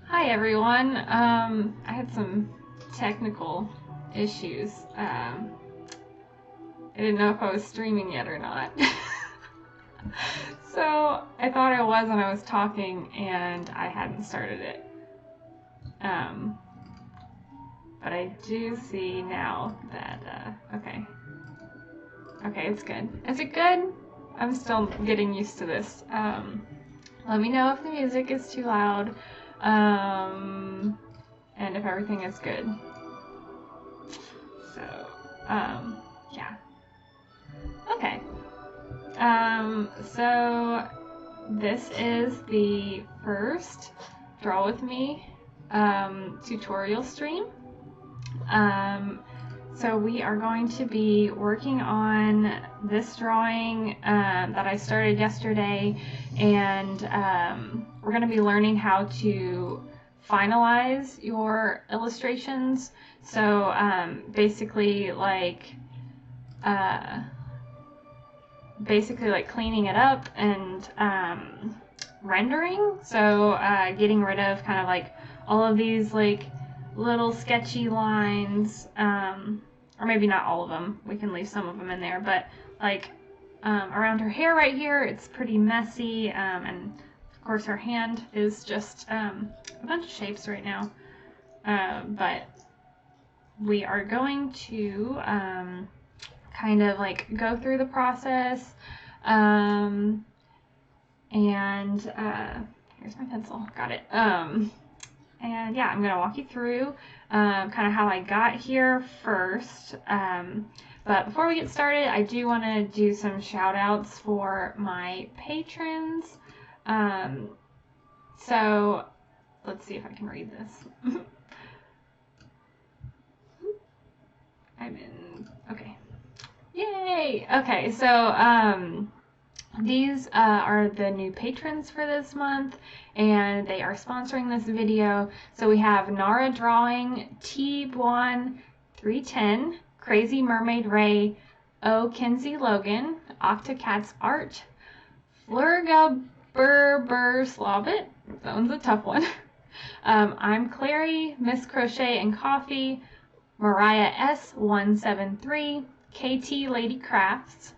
Hi everyone. I had some technical issues. I didn't know if I was streaming yet or not. So I thought I was when I was talking and I hadn't started it. But I do see now that, okay. Okay, it's good. Is it good? I'm still getting used to this. Let me know if the music is too loud. And if everything is good. So, yeah. Okay. So this is the first Draw With Me tutorial stream. So we are going to be working on this drawing that I started yesterday, and we're going to be learning how to finalize your illustrations. So basically like cleaning it up and rendering. So getting rid of kind of like all of these like little sketchy lines, or maybe not all of them, we can leave some of them in there, but like around her hair right here, it's pretty messy, and of course her hand is just a bunch of shapes right now, but we are going to kind of like go through the process, and here's my pencil, got it. And yeah, I'm going to walk you through kind of how I got here first. But before we get started, I do want to do some shout outs for my patrons. So let's see if I can read this. I'm in, okay. Yay! Okay, so these are the new patrons for this month, and they are sponsoring this video. So we have Nara Drawing, T. Buon 310, Crazy Mermaid Ray, O. Kinsey Logan, Octocats Art, Flurga Burber Slavit, that one's a tough one. I'm Clary, Miss Crochet and Coffee, Mariah S173, KT Lady Crafts,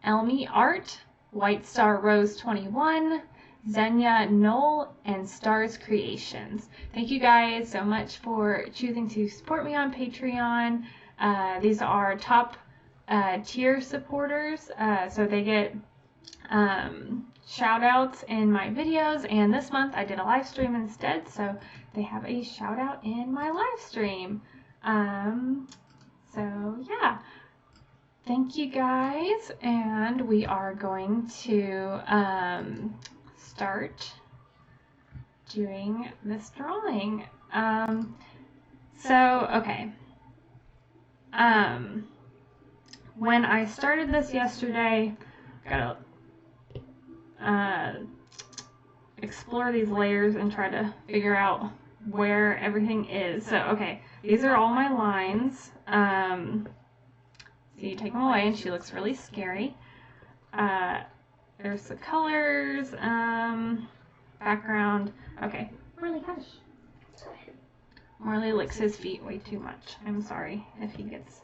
Elmy Art, White Star Rose 21, Xenia Knoll, and Stars Creations. Thank you guys so much for choosing to support me on Patreon. These are top tier supporters, so they get shout outs in my videos, and this month I did a live stream instead, so they have a shout out in my live stream. So yeah. Thank you guys, and we are going to start doing this drawing. Okay. When I started this yesterday, gotta explore these layers and try to figure out where everything is. So, okay, these are all my lines. So you take them away, and she looks really scary. There's the colors, background. Okay, Marley, hush. Marley licks his feet way too much. I'm sorry if he gets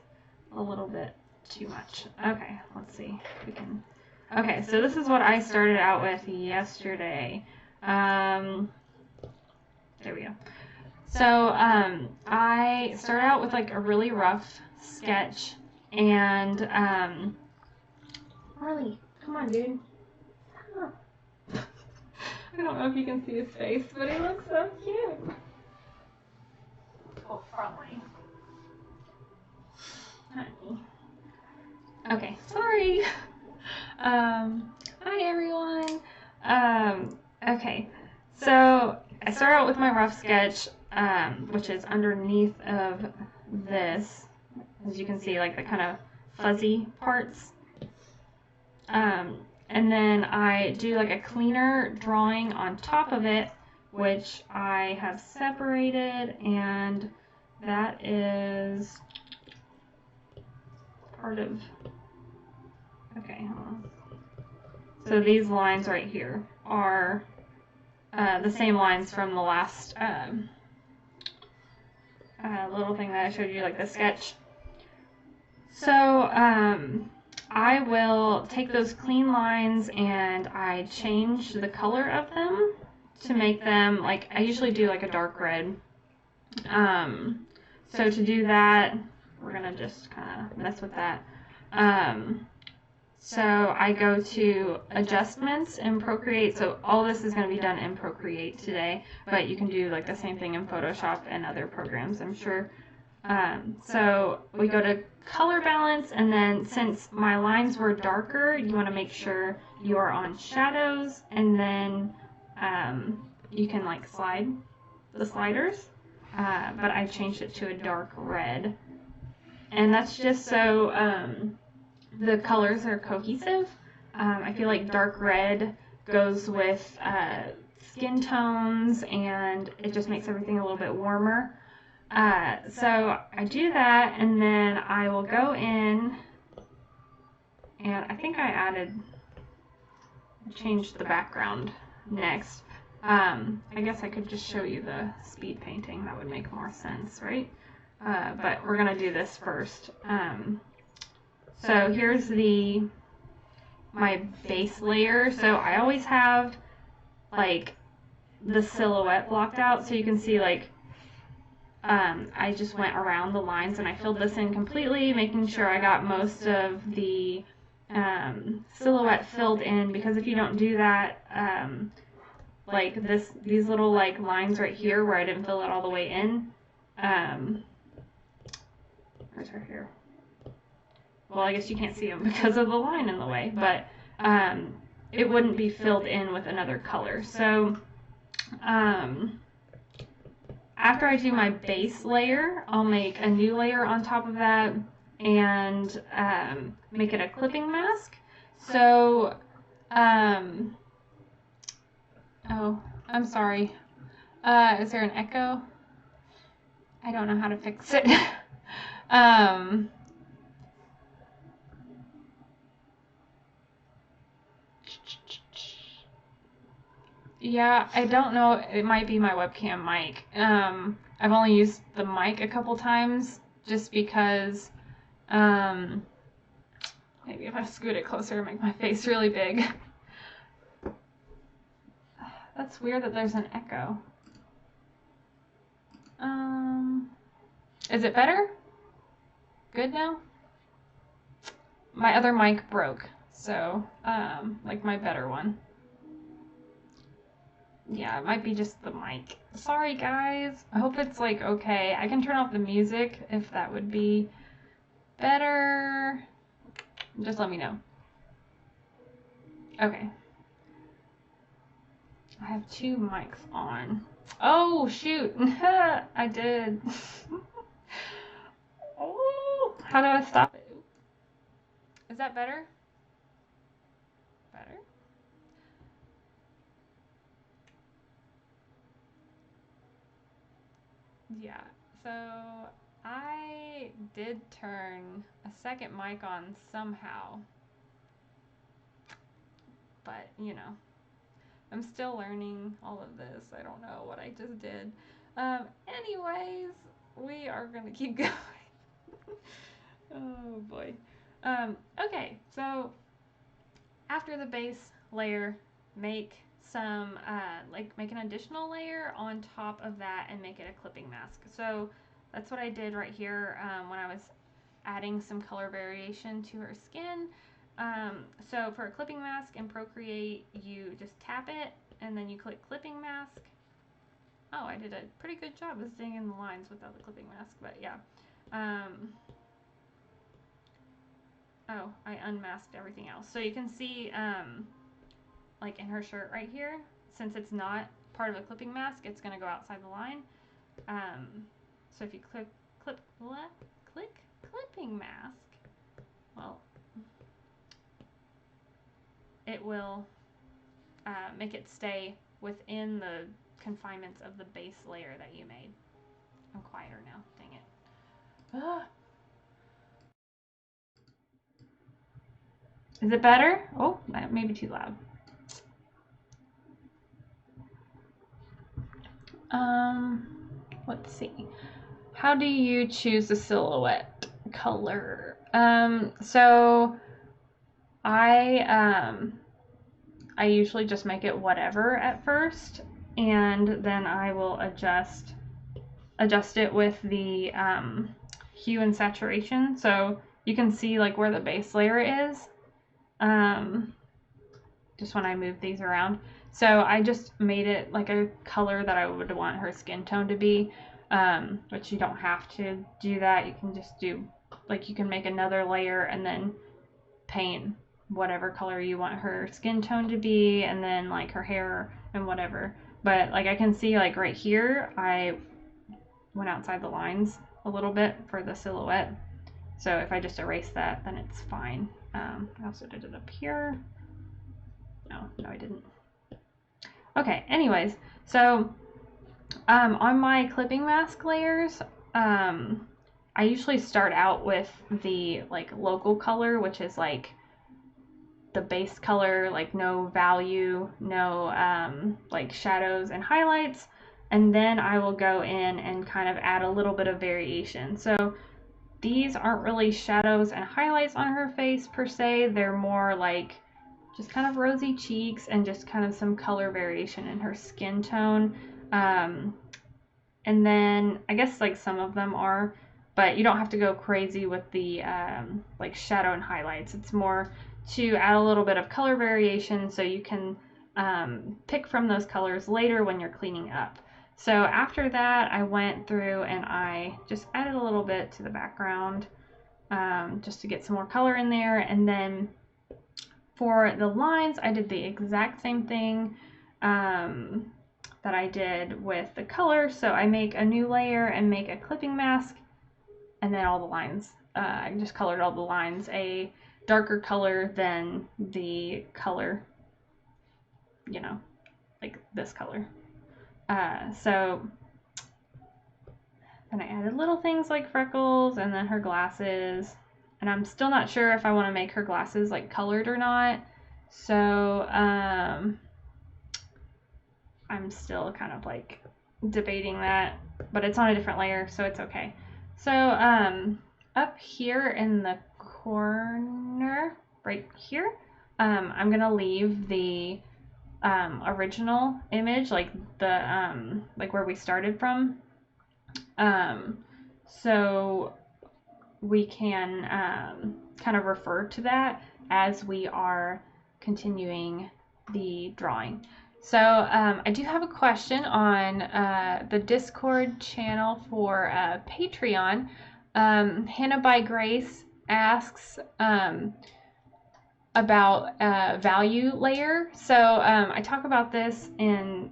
a little bit too much. Okay, let's see if we can. Okay, so this is what I started out with yesterday. There we go. So I started out with like a really rough sketch. And, Marley, come on, dude. Come on. I don't know if you can see his face, but he looks so cute. Oh, probably. Honey. Okay, sorry. Hi, everyone. Okay, so I start out with my rough sketch, which is underneath of this. As you can see, like the kind of fuzzy parts. And then I do like a cleaner drawing on top of it, which I have separated, and that is part of, okay, hold on. So these lines right here are the same lines from the last little thing that I showed you, like the sketch. So I will take those clean lines and I change the color of them to make them, like, I usually do like a dark red. So to do that, we're gonna just kind of mess with that. So I go to adjustments in Procreate. So all this is going to be done in Procreate today, but you can do like the same thing in Photoshop and other programs, I'm sure. So we go to color balance, and then since my lines were darker, you want to make sure you are on shadows, and then you can like slide the sliders, but I changed it to a dark red, and that's just so the colors are cohesive. I feel like dark red goes with skin tones, and it just makes everything a little bit warmer. So I do that, and then I will go in, and I think I changed the background next. I guess I could just show you the speed painting. That would make more sense, right? But we're going to do this first. So here's my base layer. So I always have like the silhouette blocked out, so you can see like I just went around the lines and I filled this in completely, making sure I got most of the silhouette filled in, because if you don't do that, like these little like lines right here where I didn't fill it all the way in, where's her hair? Well, I guess you can't see them because of the line in the way, but it wouldn't be filled in with another color. So after I do my base layer, I'll make a new layer on top of that and make it a clipping mask. So, oh, I'm sorry. Is there an echo? I don't know how to fix it. Yeah, I don't know. It might be my webcam mic. I've only used the mic a couple times just because maybe if I scoot it closer and make my face really big. That's weird that there's an echo. Is it better? Good now? My other mic broke, so like my better one. Yeah, it might be just the mic. Sorry, guys. I hope it's like okay. I can turn off the music if that would be better. Just let me know. Okay. I have two mics on. Oh, shoot. I did. Oh, how do I stop it? Is that better? Better? Yeah, so I did turn a second mic on somehow, but you know, I'm still learning all of this. I don't know what I just did. Anyways, we are gonna keep going. Oh boy. Okay, so after the base layer, make some make an additional layer on top of that and make it a clipping mask. So that's what I did right here when I was adding some color variation to her skin. So for a clipping mask in Procreate, you just tap it and then you click clipping mask. Oh, I did a pretty good job of staying in the lines without the clipping mask, but yeah. Oh, I unmasked everything else. So you can see, like in her shirt right here, since it's not part of a clipping mask, it's going to go outside the line. So if you click clipping mask, well, it will make it stay within the confinements of the base layer that you made. I'm quieter now, dang it. Ah. Is it better? Oh, that may be too loud. Let's see. How do you choose the silhouette color? So I usually just make it whatever at first, and then I will adjust it with the hue and saturation, so you can see like where the base layer is, just when I move these around. So I just made it like a color that I would want her skin tone to be, which you don't have to do that. You can just do, like, you can make another layer and then paint whatever color you want her skin tone to be, and then like her hair and whatever. But like I can see like right here, I went outside the lines a little bit for the silhouette. So if I just erase that, then it's fine. I also did it up here. No, I didn't. Okay, anyways, so on my clipping mask layers, I usually start out with the like local color, which is like the base color, like no value, no like shadows and highlights, and then I will go in and kind of add a little bit of variation. So these aren't really shadows and highlights on her face per se, they're more like just kind of rosy cheeks and just kind of some color variation in her skin tone. And then I guess like some of them are, but you don't have to go crazy with the like shadow and highlights. It's more to add a little bit of color variation so you can pick from those colors later when you're cleaning up. So after that, I went through and I just added a little bit to the background just to get some more color in there. And then for the lines, I did the exact same thing that I did with the color. So I make a new layer and make a clipping mask, and then all the lines, I just colored all the lines a darker color than the color, you know, like this color. So then I added little things like freckles and then her glasses. And I'm still not sure if I want to make her glasses like colored or not. So I'm still kind of like debating that, but it's on a different layer, so it's okay. So up here in the corner, right here, I'm gonna leave the original image, like the like where we started from, so we can kind of refer to that as we are continuing the drawing. So I do have a question on the Discord channel for Patreon. Hannah by Grace asks about value layer. So I talk about this in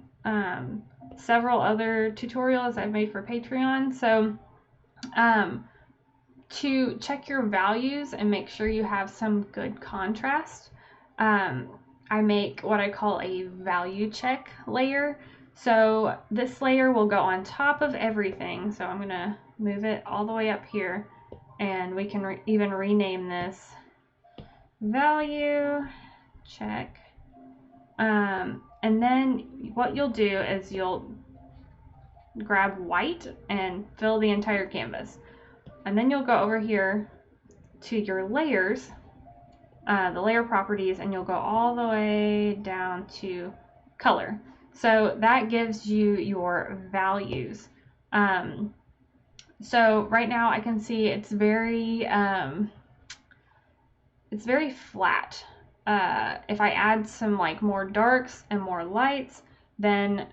several other tutorials I've made for Patreon. So to check your values and make sure you have some good contrast, I make what I call a value check layer. So this layer will go on top of everything. So I'm going to move it all the way up here, and we can even rename this value check. And then what you'll do is you'll grab white and fill the entire canvas. And then you'll go over here to your layers, the layer properties, and you'll go all the way down to color. So that gives you your values. So right now I can see it's very flat. If I add some like more darks and more lights, then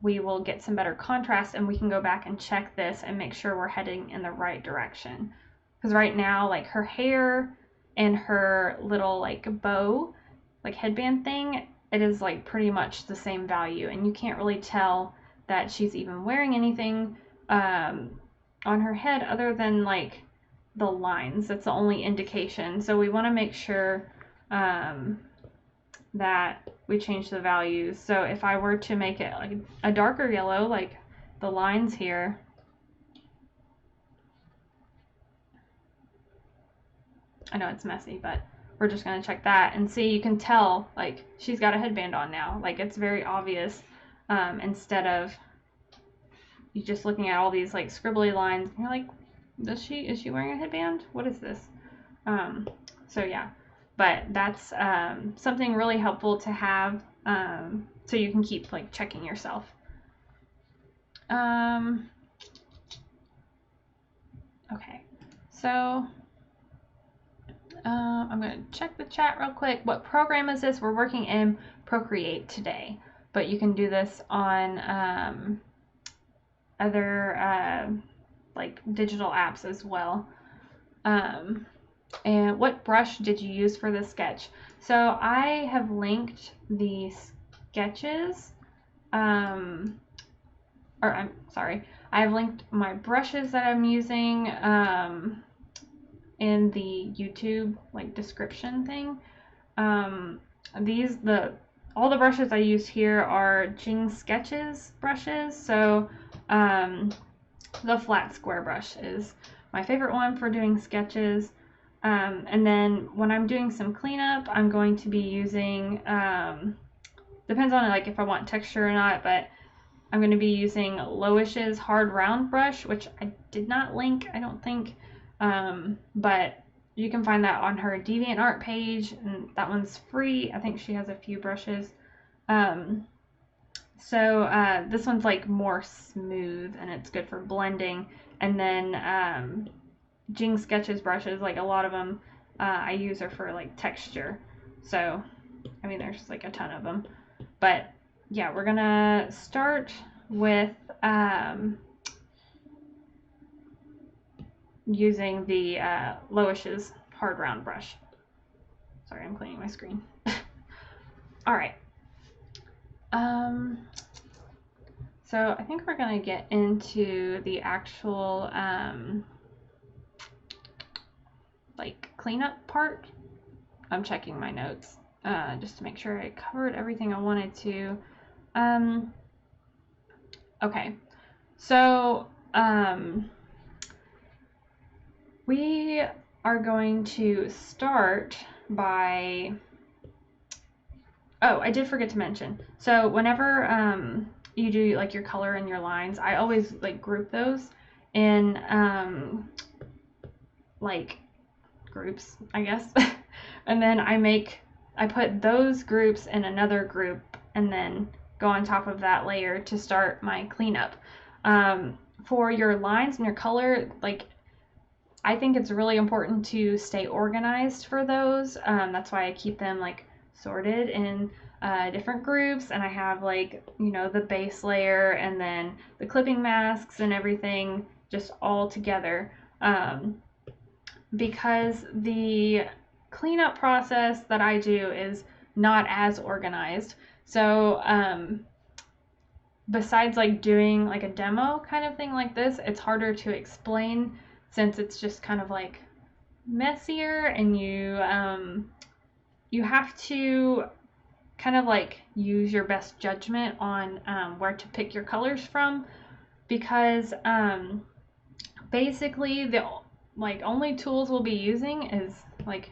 we will get some better contrast, and we can go back and check this and make sure we're heading in the right direction. Because right now, like her hair and her little like bow, like headband thing, it is like pretty much the same value, and you can't really tell that she's even wearing anything on her head other than like the lines. That's the only indication. So we want to make sure that we change the values. So if I were to make it like a darker yellow, like the lines here, I know it's messy, but we're just going to check that and see. You can tell like she's got a headband on now, like it's very obvious, instead of you're just looking at all these like scribbly lines, and you're like, is she wearing a headband? What is this? So yeah, but that's something really helpful to have, so you can keep like checking yourself. Okay, so I'm going to check the chat real quick. What program is this? We're working in Procreate today, but you can do this on other like digital apps as well. And what brush did you use for the sketch? So I have linked the sketches, or I'm sorry, I've linked my brushes that I'm using in the YouTube like description thing. All the brushes I use here are Jing Sketches brushes. So the flat square brush is my favorite one for doing sketches. And then when I'm doing some cleanup, I'm going to be using, depends on like if I want texture or not, but I'm going to be using Loish's hard round brush, which I did not link, I don't think, but you can find that on her DeviantArt page, and that one's free. I think she has a few brushes. So this one's like more smooth and it's good for blending. And then Jing Sketches brushes, like a lot of them I use are for like texture. So I mean there's like a ton of them, but yeah, we're gonna start with using the Loish's hard round brush. Sorry, I'm cleaning my screen. All right. So I think we're gonna get into the actual like cleanup part. I'm checking my notes just to make sure I covered everything I wanted to. Okay, so we are going to start by, oh, I did forget to mention. So whenever you do like your color and your lines, I always like group those in like groups, I guess. And then I put those groups in another group and then go on top of that layer to start my cleanup. For your lines and your color, like I think it's really important to stay organized for those. That's why I keep them like sorted in different groups, and I have like, you know, the base layer and then the clipping masks and everything just all together, because the cleanup process that I do is not as organized. So besides like doing like a demo kind of thing like this, it's harder to explain since it's just kind of like messier, and you have to kind of like use your best judgment on where to pick your colors from, because basically the like only tools we'll be using is like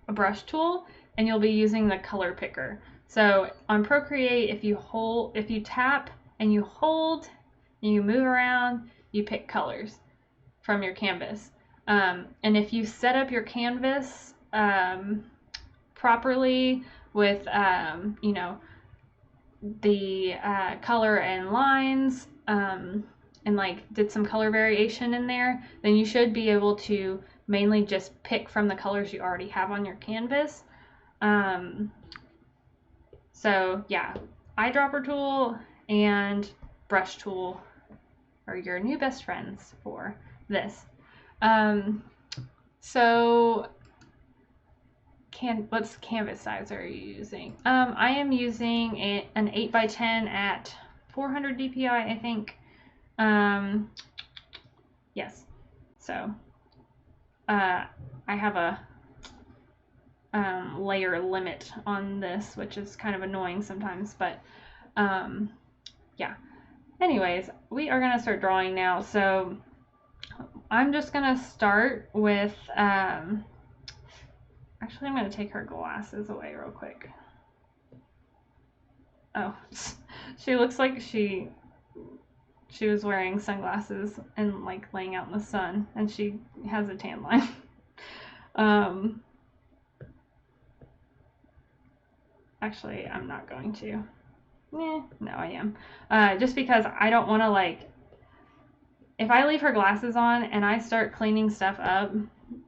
a brush tool, and you'll be using the color picker. So on Procreate, if you tap and you hold and you move around, you pick colors from your canvas. And if you set up your canvas properly with you know, the color and lines, and like did some color variation in there, then you should be able to mainly just pick from the colors you already have on your canvas. So yeah, eyedropper tool and brush tool are your new best friends for this. So what canvas size are you using? I am using an 8x10 at 400 dpi, I think. Yes. So I have a layer limit on this, which is kind of annoying sometimes, but yeah. Anyways, we are gonna start drawing now. So I'm just gonna start with actually, I'm going to take her glasses away real quick. Oh, she looks like she She was wearing sunglasses and like laying out in the sun, and she has a tan line. Actually, I'm not going to. No, I am. Just because I don't want to, like, if I leave her glasses on and I start cleaning stuff up,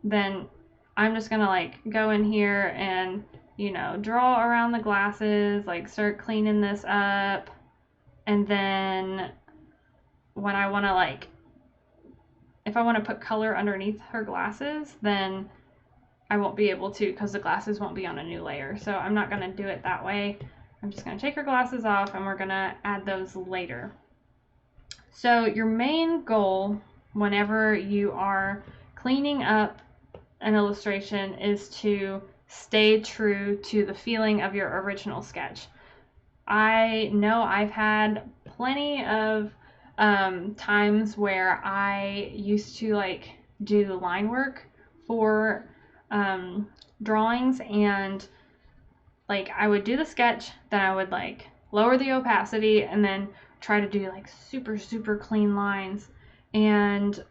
then I'm just going to, like, go in here and, you know, draw around the glasses, like, start cleaning this up. And then when I want to, like, if I want to put color underneath her glasses, then I won't be able to because the glasses won't be on a new layer. So I'm not going to do it that way. I'm just going to take her glasses off and we're going to add those later. So your main goal whenever you are cleaning up an illustration is to stay true to the feeling of your original sketch. I know I've had plenty of times where I used to like do line work for drawings, and like I would do the sketch, then I would like lower the opacity and then try to do like super clean lines, and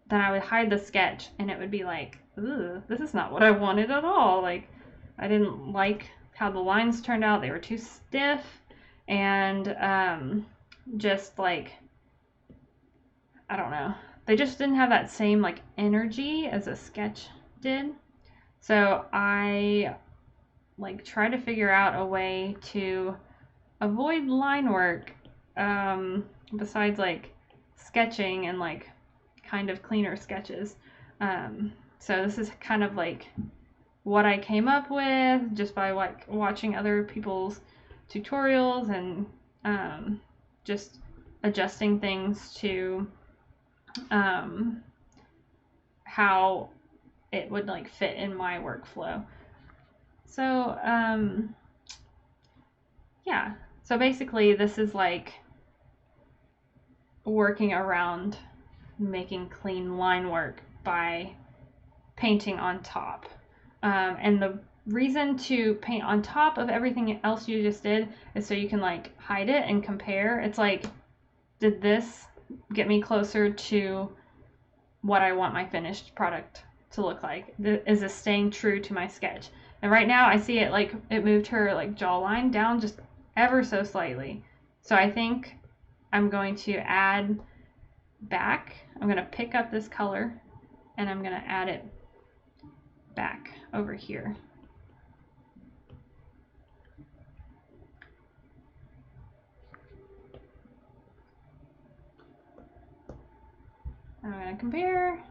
then I would hide the sketch and it would be like, ooh, this is not what I wanted at all. Like I didn't like how the lines turned out. They were too stiff and just like, I don't know, they just didn't have that same like energy as a sketch did. So I like try to figure out a way to avoid line work besides like sketching and like kind of cleaner sketches. So this is kind of like what I came up with just by like watching other people's tutorials and just adjusting things to how it would like fit in my workflow. So yeah, so basically this is like working around making clean line work by painting on top. And the reason to paint on top of everything else you just did is so you can like hide it and compare. It's like, did this get me closer to what I want my finished product to look like? Is this staying true to my sketch? And right now I see it like it moved her like jawline down just ever so slightly. So I think I'm going to add back. I'm going to pick up this color and I'm going to add it back over here. I'm going to compare.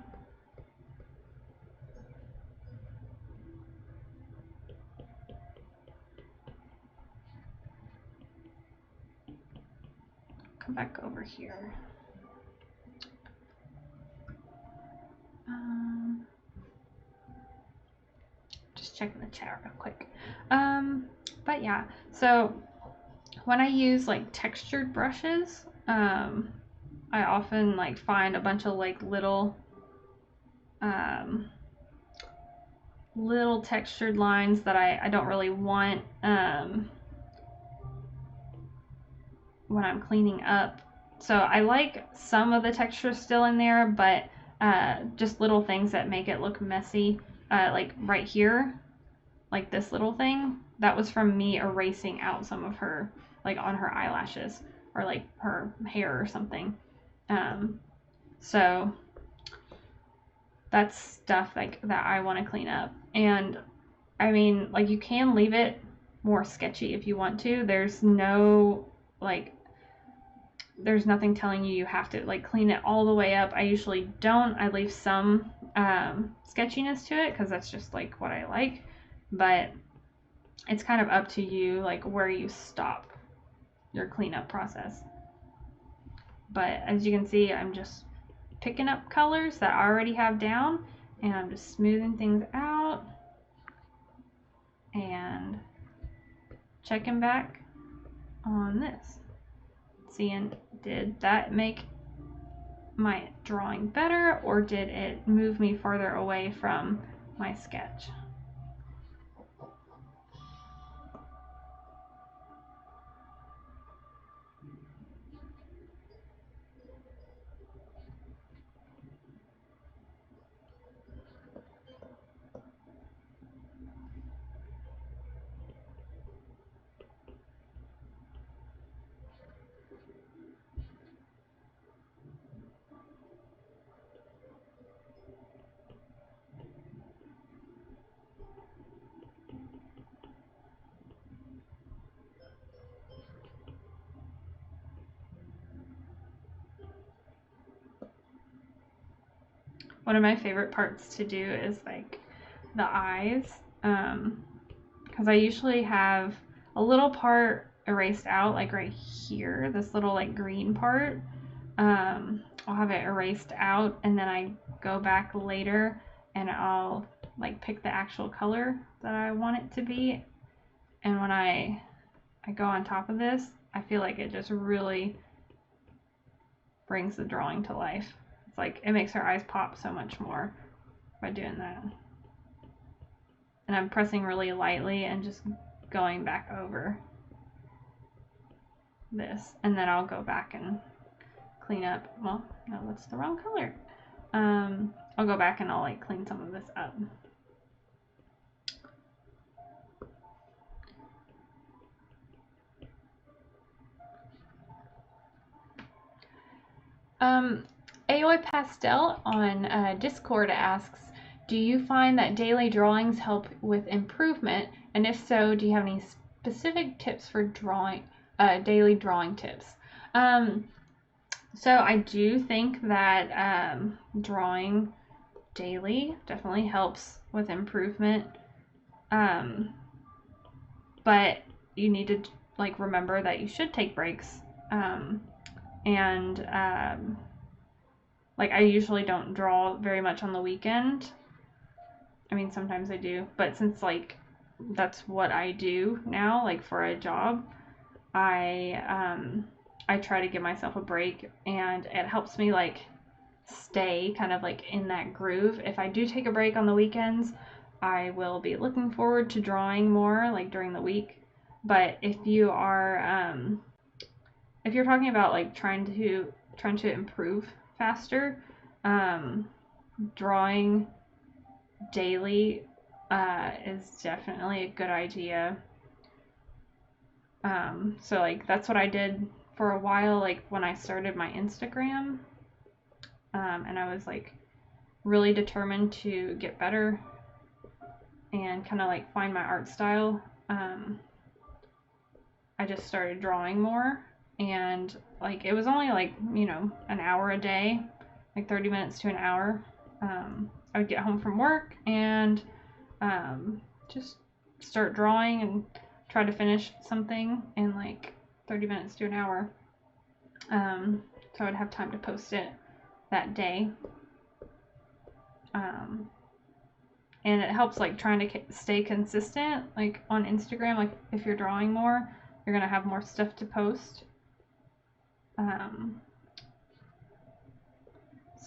Come back over here. Just checking the chat real quick. But yeah, so when I use like textured brushes, I often like find a bunch of like little textured lines that I don't really want when I'm cleaning up. So I like some of the texture still in there, but just little things that make it look messy, like right here, like this little thing, that was from me erasing out some of her, like on her eyelashes or like her hair or something. So that's stuff like that I want to clean up. And I mean, like you can leave it more sketchy if you want to. There's no like, there's nothing telling you have to like clean it all the way up. I usually don't. I leave some sketchiness to it because that's just like what I like, but it's kind of up to you like where you stop your cleanup process. But as you can see, I'm just picking up colors that I already have down and I'm just smoothing things out and checking back on this, seeing did that make my drawing better or did it move me further away from my sketch. one of my favorite parts to do is like the eyes, because I usually have a little part erased out, like right here, this little like green part. I'll have it erased out, and then I go back later and I'll like pick the actual color that I want it to be. And when I go on top of this, I feel like it just really brings the drawing to life. It's like it makes her eyes pop so much more by doing that. And I'm pressing really lightly and just going back over this, and then I'll go back and clean up. Well, no, that's the wrong color. I'll go back and I'll like clean some of this up. Aoi Pastel on Discord asks, do you find that daily drawings help with improvement? And if so, do you have any specific tips for drawing, daily drawing tips? So I do think that drawing daily definitely helps with improvement. But you need to like remember that you should take breaks. Like I usually don't draw very much on the weekend. I mean, sometimes I do, but since like that's what I do now, like for a job, I try to give myself a break, and it helps me like stay kind of like in that groove. If I do take a break on the weekends, I will be looking forward to drawing more like during the week. But if you are if you're talking about like trying to improve faster, drawing daily is definitely a good idea. So like that's what I did for a while, like when I started my Instagram, and I was like really determined to get better and kind of like find my art style. I just started drawing more, and like it was only like, you know, an hour a day, like 30 minutes to an hour. I would get home from work and just start drawing and try to finish something in like 30 minutes to an hour. So I would have time to post it that day. And it helps like trying to stay consistent, like on Instagram. Like if you're drawing more, you're gonna have more stuff to post.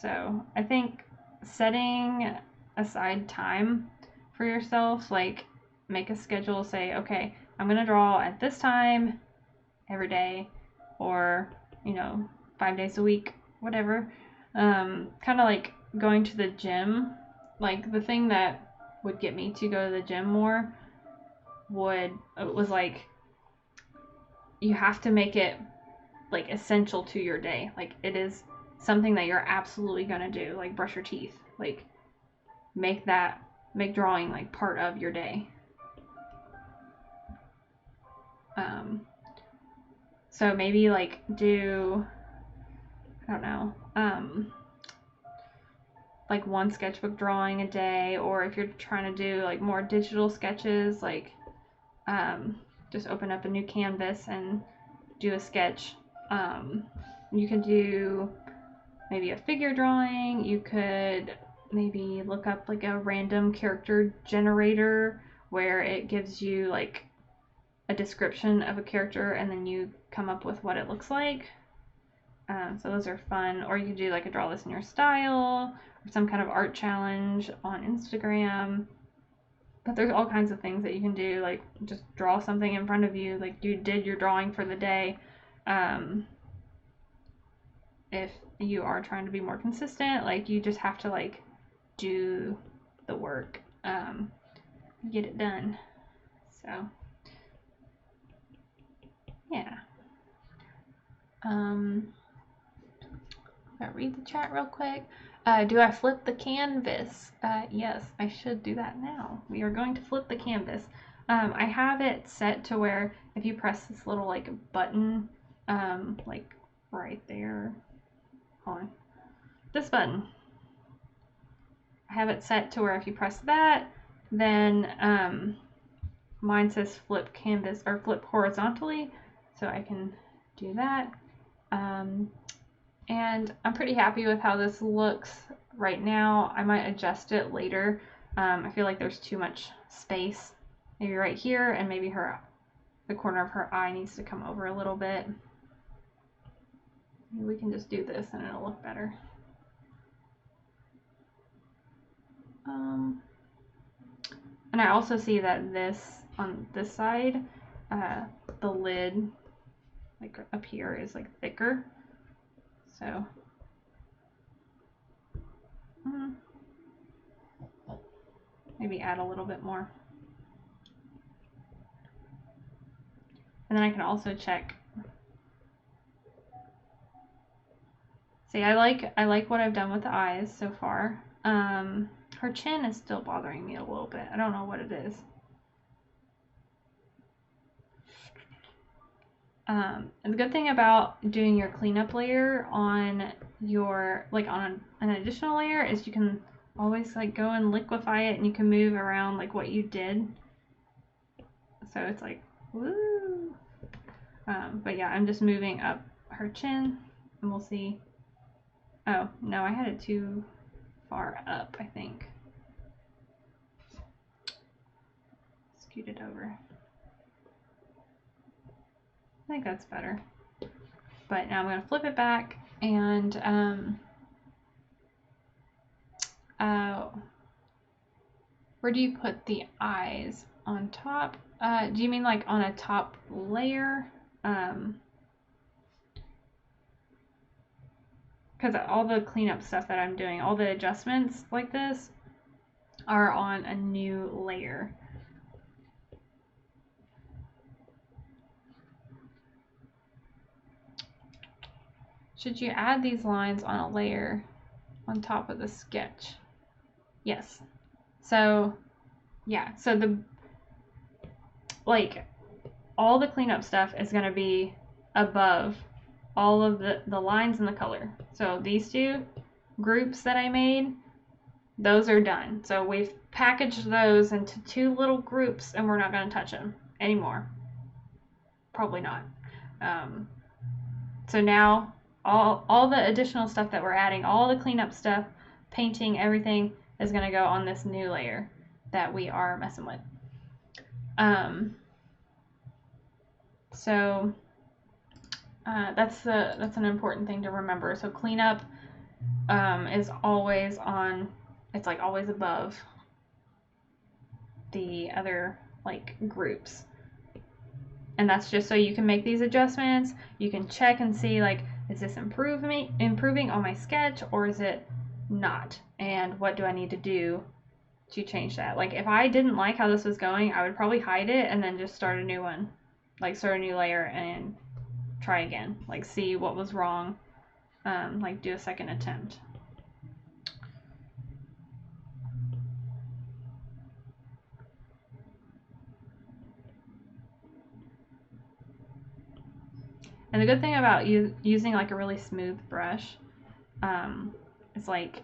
So I think setting aside time for yourself, like make a schedule, say, okay, I'm gonna draw at this time every day, or, you know, 5 days a week, whatever. Kind of like going to the gym. Like the thing that would get me to go to the gym more was like, you have to make it like essential to your day. Like it is something that you're absolutely gonna do, like brush your teeth, like make drawing like part of your day. So maybe like do, I don't know, like one sketchbook drawing a day, or if you're trying to do like more digital sketches, like just open up a new canvas and do a sketch. You could do maybe a figure drawing. You could maybe look up like a random character generator where it gives you like a description of a character and then you come up with what it looks like. So those are fun. Or you could do like a draw this in your style, or some kind of art challenge on Instagram. But there's all kinds of things that you can do, like just draw something in front of you, like you did your drawing for the day. If you are trying to be more consistent, like you just have to like do the work, get it done. So yeah. I'll read the chat real quick. Do I flip the canvas? Yes, I should do that now. We are going to flip the canvas. I have it set to where if you press this little like button, like right there, hold on, this button, I have it set to where if you press that, then mine says flip canvas or flip horizontally, so I can do that. And I'm pretty happy with how this looks right now. I might adjust it later. I feel like there's too much space, maybe right here, and maybe the corner of her eye needs to come over a little bit. Maybe we can just do this and it'll look better. And I also see that this, on this side, the lid, like up here, is like thicker. So, maybe add a little bit more. And then I can also check. See, I like what I've done with the eyes so far. Her chin is still bothering me a little bit. I don't know what it is. And the good thing about doing your cleanup layer on your, like on an additional layer, is you can always like go and liquefy it, and you can move around like what you did. So it's like, woo! But yeah, I'm just moving up her chin, and we'll see. Oh, no, I had it too far up, I think. Scoot it over. I think that's better. But now I'm going to flip it back, and where do you put the eyes? On top? Do you mean like on a top layer? Because all the cleanup stuff that I'm doing, all the adjustments like this, are on a new layer. Should you add these lines on a layer on top of the sketch? Yes. So, yeah. So all the cleanup stuff is going to be above all of the lines and the color. So these two groups that I made, those are done. So we've packaged those into two little groups, and we're not going to touch them anymore. Probably not. So now all the additional stuff that we're adding, all the cleanup stuff, painting, everything is going to go on this new layer that we are messing with. So that's an important thing to remember. So cleanup is always on, it's like always above the other like groups. And that's just so you can make these adjustments. You can check and see, like, is this improving on my sketch, or is it not? And what do I need to do to change that? Like, if I didn't like how this was going, I would probably hide it and then just start a new one. Like, start a new layer and try again. Like, see what was wrong. Like, do a second attempt. And the good thing about using like a really smooth brush, it's like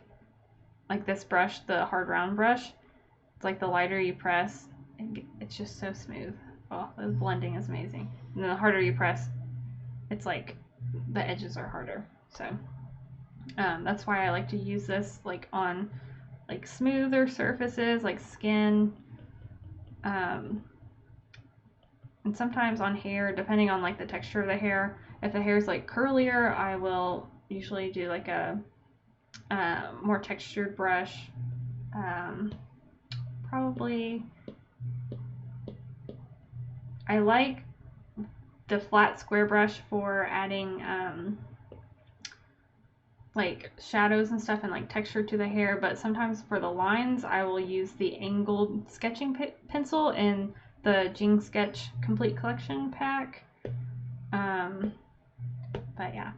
this brush, the hard round brush, it's like the lighter you press, it's just so smooth. Oh, the blending is amazing. And then the harder you press, it's like the edges are harder. So that's why I like to use this like on like smoother surfaces like skin, and sometimes on hair, depending on like the texture of the hair. If the hair is like curlier, I will usually do like a more textured brush. Probably, I like the flat square brush for adding like shadows and stuff and like texture to the hair, but sometimes for the lines I will use the angled sketching pencil in the Jing Sketch Complete Collection pack. But yeah,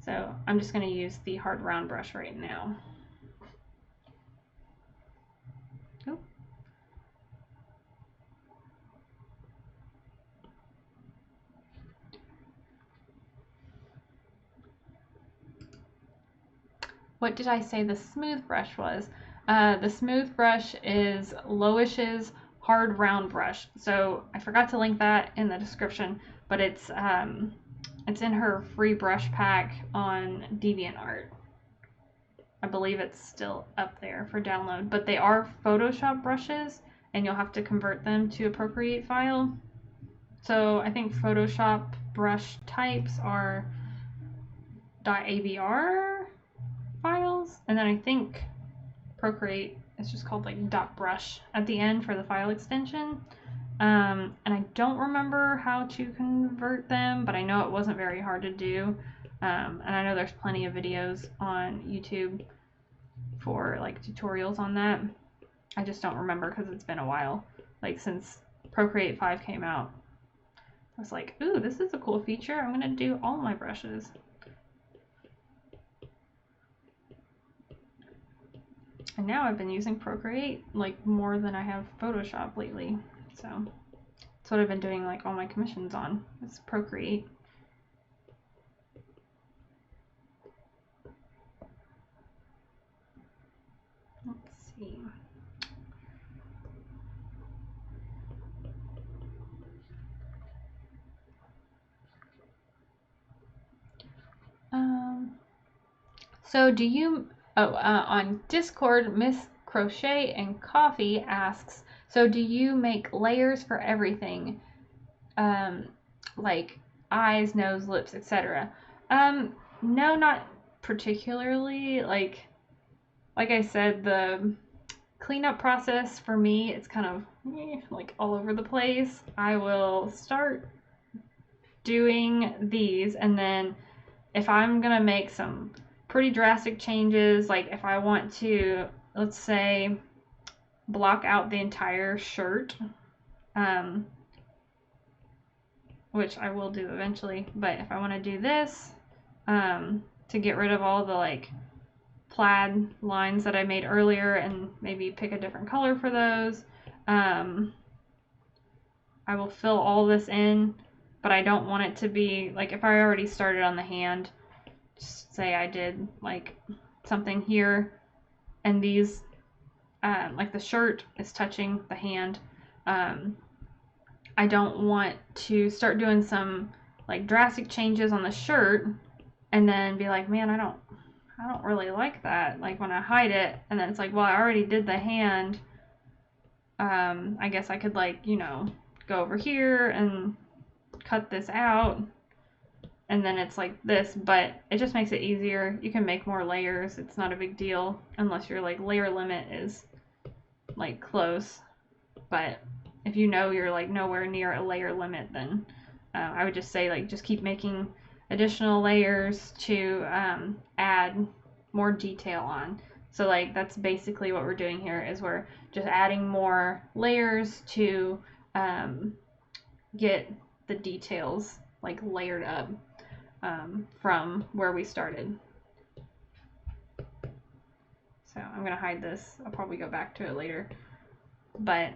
so I'm just going to use the hard round brush right now. Oh. What did I say the smooth brush was? The smooth brush is Loish's hard round brush. So I forgot to link that in the description, but it's in her free brush pack on DeviantArt. I believe it's still up there for download, but they are Photoshop brushes, and you'll have to convert them to a Procreate file. So I think Photoshop brush types are .avr files, and then I think Procreate is just called like .brush at the end for the file extension. And I don't remember how to convert them, but I know it wasn't very hard to do. And I know there's plenty of videos on YouTube for like tutorials on that. I just don't remember because it's been a while, like since Procreate 5 came out. I was like, ooh, this is a cool feature. I'm gonna do all my brushes. And now I've been using Procreate like more than I have Photoshop lately. So that's what I've been doing like all my commissions on, is Procreate. Let's see. So do you, on Discord, Miss Crochet and Coffee asks, so do you make layers for everything? Like eyes, nose, lips, etc. No, not particularly. Like I said, the cleanup process for me, it's kind of like all over the place. I will start doing these, and then if I'm gonna make some pretty drastic changes, like if I want to, let's say, block out the entire shirt, which I will do eventually, but if I want to do this, to get rid of all the like plaid lines that I made earlier and maybe pick a different color for those, I will fill all this in, but I don't want it to be, like if I already started on the hand, just say I did like something here, and these, like the shirt is touching the hand, I don't want to start doing some like drastic changes on the shirt and then be like, man, I don't really like that, like when I hide it, and then it's like, well, I already did the hand. I guess I could, like, you know, go over here and cut this out, and then it's like this, but it just makes it easier. You can make more layers. It's not a big deal unless your like layer limit is like close, but if you know you're like nowhere near a layer limit, then I would just say like just keep making additional layers to add more detail on. So like that's basically what we're doing here, is we're just adding more layers to get the details like layered up from where we started. So I'm gonna hide this. I'll probably go back to it later, but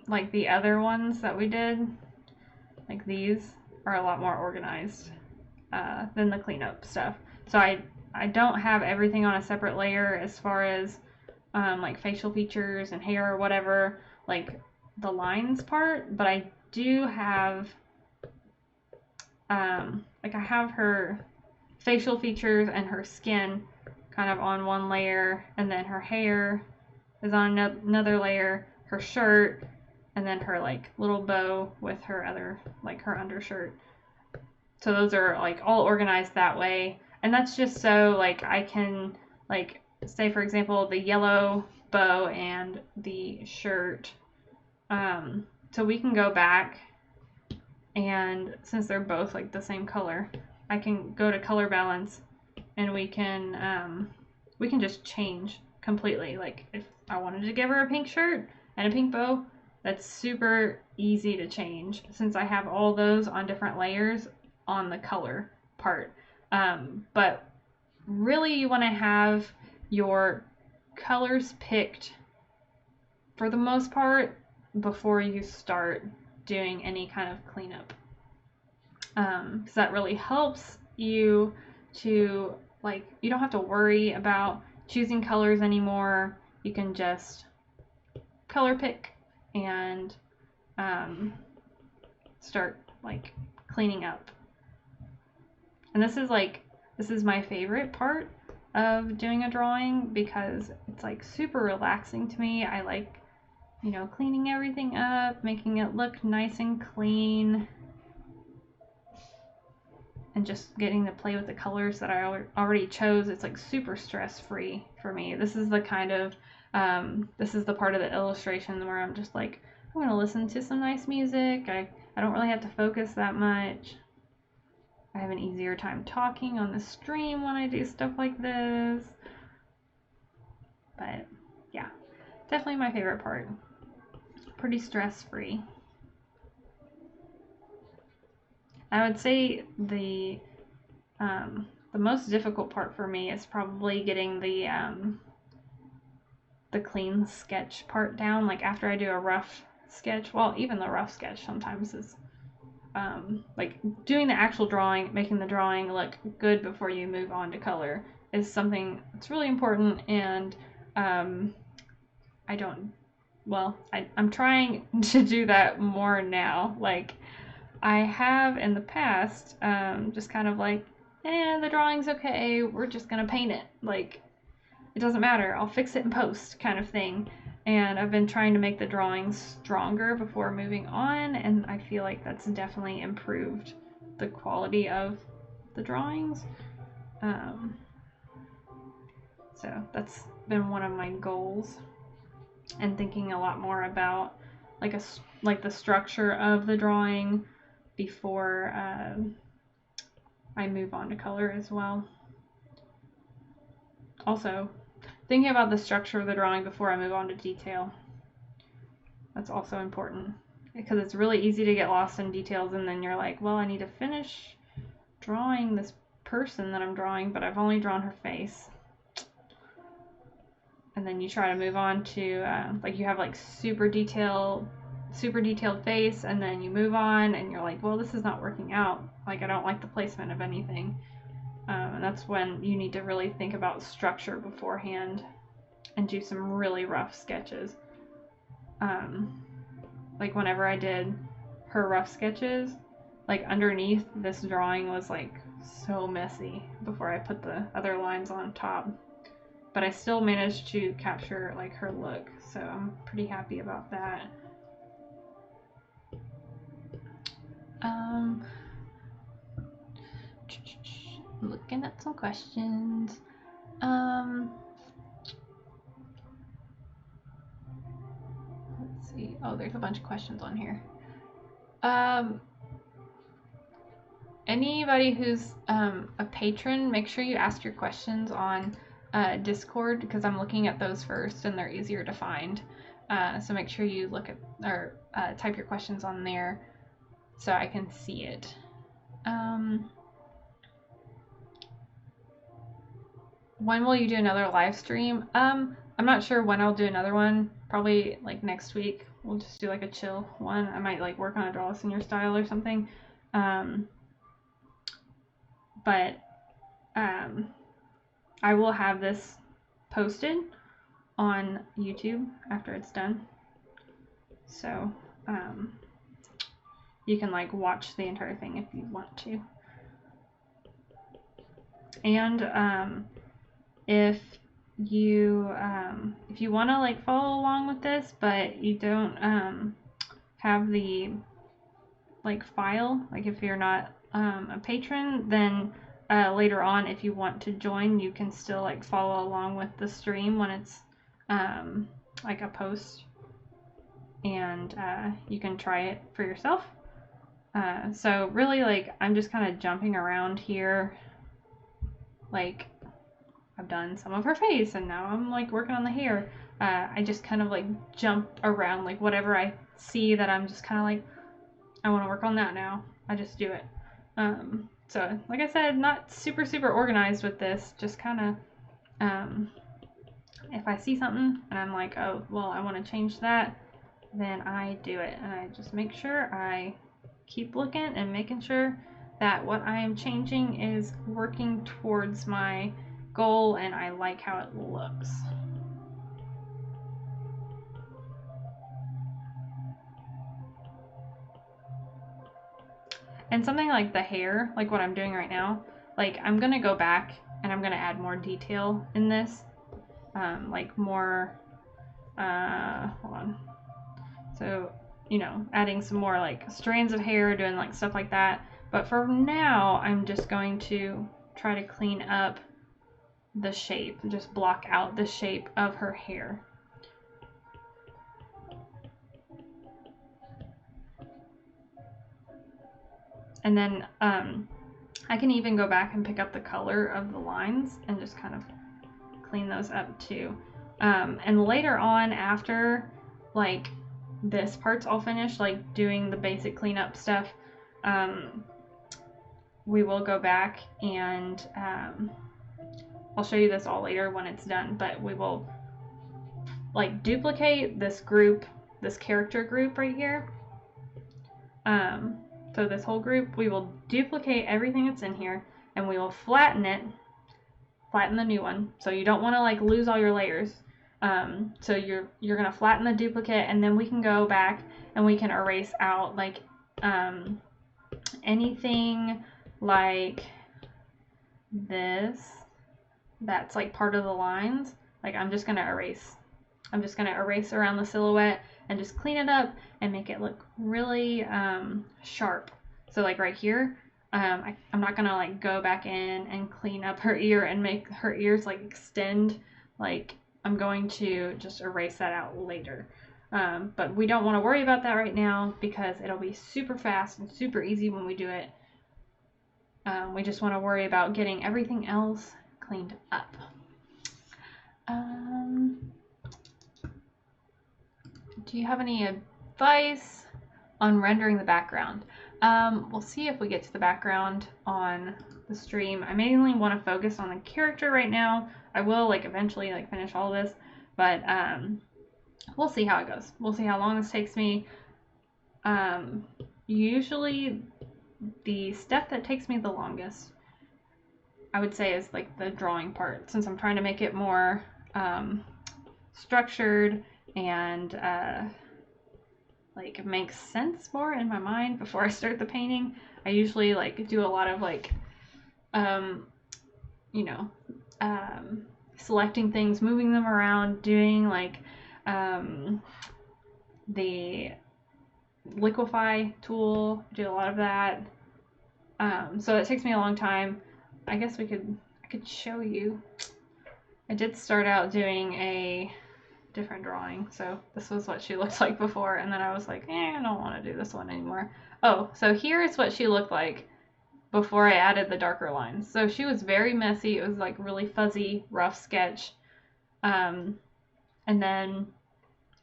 like the other ones that we did, like these are a lot more organized than the cleanup stuff. So I don't have everything on a separate layer as far as like facial features and hair or whatever, like the lines part, but I do have like I have her facial features and her skin kind of on one layer, and then her hair is on another layer, her shirt, and then her like little bow with her other, like her undershirt. So those are like all organized that way, and that's just so like I can, like, say for example the yellow bow and the shirt, so we can go back, and since they're both like the same color, I can go to color balance, and we can just change completely. Like if I wanted to give her a pink shirt and a pink bow, that's super easy to change since I have all those on different layers on the color part. But really you want to have your colors picked for the most part before you start doing any kind of cleanup, because that really helps you to like, you don't have to worry about choosing colors anymore. You can just color pick and start like cleaning up. And this is my favorite part of doing a drawing because it's like super relaxing to me. I like, you know, cleaning everything up, making it look nice and clean, and just getting to play with the colors that I already chose. It's like super stress-free for me. This is the kind of this is the part of the illustration where I'm just like, I'm gonna listen to some nice music. I don't really have to focus that much. I have an easier time talking on the stream when I do stuff like this. But yeah, definitely my favorite part. Pretty stress-free. I would say the most difficult part for me is probably getting the clean sketch part down. Like after I do a rough sketch, well, even the rough sketch sometimes is like doing the actual drawing, making the drawing look good before you move on to color is something that's really important. And I'm trying to do that more now. Like I have in the past, just kind of like, the drawing's okay, we're just gonna paint it. Like, it doesn't matter, I'll fix it in post kind of thing. And I've been trying to make the drawings stronger before moving on, and I feel like that's definitely improved the quality of the drawings. So that's been one of my goals, and thinking a lot more about like the structure of the drawing before I move on to color as well. Also, thinking about the structure of the drawing before I move on to detail. That's also important because it's really easy to get lost in details, and then you're like, well, I need to finish drawing this person that I'm drawing, but I've only drawn her face. And then you try to move on to like you have like super detailed face, and then you move on and you're like, well, this is not working out. Like, I don't like the placement of anything. And that's when you need to really think about structure beforehand and do some really rough sketches. Like whenever I did her rough sketches, like underneath this drawing was like so messy before I put the other lines on top. But I still managed to capture like her look, so I'm pretty happy about that. Looking at some questions. Let's see. Oh, there's a bunch of questions on here. Anybody who's a patron, make sure you ask your questions on Discord, because I'm looking at those first and they're easier to find. So make sure you look at or type your questions on there so I can see it. When will you do another live stream? I'm not sure when I'll do another one. Probably like next week. We'll just do like a chill one. I might like work on a draw us in your style or something. But I will have this posted on YouTube after it's done. So you can like watch the entire thing if you want to. And if you want to like follow along with this, but you don't have the like file, like if you're not a patron, then later on, if you want to join, you can still like follow along with the stream when it's like a post, and you can try it for yourself. So really, like, I'm just kind of jumping around here. Like, I've done some of her face, and now I'm like working on the hair. I just kind of like jump around, like whatever I see that I'm just kind of like, I want to work on that now. I just do it. So like I said, not super organized with this, just kind of if I see something and I'm like, oh well, I want to change that, then I do it, and I just make sure I keep looking and making sure that what I am changing is working towards my goal and I like how it looks. And something like the hair, like what I'm doing right now, like I'm gonna go back and I'm gonna add more detail in this, like more, hold on. So, you know, adding some more like strands of hair, doing like stuff like that. But for now, I'm just going to try to clean up the shape, just block out the shape of her hair. And then I can even go back and pick up the color of the lines and just kind of clean those up too. And later on, after like this part's all finished, like doing the basic cleanup stuff, we will go back and I'll show you this all later when it's done, but we will like duplicate this group, this character group right here. So this whole group, we will duplicate everything that's in here and we will flatten it, flatten the new one. So you don't want to like lose all your layers. So you're gonna flatten the duplicate and then we can go back and we can erase out like anything like this that's like part of the lines. Like I'm just gonna erase around the silhouette and just clean it up and make it look really sharp. So like right here, I'm not gonna like go back in and clean up her ear and make her ears like extend. Like I'm going to just erase that out later. But we don't want to worry about that right now because it'll be super fast and super easy when we do it. We just want to worry about getting everything else cleaned up. Do you have any advice on rendering the background? We'll see if we get to the background on the stream. I mainly want to focus on the character right now. I will like eventually like finish all this, but we'll see how it goes. We'll see how long this takes me. Usually the step that takes me the longest, I would say, is like the drawing part, since I'm trying to make it more structured and like it makes sense more in my mind before I start the painting. I usually like do a lot of like you know, selecting things, moving them around, doing like the liquify tool, do a lot of that. So it takes me a long time. I guess I could show you. I did start out doing a different drawing, so this was what she looked like before, and then I was like, I don't want to do this one anymore. Oh, so here is what she looked like before I added the darker lines. So she was very messy. It was like really fuzzy, rough sketch. And then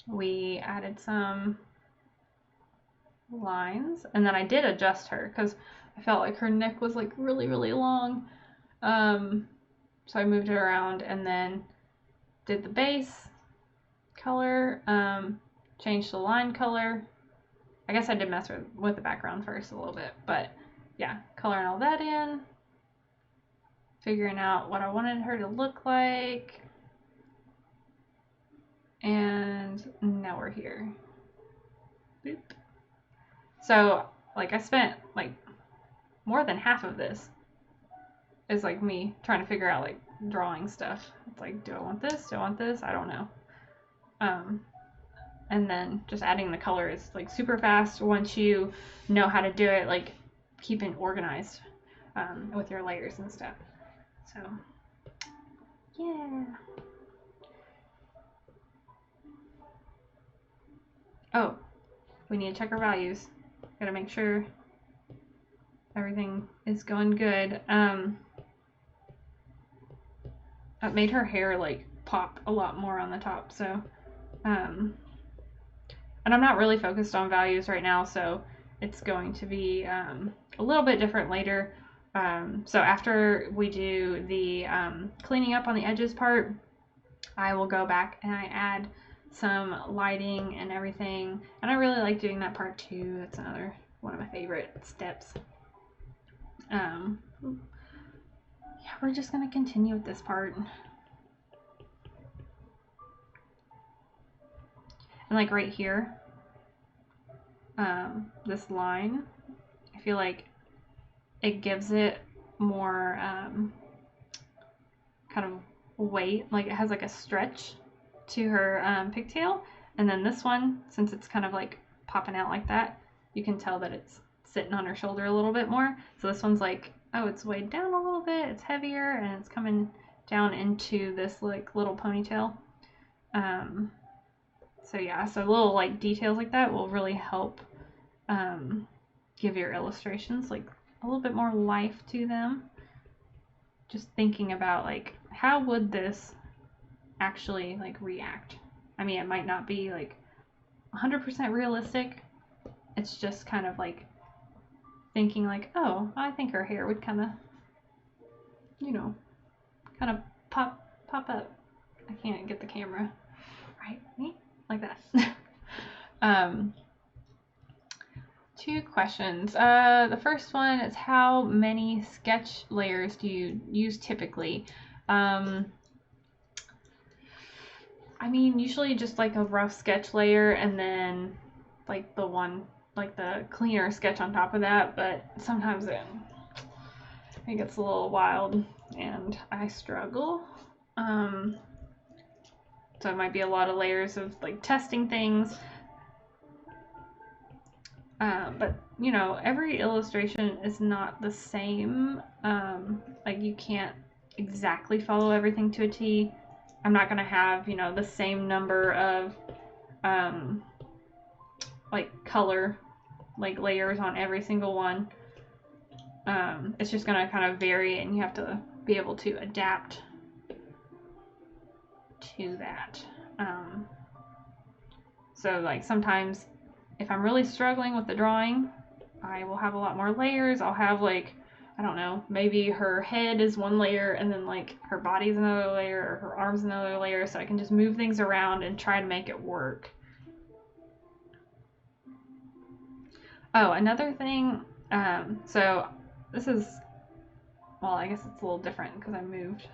we added some lines, and then I did adjust her because I felt like her neck was like really, really long. So I moved it around and then did the base color, changed the line color. I guess I did mess with the background first a little bit, but yeah, coloring all that in, figuring out what I wanted her to look like, and now we're here. Boop. So like I spent like more than half of this is like me trying to figure out like drawing stuff. It's like, do I want this? Do I want this? I don't know. And then just adding the color is like super fast once you know how to do it, like keeping organized with your layers and stuff. So yeah. Oh, we need to check our values. Gotta make sure everything is going good. It made her hair like pop a lot more on the top, so and I'm not really focused on values right now, so it's going to be a little bit different later. So after we do the cleaning up on the edges part, I will go back and I add some lighting and everything, and I really like doing that part too. That's another one of my favorite steps. Yeah, we're just gonna continue with this part. And like right here, this line, I feel like it gives it more kind of weight, like it has like a stretch to her pigtail. And then this one, since it's kind of like popping out like that, you can tell that it's sitting on her shoulder a little bit more. So this one's like, oh, it's weighed down a little bit, it's heavier, and it's coming down into this like little ponytail. So yeah, so little like details like that will really help give your illustrations like a little bit more life to them. Just thinking about like, how would this actually like react? I mean, it might not be like 100% realistic. It's just kind of like thinking like, oh, I think her hair would kind of, you know, kind of pop up. I can't get the camera right, like that. 2 questions. The first one is, how many sketch layers do you use typically? I mean, usually just like a rough sketch layer and then like the cleaner sketch on top of that, but sometimes it gets a little wild and I struggle. So it might be a lot of layers of like testing things. But you know, every illustration is not the same. Like you can't exactly follow everything to a T. I'm not gonna have, you know, the same number of like color like layers on every single one. It's just gonna kind of vary, and you have to be able to adapt to that. So like sometimes if I'm really struggling with the drawing, I will have a lot more layers. I'll have like, I don't know, maybe her head is one layer and then like her body's another layer or her arms another layer, so I can just move things around and try to make it work. Oh, another thing, so this is, well, I guess it's a little different because I moved.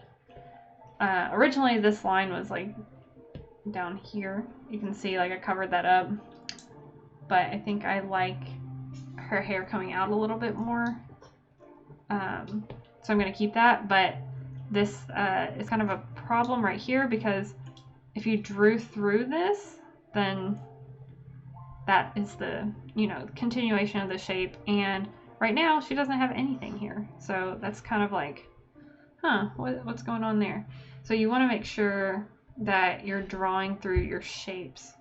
Originally this line was like down here. You can see like I covered that up, but I think I like her hair coming out a little bit more. So I'm going to keep that, but this is kind of a problem right here because if you drew through this, then that is the, you know, continuation of the shape, and right now she doesn't have anything here. So that's kind of like, huh, what's going on there? So you want to make sure that you're drawing through your shapes.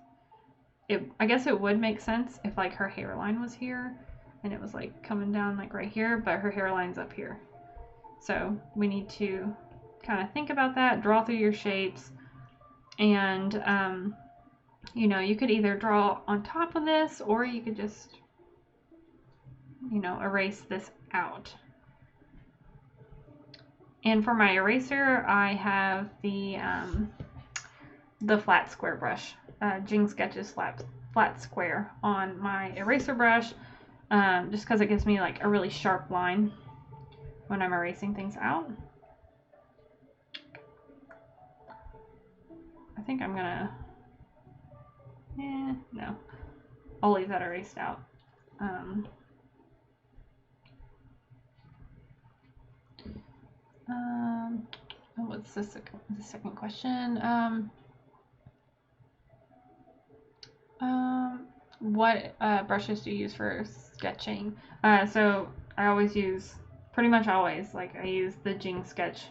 I guess it would make sense if like her hairline was here and it was like coming down like right here, but her hairline's up here. So we need to kind of think about that, draw through your shapes, and you know, you could either draw on top of this or you could just, you know, erase this out. And for my eraser, I have the flat square brush, Jing Sketches flat square on my eraser brush, just because it gives me like a really sharp line when I'm erasing things out. I think I'm gonna, no, I'll leave that erased out. What's the second question? What brushes do you use for sketching? So I always use, pretty much always, like I use the Jing Sketch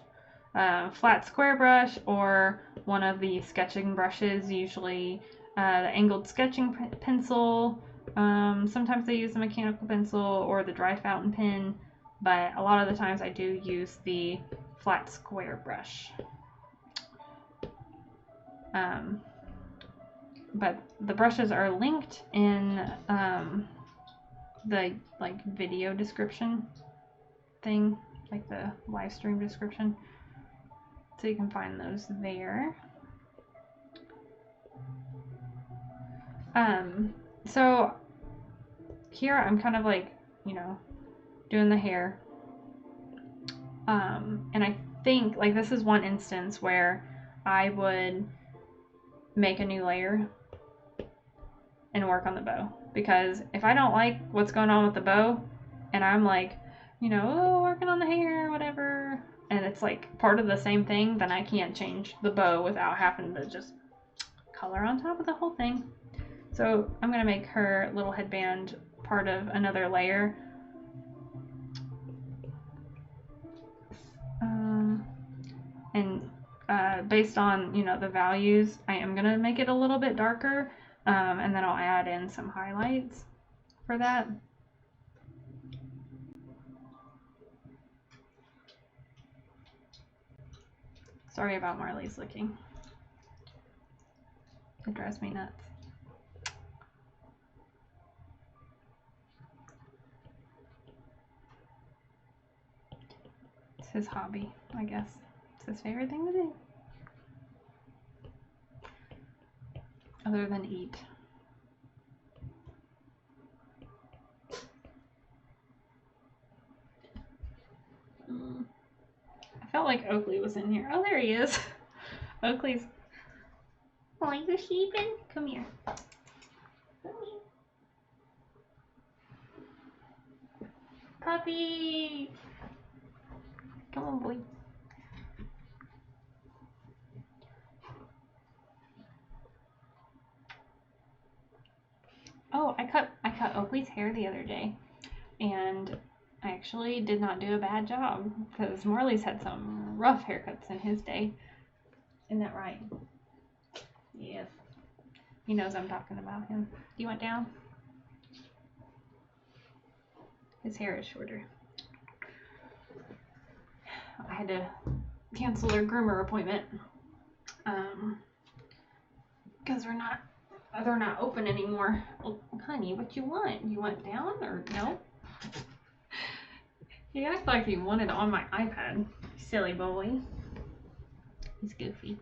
flat square brush or one of the sketching brushes, usually the angled sketching pencil. Sometimes I use the mechanical pencil or the dry fountain pen, but a lot of the times I do use the flat square brush. But the brushes are linked in the like video description thing, like the live stream description, so you can find those there. So here I'm kind of like, you know, doing the hair, And I think, like, this is one instance where I would make a new layer and work on the bow. Because if I don't like what's going on with the bow, and I'm like, you know, oh, working on the hair, whatever, and it's like part of the same thing, then I can't change the bow without having to just color on top of the whole thing. So I'm going to make her little headband part of another layer. And based on, you know, the values, I am going to make it a little bit darker, and then I'll add in some highlights for that. Sorry about Marley's licking. It drives me nuts. It's his hobby, I guess. It's his favorite thing to do. Other than eat. I felt like Oakley was in here. Oh, there he is. Oakley's. Oh, you sleeping? Come here. Come here. Puppy! Come on, boy. Oh, I cut Oakley's hair the other day, and I actually did not do a bad job because Marley's had some rough haircuts in his day. Isn't that right? Yes. He knows I'm talking about him. You went down? His hair is shorter. I had to cancel their groomer appointment because they're not open anymore. Oh, honey, what you want? You want down or no? He acted like he wanted on my iPad. Silly boy. He's goofy.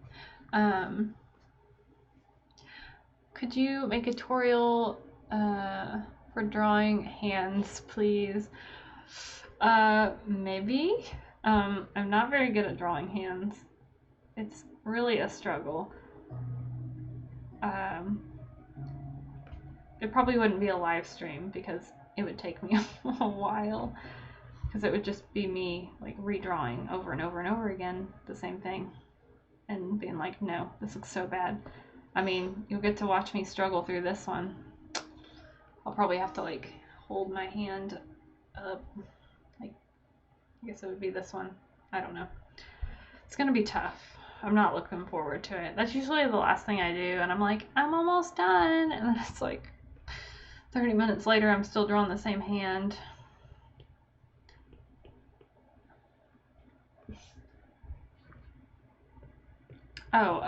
Could you make a tutorial for drawing hands, please? Maybe. I'm not very good at drawing hands. It's really a struggle. It probably wouldn't be a live stream because it would take me a while, because it would just be me like redrawing over and over and over again the same thing and being like, no, this looks so bad. I mean, you'll get to watch me struggle through this one. I'll probably have to like hold my hand up, like, I guess it would be this one. I don't know. It's gonna be tough. I'm not looking forward to it. That's usually the last thing I do, and I'm like, I'm almost done, and then it's like 30 minutes later I'm still drawing the same hand. Oh,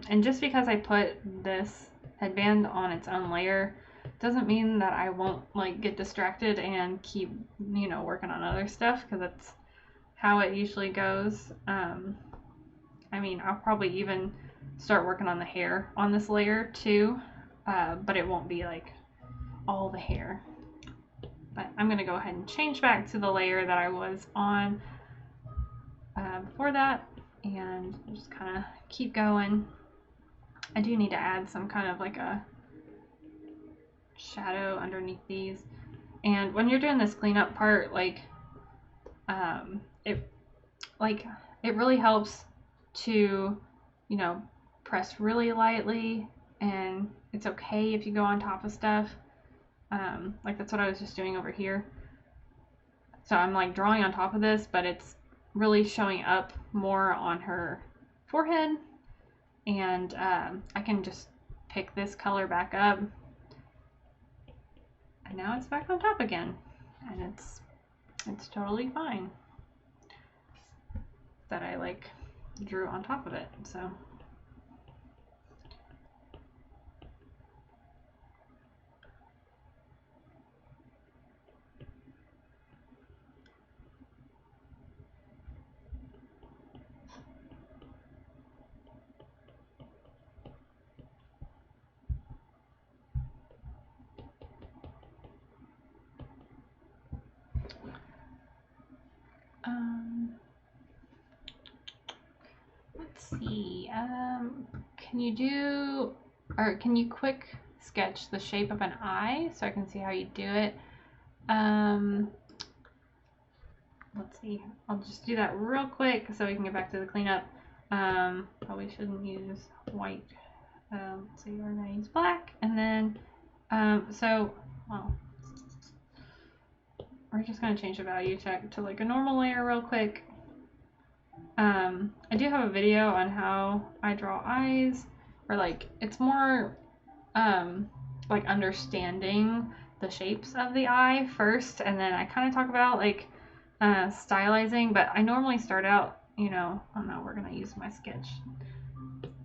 and just because I put this headband on its own layer doesn't mean that I won't like get distracted and keep, you know, working on other stuff, because that's how it usually goes. I mean, I'll probably even start working on the hair on this layer too, but it won't be like all the hair. But I'm going to go ahead and change back to the layer that I was on before that, and just kind of keep going. I do need to add some kind of like a shadow underneath these. And when you're doing this cleanup part, like, it really helps to, you know, press really lightly, and it's okay if you go on top of stuff. Like that's what I was just doing over here. So I'm like drawing on top of this, but it's really showing up more on her forehead, and I can just pick this color back up, and now it's back on top again, and it's totally fine that I like drew on top of it. So see. Can you do, or can you quick sketch the shape of an eye so I can see how you do it? Let's see. I'll just do that real quick so we can get back to the cleanup. Probably shouldn't use white. Let's see, we're gonna use black, and then well, we're just gonna change the value check to like a normal layer real quick. I do have a video on how I draw eyes, or like it's more like understanding the shapes of the eye first, and then I kind of talk about like stylizing, but I normally start out, you know, oh no, we're gonna use my sketch.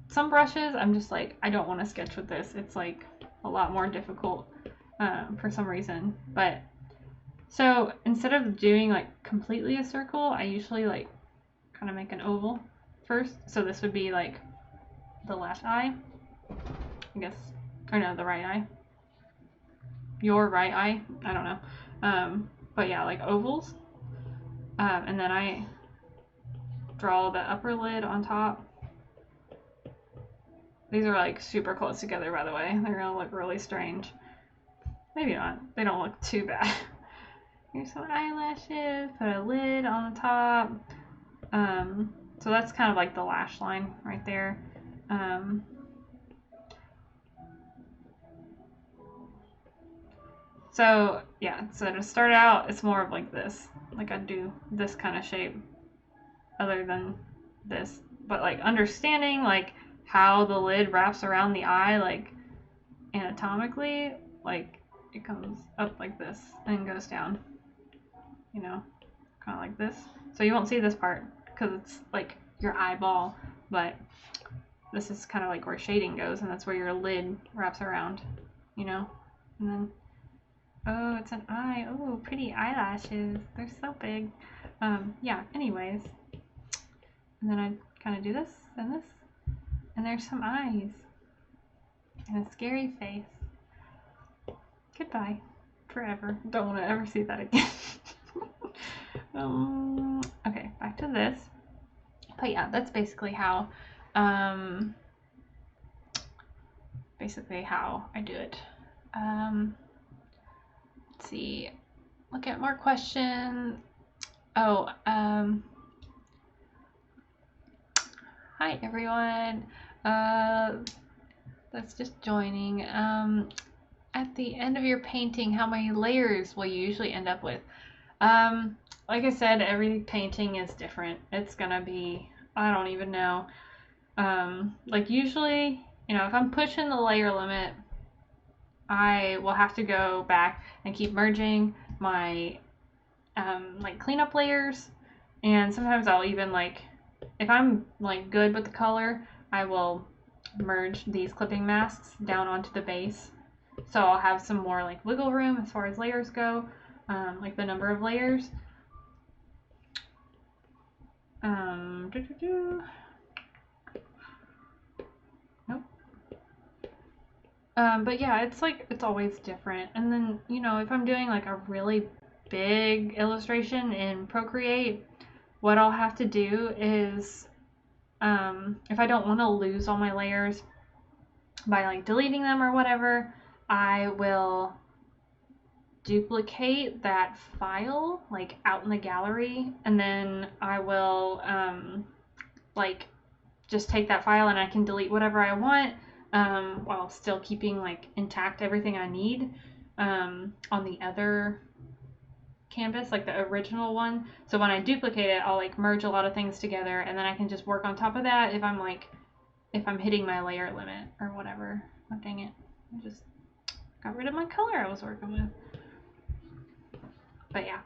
Some brushes, I'm just like, I don't want to sketch with this. It's like a lot more difficult for some reason. But so instead of doing like completely a circle, I usually like kind of make an oval first. So this would be like the left eye, I guess, or no, the right eye. Your right eye, I don't know. But yeah, like ovals. And then I draw the upper lid on top. These are like super close together, by the way. They're gonna look really strange. Maybe not. They don't look too bad. Here's some eyelashes. Put a lid on the top. So that's kind of like the lash line right there. So yeah, so to start out, it's more of like this. Like I'd do this kind of shape other than this. But like understanding like how the lid wraps around the eye, like anatomically, like it comes up like this and goes down, you know, kind of like this. So you won't see this part because it's like your eyeball, but this is kind of like where shading goes, and that's where your lid wraps around, you know. And then, oh, it's an eye. Oh, pretty eyelashes. They're so big. Yeah, anyways. And then I kind of do this and this. And there's some eyes. And a scary face. Goodbye. Forever. Don't want to ever see that again. Okay, back to this. But yeah, that's basically how I do it. Let's see. Look at more questions. Oh, hi everyone. That's just joining. At the end of your painting, how many layers will you usually end up with? Like I said, every painting is different. It's gonna be, I don't even know. Like usually, you know, if I'm pushing the layer limit, I will have to go back and keep merging my like cleanup layers, and sometimes I'll even like, if I'm like good with the color, I will merge these clipping masks down onto the base, so I'll have some more like wiggle room as far as layers go, like the number of layers. Nope. But yeah, it's like, it's always different. And then, you know, if I'm doing like a really big illustration in Procreate, what I'll have to do is, if I don't want to lose all my layers by like deleting them or whatever, I will duplicate that file like out in the gallery, and then I will like just take that file and I can delete whatever I want, while still keeping like intact everything I need on the other canvas, like the original one. So when I duplicate it, I'll like merge a lot of things together, and then I can just work on top of that if I'm hitting my layer limit or whatever. Oh dang it, I just got rid of my color I was working with. But yeah.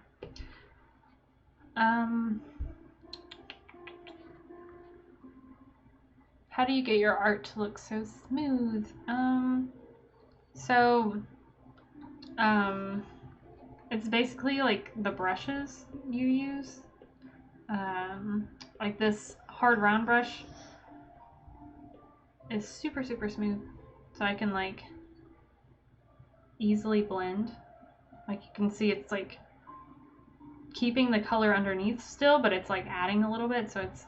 How do you get your art to look so smooth? It's basically like the brushes you use. Like this hard round brush is super, super smooth. So I can like easily blend. Like you can see it's like keeping the color underneath still, but it's like adding a little bit, so it's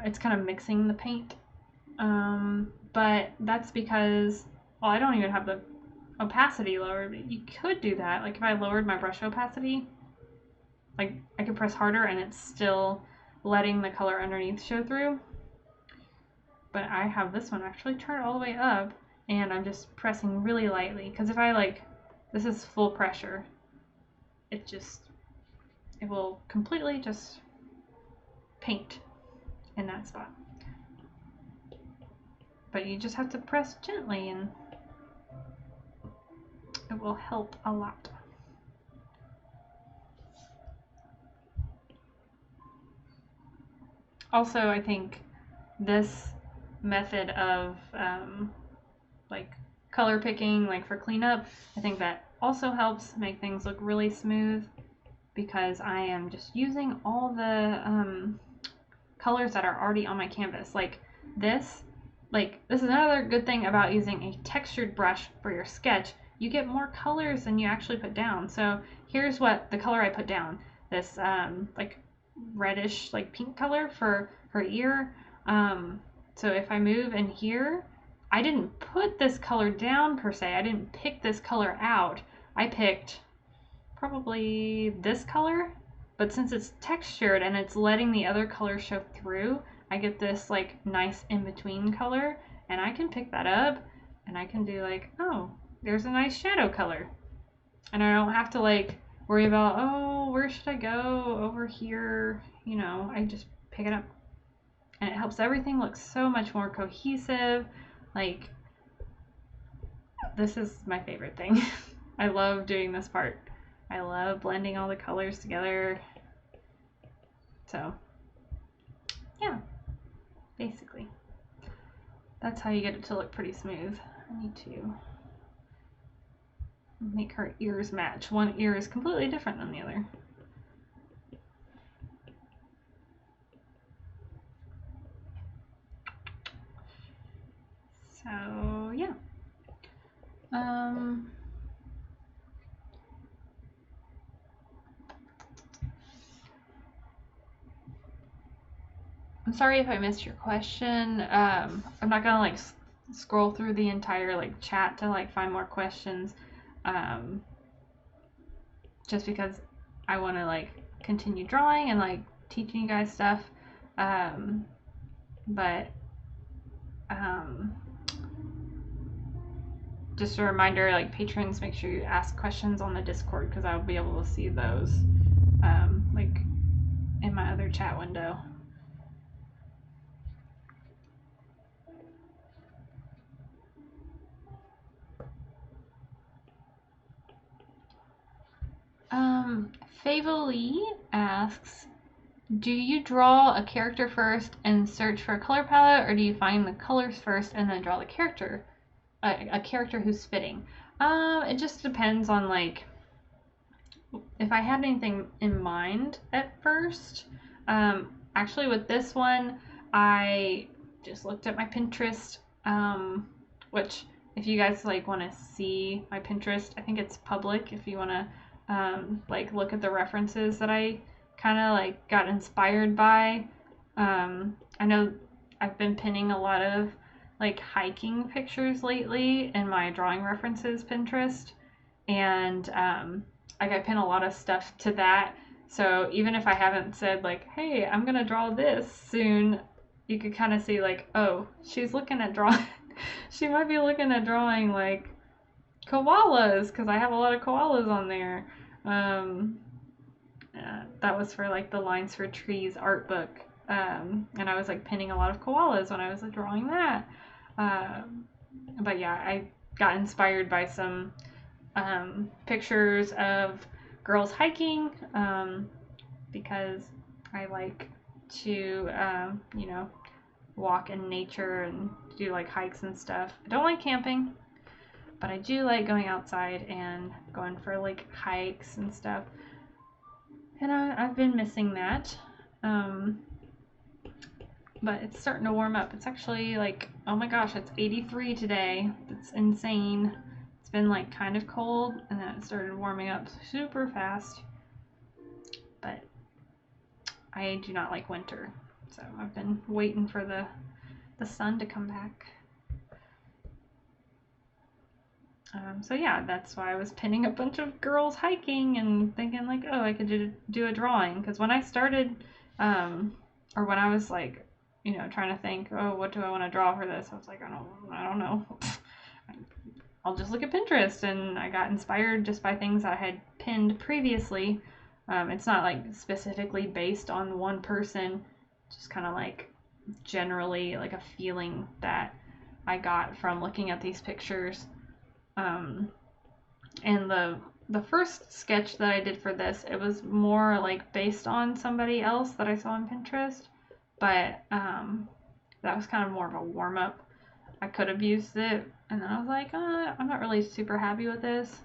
it's kind of mixing the paint. But that's because, well, I don't even have the opacity lowered, but you could do that. Like if I lowered my brush opacity, like I could press harder and it's still letting the color underneath show through. But I have this one actually turned all the way up and I'm just pressing really lightly, because if I this is full pressure, it will completely just paint in that spot. But you just have to press gently and it will help a lot. Also, I think this method of like color picking, like for cleanup, I think that also helps make things look really smooth, because I am just using all the colors that are already on my canvas. Like this is another good thing about using a textured brush for your sketch. You get more colors than you actually put down. So here's what the color I put down. This like reddish, like pink color for her ear. So if I move in here, I didn't put this color down per se. I didn't pick this color out. I picked probably this color, but since it's textured and it's letting the other color show through, I get this like nice in-between color, and I can pick that up and I can do like, oh, there's a nice shadow color. And I don't have to like worry about, oh, where should I go over here? You know, I just pick it up. And it helps everything look so much more cohesive. Like, this is my favorite thing. I love doing this part. I love blending all the colors together. So, yeah, basically. That's how you get it to look pretty smooth. I need to make her ears match. One ear is completely different than the other. So, yeah. I'm sorry if I missed your question. I'm not gonna like scroll through the entire like chat to like find more questions, just because I want to like continue drawing and like teaching you guys stuff. But just a reminder, like patrons, make sure you ask questions on the Discord, because I'll be able to see those like in my other chat window. Favoli asks, do you draw a character first and search for a color palette, or do you find the colors first and then draw the character, a character who's fitting? It just depends on like if I had anything in mind at first. Actually with this one, I just looked at my Pinterest, which if you guys like want to see my Pinterest, I think it's public if you want to like look at the references that I kind of like got inspired by. I know I've been pinning a lot of like hiking pictures lately in my drawing references Pinterest, and I pin a lot of stuff to that. So even if I haven't said like, hey, I'm gonna draw this soon, you could kind of see like, oh, she's looking at drawing. She might be looking at drawing like koalas, because I have a lot of koalas on there. That was for like the Lines for Trees art book, and I was like pinning a lot of koalas when I was like, drawing that. But yeah, I got inspired by some pictures of girls hiking, because I like to you know, walk in nature and do like hikes and stuff. I don't like camping, but I do like going outside and going for like hikes and stuff. And I've been missing that. But it's starting to warm up. It's actually like, oh my gosh, it's 83 today. It's insane. It's been like kind of cold, and then it started warming up super fast. But I do not like winter. So I've been waiting for the sun to come back. So yeah, that's why I was pinning a bunch of girls hiking and thinking like, oh, I could do a drawing. Because when I started, or when I was like, you know, trying to think, oh, what do I want to draw for this? I was like, I don't know. I'll just look at Pinterest, and I got inspired just by things I had pinned previously. It's not like specifically based on one person, just kind of like generally like a feeling that I got from looking at these pictures. And the first sketch that I did for this, it was more like based on somebody else that I saw on Pinterest, but that was kind of more of a warm-up. I could have used it, and then I was like, I'm not really super happy with this,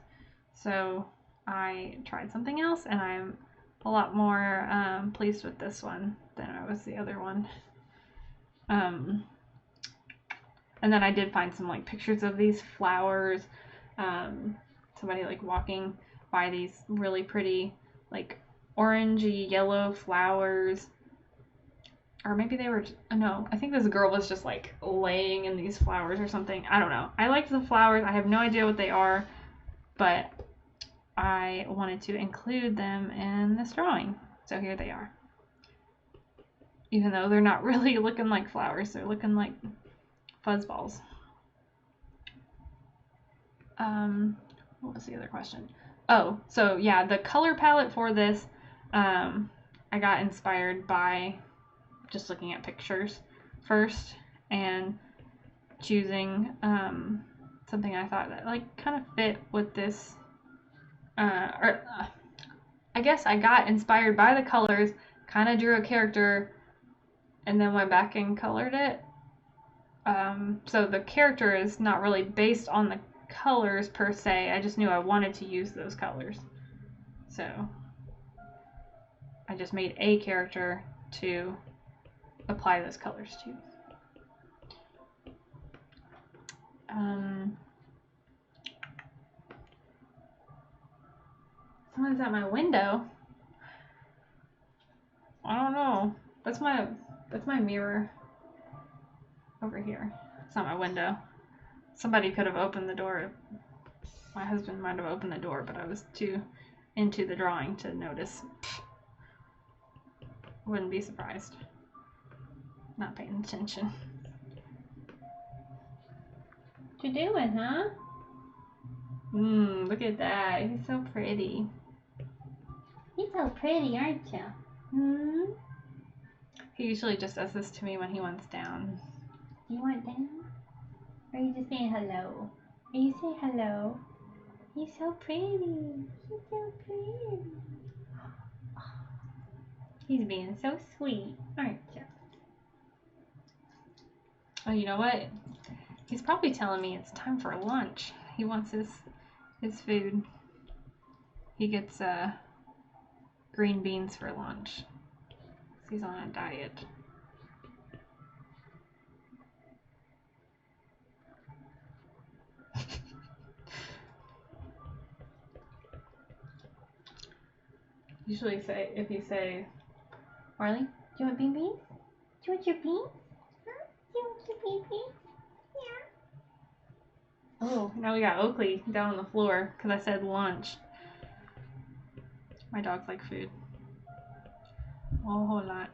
so I tried something else, and I'm a lot more pleased with this one than I was the other one. And then I did find some like pictures of these flowers. Somebody like walking by these really pretty like orangey yellow flowers, or maybe they were no, I think this girl was just like laying in these flowers or something. I don't know. I liked the flowers. I have no idea what they are, but I wanted to include them in this drawing, so here they are. Even though they're not really looking like flowers, they're looking like fuzzballs. What was the other question? Oh, so yeah, the color palette for this, I got inspired by just looking at pictures first and choosing something I thought that like kind of fit with this. I guess I got inspired by the colors, kind of drew a character, and then went back and colored it. So the character is not really based on the colors per se. I just knew I wanted to use those colors, so I just made a character to apply those colors to. Someone's at my window. I don't know. That's my mirror over here. It's not my window. Somebody could have opened the door. My husband might have opened the door, but I was too into the drawing to notice. Wouldn't be surprised. Not paying attention. What you doing, huh? Look at that. He's so pretty. He's so pretty, aren't you? He usually just does this to me when he wants down. Do you want down? Or are you just saying hello? Are you saying hello? He's so pretty. He's so pretty. He's being so sweet, aren't you? Oh, you know what? He's probably telling me it's time for lunch. He wants his food. He gets green beans for lunch. He's on a diet. Usually if you say, Marley, do you want bean beans? Do you want your beans? Huh? Do you want your bean beans? Yeah. Oh, now we got Oakley down on the floor because I said lunch. My dogs like food. A whole lot.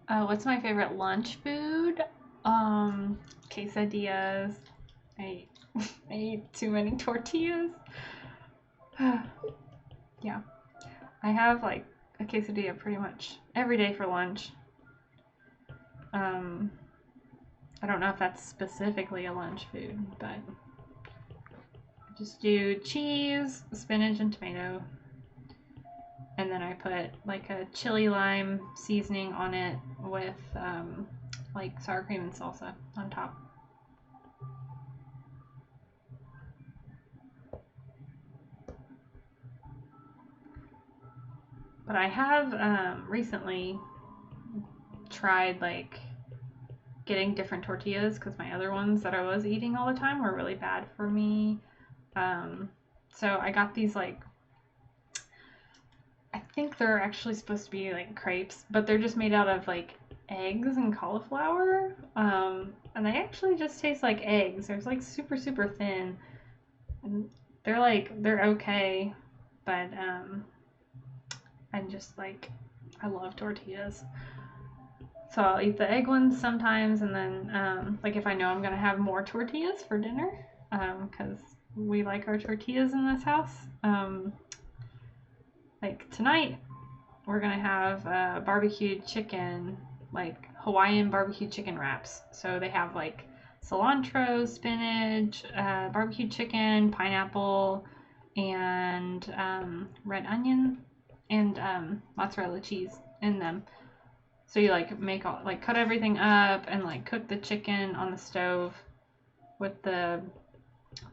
What's my favorite lunch food? Quesadillas. I ate too many tortillas. Yeah. I have like a quesadilla pretty much every day for lunch. I don't know if that's specifically a lunch food, but I just do cheese, spinach, and tomato. And then I put like a chili lime seasoning on it with like sour cream and salsa on top. But I have recently tried like getting different tortillas because my other ones that I was eating all the time were really bad for me. So I got these, like, I think they're actually supposed to be like crepes, but they're just made out of like eggs and cauliflower. And they actually just taste like eggs. They're like super, super thin. And they're okay, but I'm just like, I love tortillas. So I'll eat the egg ones sometimes, and then like if I know I'm gonna have more tortillas for dinner, because we like our tortillas in this house. Like tonight, we're gonna have barbecued chicken, like Hawaiian barbecue chicken wraps. So they have like cilantro, spinach, barbecue chicken, pineapple, and red onion, and mozzarella cheese in them. So you like cut everything up and like cook the chicken on the stove with the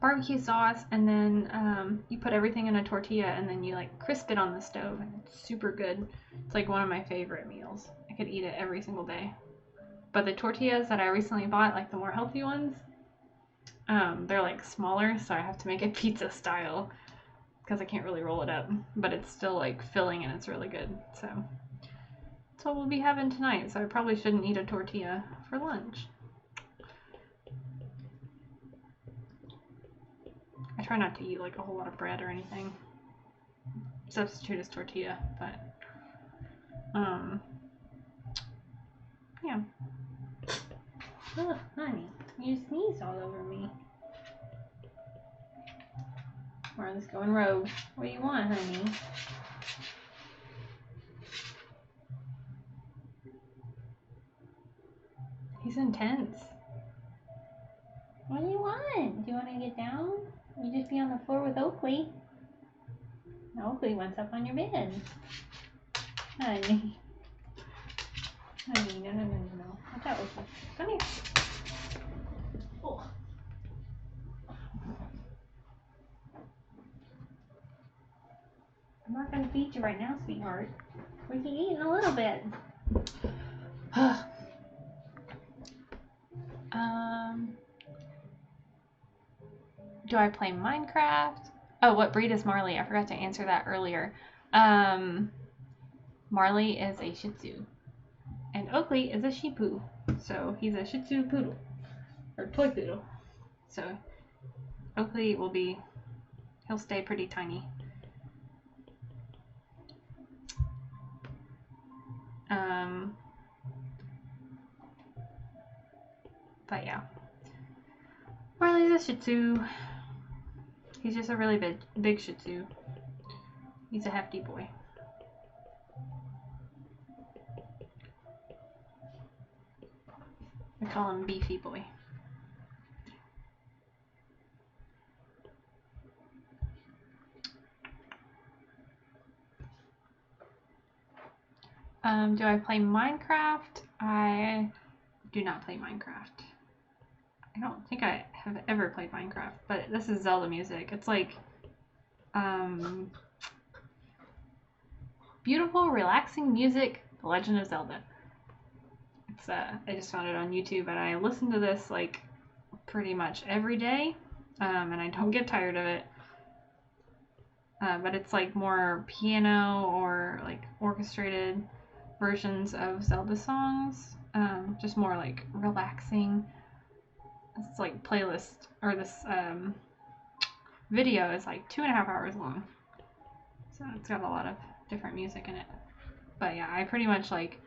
barbecue sauce, and then you put everything in a tortilla, and then you like crisp it on the stove, and it's super good. It's like one of my favorite meals. I could eat it every single day. But the tortillas that I recently bought, like the more healthy ones, they're like smaller, so I have to make it pizza style because I can't really roll it up, but it's still like filling and it's really good. So that's what we'll be having tonight. So I probably shouldn't eat a tortilla for lunch. I try not to eat like a whole lot of bread or anything. Substitute as tortilla, but yeah. Oh, honey, you sneezed all over me. Marley's going rogue. What do you want, honey? He's intense. What do you want? Do you want to get down? You just be on the floor with Oakley. Oakley wants up on your bed. Honey. Honey, no. Watch out, Oakley. Come here. Oh. I'm not going to feed you right now, sweetheart. We can eat in a little bit. Do I play Minecraft? Oh, what breed is Marley? I forgot to answer that earlier. Marley is a Shih Tzu, and Oakley is a Shih Poo. So he's a Shih Tzu poodle, or toy poodle. So Oakley he'll stay pretty tiny. But yeah, Marley's a Shih Tzu. He's just a really big Shih Tzu. He's a hefty boy. We call him Beefy Boy. Do I play Minecraft? I do not play Minecraft. I don't think I have ever played Minecraft, but this is Zelda music. It's like beautiful, relaxing music, The Legend of Zelda. It's I just found it on YouTube, and I listen to this like pretty much every day, and I don't get tired of it. But it's like more piano or like orchestrated versions of Zelda songs, just more like relaxing. It's like playlist, or this video is like 2.5 hours long, so it's got a lot of different music in it. But yeah, I pretty much like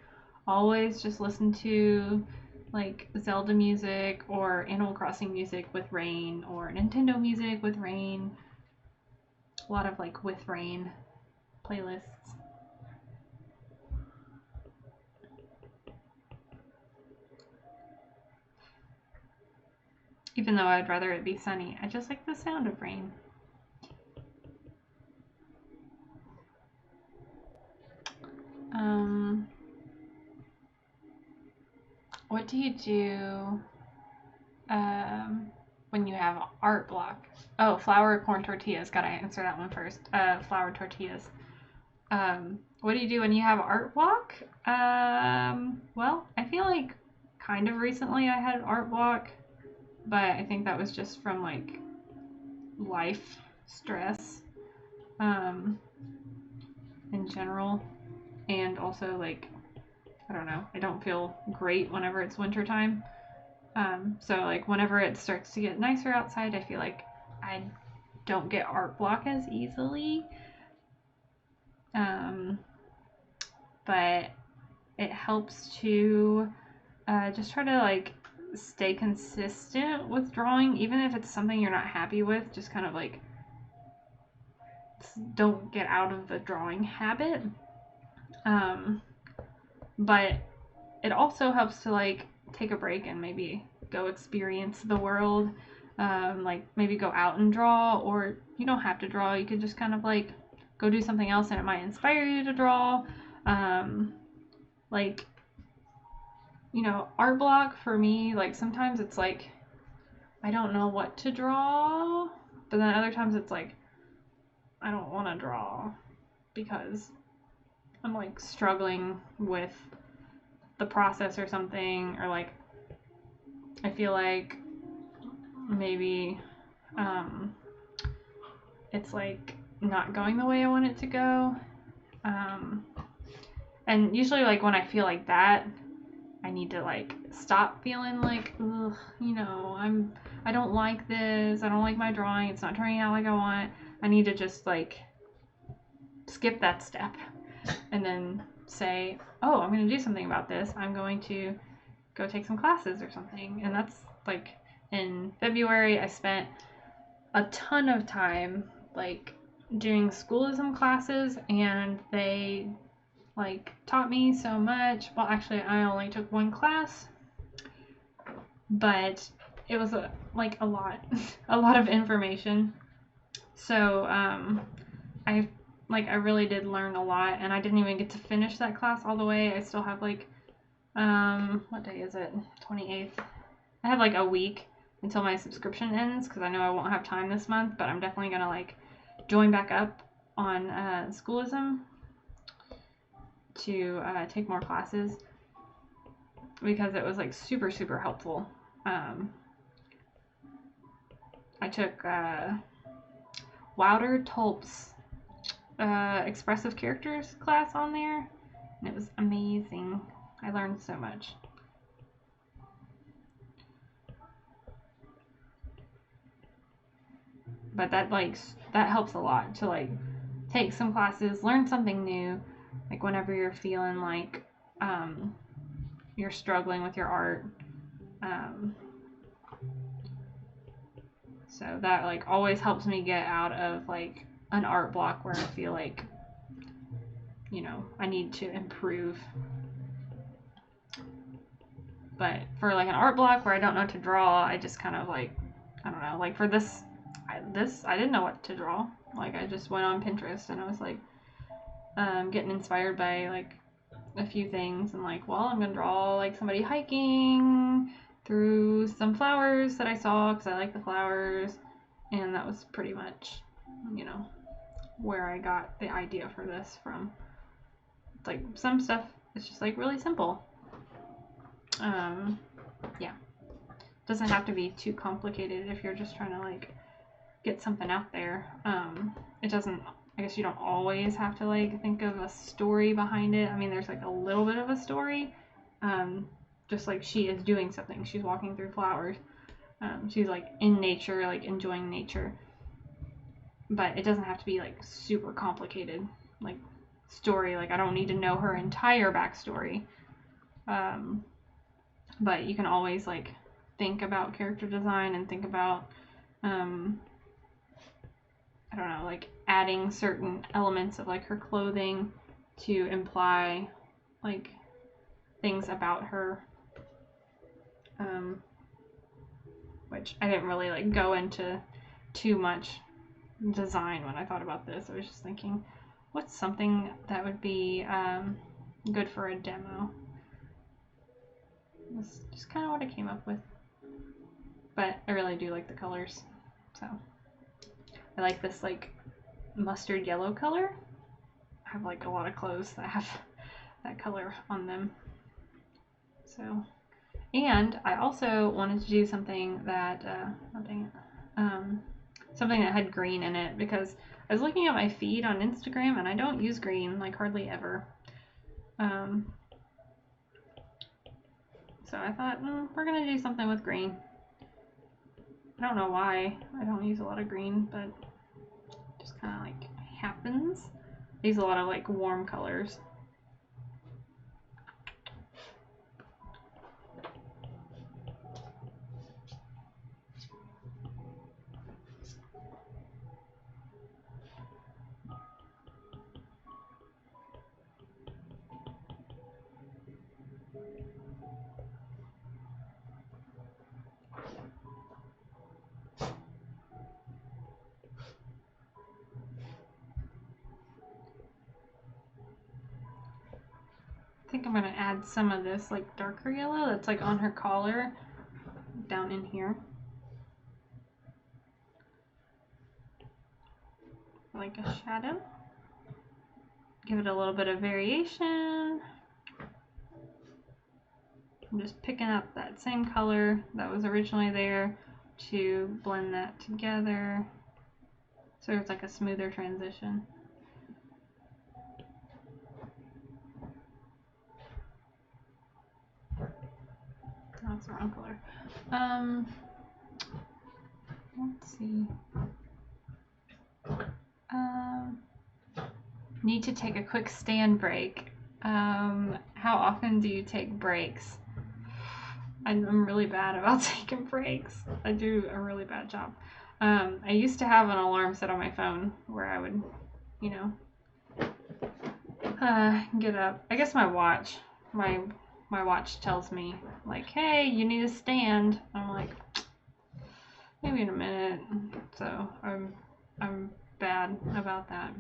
always just listen to like Zelda music or Animal Crossing music with rain, or Nintendo music with rain. A lot of like with rain playlists. Even though I'd rather it be sunny, I just like the sound of rain. What do you do when you have art block? Oh, flour or corn tortillas. Gotta answer that one first. Flour tortillas. What do you do when you have art block? Well, I feel like kind of recently I had an art block, but I think that was just from like life stress in general, and also like, I don't know, I don't feel great whenever it's winter time. So like whenever it starts to get nicer outside, I feel like I don't get art block as easily. But it helps to just try to like stay consistent with drawing, even if it's something you're not happy with. Just kind of like don't get out of the drawing habit. But it also helps to like take a break and maybe go experience the world. Like maybe go out and draw, or you don't have to draw. You could just kind of like go do something else and it might inspire you to draw. Like, you know, art block for me, like sometimes it's like I don't know what to draw, but then other times it's like I don't want to draw because I'm like struggling with the process or something, or like I feel like maybe it's like not going the way I want it to go. And usually like when I feel like that, I need to like stop feeling like, ugh, you know, I don't like this, I don't like my drawing, it's not turning out like I want. I need to just like skip that step and then say, oh, I'm going to do something about this. I'm going to go take some classes or something. And that's like in February, I spent a ton of time like doing schoolism classes, and they like taught me so much. Well, actually, I only took one class, but it was a lot, a lot of information. So I really did learn a lot, and I didn't even get to finish that class all the way. I still have like what day is it? 28th. I have like a week until my subscription ends, because I know I won't have time this month, but I'm definitely gonna like join back up on schoolism to take more classes, because it was like super helpful. I took Wouter Tulp's expressive characters class on there, and it was amazing. I learned so much. But that helps a lot to like take some classes, learn something new, like whenever you're feeling like you're struggling with your art. So that like always helps me get out of like an art block where I feel like, you know, I need to improve. But for like an art block where I don't know what to draw, I just kind of like, I don't know, like for this I didn't know what to draw. Like I just went on Pinterest and I was like getting inspired by like a few things, and like, well, I'm gonna draw like somebody hiking through some flowers that I saw because I like the flowers, and that was pretty much, you know, where I got the idea for this from. Like some stuff is just like really simple. Yeah, doesn't have to be too complicated if you're just trying to like get something out there. It doesn't, I guess you don't always have to like think of a story behind it. I mean, there's like a little bit of a story. Just like she is doing something, she's walking through flowers. She's like in nature, like enjoying nature. But it doesn't have to be like super complicated, like story. Like I don't need to know her entire backstory. But you can always like think about character design and think about I don't know, like adding certain elements of like her clothing to imply like things about her, which I didn't really like go into too much design when I thought about this. I was just thinking, what's something that would be good for a demo? That's just kind of what I came up with. But I really do like the colors, so I like this like mustard yellow color. I have like a lot of clothes that have that color on them. So, and I also wanted to do something that, oh dang it, something that had green in it, because I was looking at my feed on Instagram and I don't use green, like hardly ever. So I thought, we're gonna do something with green. I don't know why I don't use a lot of green, but just kind of like happens. I use a lot of like warm colors. I think I'm going to add some of this like darker yellow that's like on her collar down in here. Like a shadow. Give it a little bit of variation. I'm just picking up that same color that was originally there to blend that together so it's like a smoother transition. That's the wrong color. Let's see. Need to take a quick stand break. How often do you take breaks? I'm really bad about taking breaks. I do a really bad job. I used to have an alarm set on my phone where I would, you know, get up. I guess my watch tells me like, hey, you need to stand. I'm like, maybe in a minute. So I'm bad about that.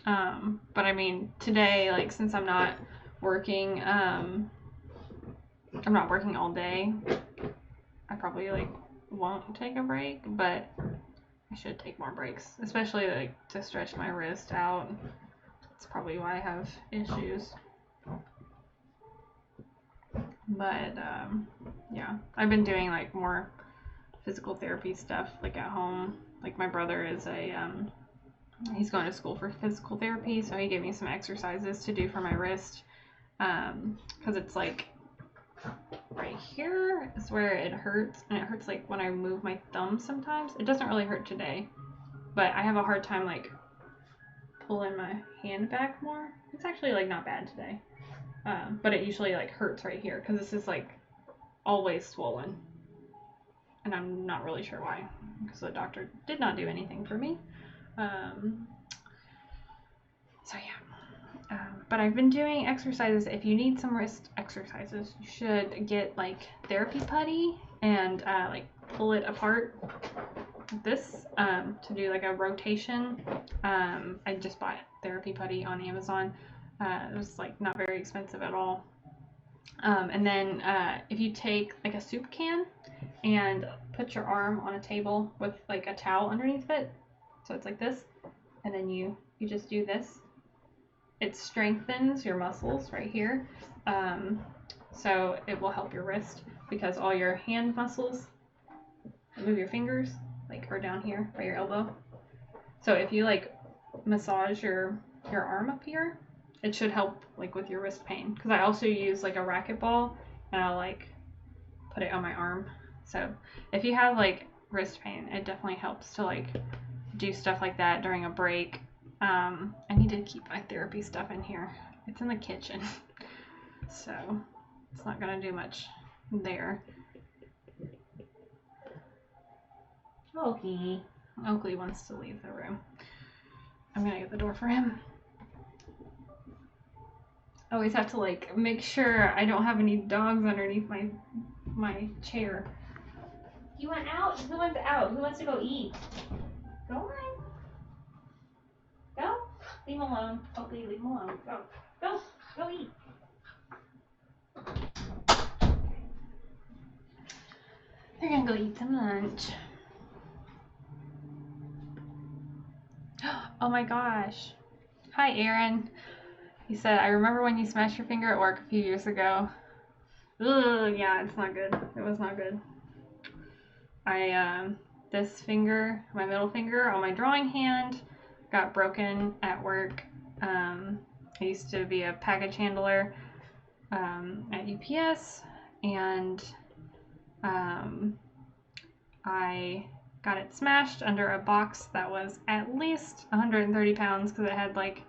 But I mean, today, like, since I'm not working, I'm not working all day, I probably like won't take a break, but I should take more breaks, especially like to stretch my wrist out. That's probably why I have issues. But yeah, I've been doing like more physical therapy stuff like at home. Like my brother is he's going to school for physical therapy, so he gave me some exercises to do for my wrist, because it's like right here is where it hurts, and it hurts like when I move my thumb sometimes. It doesn't really hurt today, but I have a hard time like pulling my hand back more. It's actually like not bad today, but it usually like hurts right here because this is like always swollen, and I'm not really sure why, because the doctor did not do anything for me. So yeah, but I've been doing exercises. If you need some wrist exercises, you should get like therapy putty and like pull it apart like this to do like a rotation. I just bought therapy putty on Amazon. It was like not very expensive at all. And then if you take like a soup can and put your arm on a table with like a towel underneath it, so it's like this, and then you just do this, it strengthens your muscles right here, so it will help your wrist because all your hand muscles, move your fingers, like are down here by your elbow. So if you like massage your arm up here, it should help like with your wrist pain, because I also use like a racquetball and I'll like put it on my arm. So if you have like wrist pain, it definitely helps to like do stuff like that during a break. I need to keep my therapy stuff in here. It's in the kitchen, so it's not gonna do much there. Oakley wants to leave the room. I'm gonna get the door for him. I always have to like make sure I don't have any dogs underneath my chair. You want out? Who wants out? Who wants to go eat? Go on. Go. Leave him alone. Oakley, leave him alone. Go. Go. Go eat. They're gonna go eat some lunch. Oh my gosh. Hi, Aaron. He said, I remember when you smashed your finger at work a few years ago. Ugh, yeah, it's not good. It was not good. I this finger, my middle finger on my drawing hand, got broken at work. I used to be a package handler at UPS, and I got it smashed under a box that was at least 130 pounds because it had like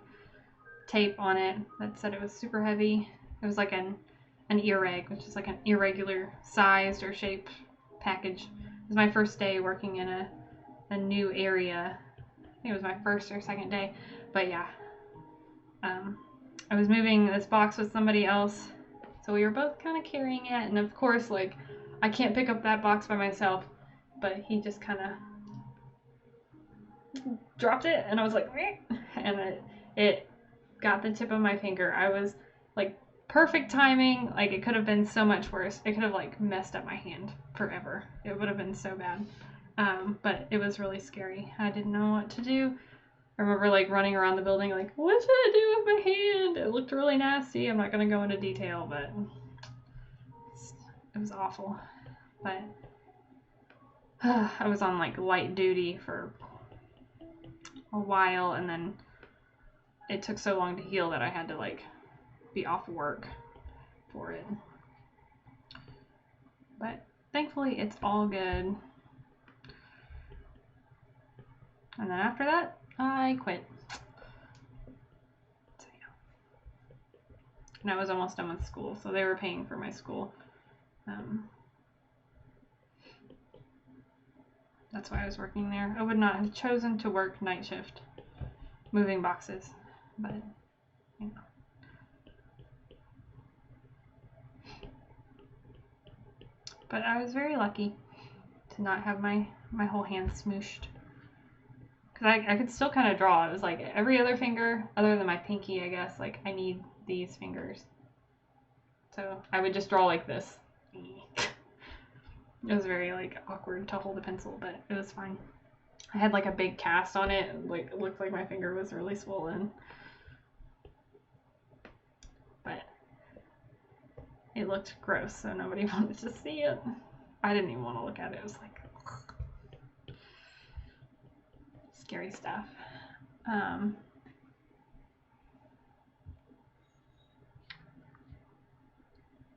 tape on it that said it was super heavy. It was like an irreg, which is like an irregular sized or shaped package. It was my first day working in a new area. I think it was my first or second day, but yeah. I was moving this box with somebody else, so we were both kind of carrying it, and of course, like, I can't pick up that box by myself, but he just kind of dropped it, and I was like, and it got the tip of my finger. I was like, perfect timing. Like, it could have been so much worse. It could have like messed up my hand forever. It would have been so bad. But it was really scary. I didn't know what to do. I remember like running around the building like, what should I do with my hand? It looked really nasty. I'm not going to go into detail, but it was awful. But I was on like light duty for a while, and then it took so long to heal that I had to like be off work for it. But thankfully it's all good. And then after that, I quit. So, yeah. And I was almost done with school, so they were paying for my school. That's why I was working there. I would not have chosen to work night shift moving boxes, but you know. But I was very lucky to not have my whole hand smooshed. Because I could still kind of draw. It was like every other finger, other than my pinky, I guess, like I need these fingers. So I would just draw like this. It was very like awkward to hold a pencil, but it was fine. I had like a big cast on it, and like it looked like my finger was really swollen. But it looked gross, so nobody wanted to see it. I didn't even want to look at it. It was like scary stuff.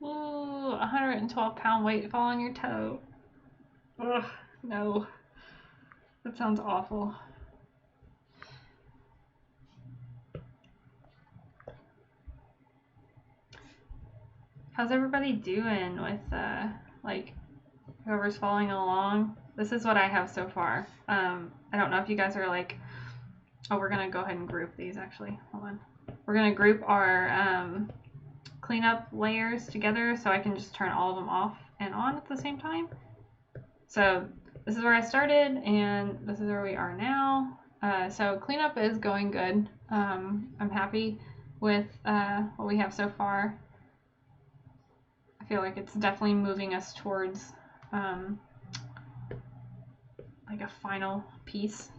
Ooh, 112-pound weight fall on your toe. Ugh, no. That sounds awful. How's everybody doing with, like, whoever's following along? This is what I have so far. I don't know if you guys are like, oh, we're gonna go ahead and group these actually. Hold on. We're gonna group our cleanup layers together so I can just turn all of them off and on at the same time. So this is where I started, and this is where we are now. So cleanup is going good. I'm happy with what we have so far. I feel like it's definitely moving us towards like a final piece,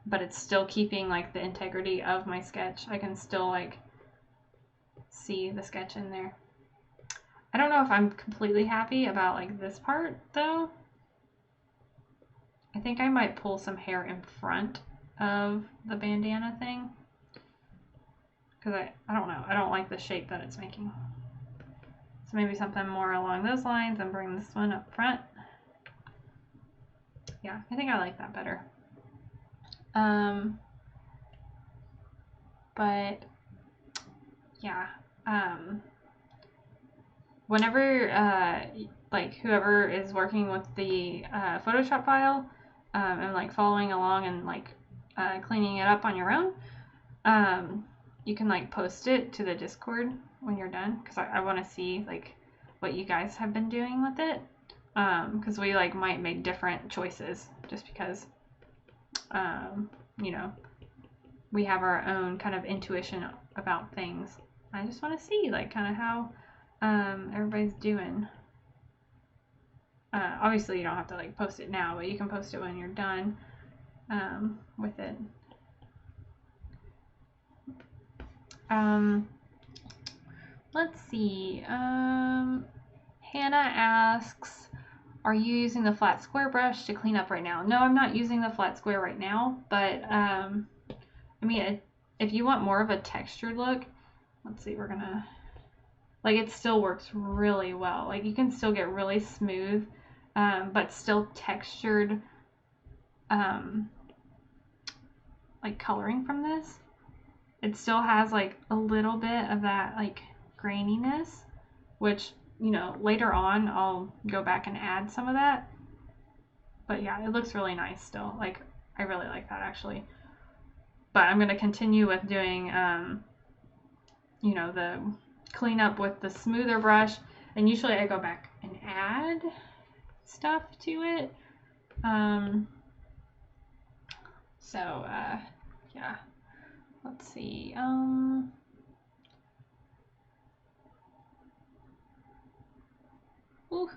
but it's still keeping like the integrity of my sketch. I can still like see the sketch in there. I don't know if I'm completely happy about like this part though. I think I might pull some hair in front of the bandana thing, because I don't know, I don't like the shape that it's making. So maybe something more along those lines and bring this one up front. Yeah, I think I like that better. But yeah, whenever like whoever is working with the Photoshop file and like following along and like cleaning it up on your own, you can like post it to the Discord when you're done, because I want to see like what you guys have been doing with it, because we like might make different choices just because you know, we have our own kind of intuition about things. I just want to see like kind of how everybody's doing. Obviously you don't have to like post it now, but you can post it when you're done with it. Let's see. Hannah asks, are you using the flat square brush to clean up right now? No, I'm not using the flat square right now, but I mean, if you want more of a textured look, let's see, we're gonna, like, it still works really well. Like, you can still get really smooth, but still textured, like, coloring from this. It still has, like, a little bit of that, like, graininess, which, you know, later on I'll go back and add some of that. But yeah, it looks really nice still. Like, I really like that actually. But I'm going to continue with doing, you know, the cleanup with the smoother brush. And usually I go back and add stuff to it. Yeah. Let's see. Ooh.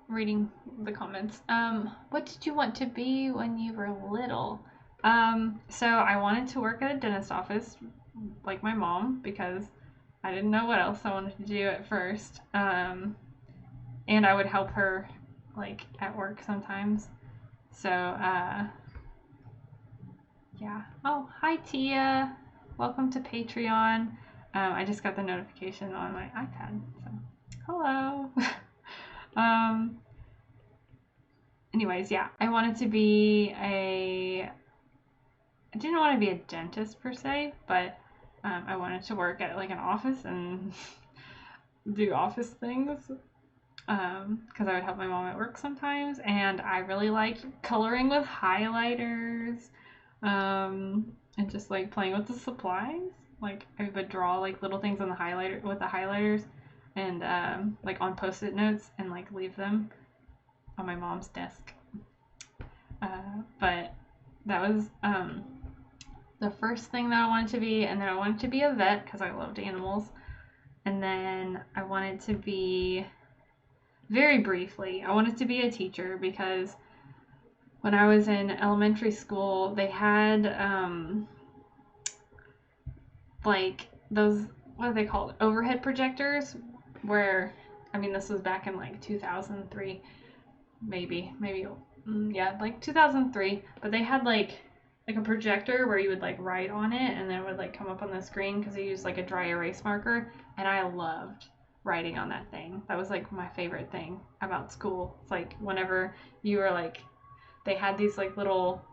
Reading the comments. What did you want to be when you were little? So I wanted to work at a dentist office, like my mom, because I didn't know what else I wanted to do at first. And I would help her, like, at work sometimes. So, yeah. Oh, hi Tia. Welcome to Patreon. I just got the notification on my iPad, so hello. Anyways, yeah, I wanted to be I didn't want to be a dentist per se, but I wanted to work at, like, an office and do office things, because I would help my mom at work sometimes, and I really like coloring with highlighters, and just, like, playing with the supplies. Like, I would draw, like, little things on the highlighter with the highlighters, and like, on post-it notes, and, like, leave them on my mom's desk. But that was the first thing that I wanted to be, and then I wanted to be a vet because I loved animals, and then I wanted to be, very briefly, I wanted to be a teacher because when I was in elementary school, they had like those, what are they called, overhead projectors, where, I mean, this was back in like 2003, maybe, yeah, like 2003, but they had like a projector where you would, like, write on it, and then it would, like, come up on the screen because they used, like, a dry erase marker, and I loved writing on that thing. That was, like, my favorite thing about school. It's like, whenever you were, like, they had these, like, little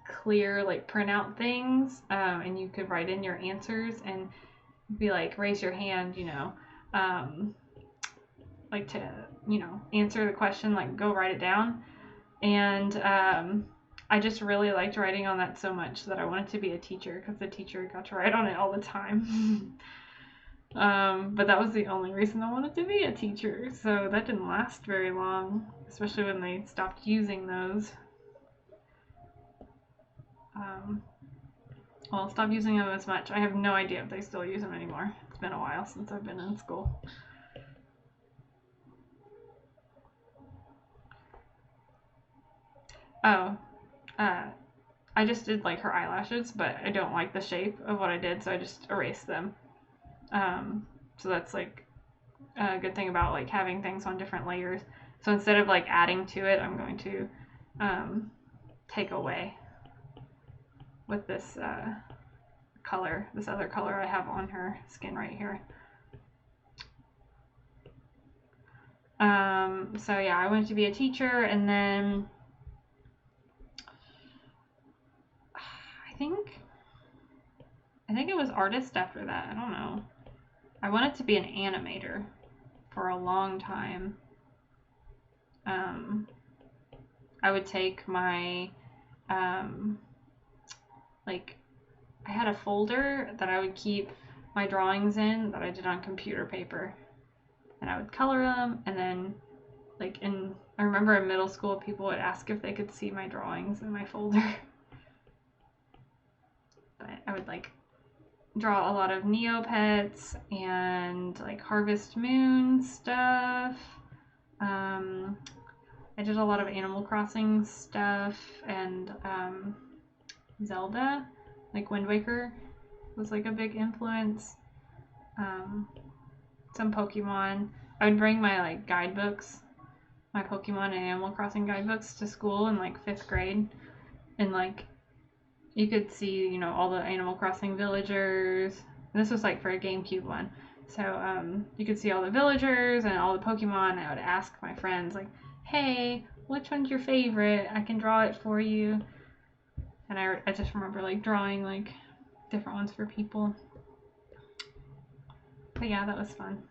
clear, like, printout things, and you could write in your answers and be like, raise your hand, you know, like, to, you know, answer the question, like, go write it down. And I just really liked writing on that so much that I wanted to be a teacher, because the teacher got to write on it all the time. But that was the only reason I wanted to be a teacher, so that didn't last very long, especially when they stopped using those. Well, stopped using them as much. I have no idea if they still use them anymore. It's been a while since I've been in school. Oh, I just did, like, her eyelashes, but I don't like the shape of what I did, so I just erased them. So that's, like, a good thing about, like, having things on different layers. So instead of, like, adding to it, I'm going to take away with this color, this other color I have on her skin right here. So yeah, I wanted to be a teacher, and then I think it was artist after that. I don't know. I wanted to be an animator for a long time. I would take my, like, I had a folder that I would keep my drawings in that I did on computer paper. And I would color them, and then, like, I remember in middle school, people would ask if they could see my drawings in my folder. But I would, like, draw a lot of Neopets and, like, Harvest Moon stuff. I did a lot of Animal Crossing stuff, and Zelda, like Wind Waker was, like, a big influence. Some Pokemon. I would bring my, like, guidebooks my Pokemon and Animal Crossing guidebooks to school in like 5th grade, and like you could see, you know, all the Animal Crossing villagers. And this was like for a GameCube one. So you could see all the villagers and all the Pokemon, and I would ask my friends like, hey, which one's your favorite? I can draw it for you. And I just remember like drawing like different ones for people. But yeah, that was fun.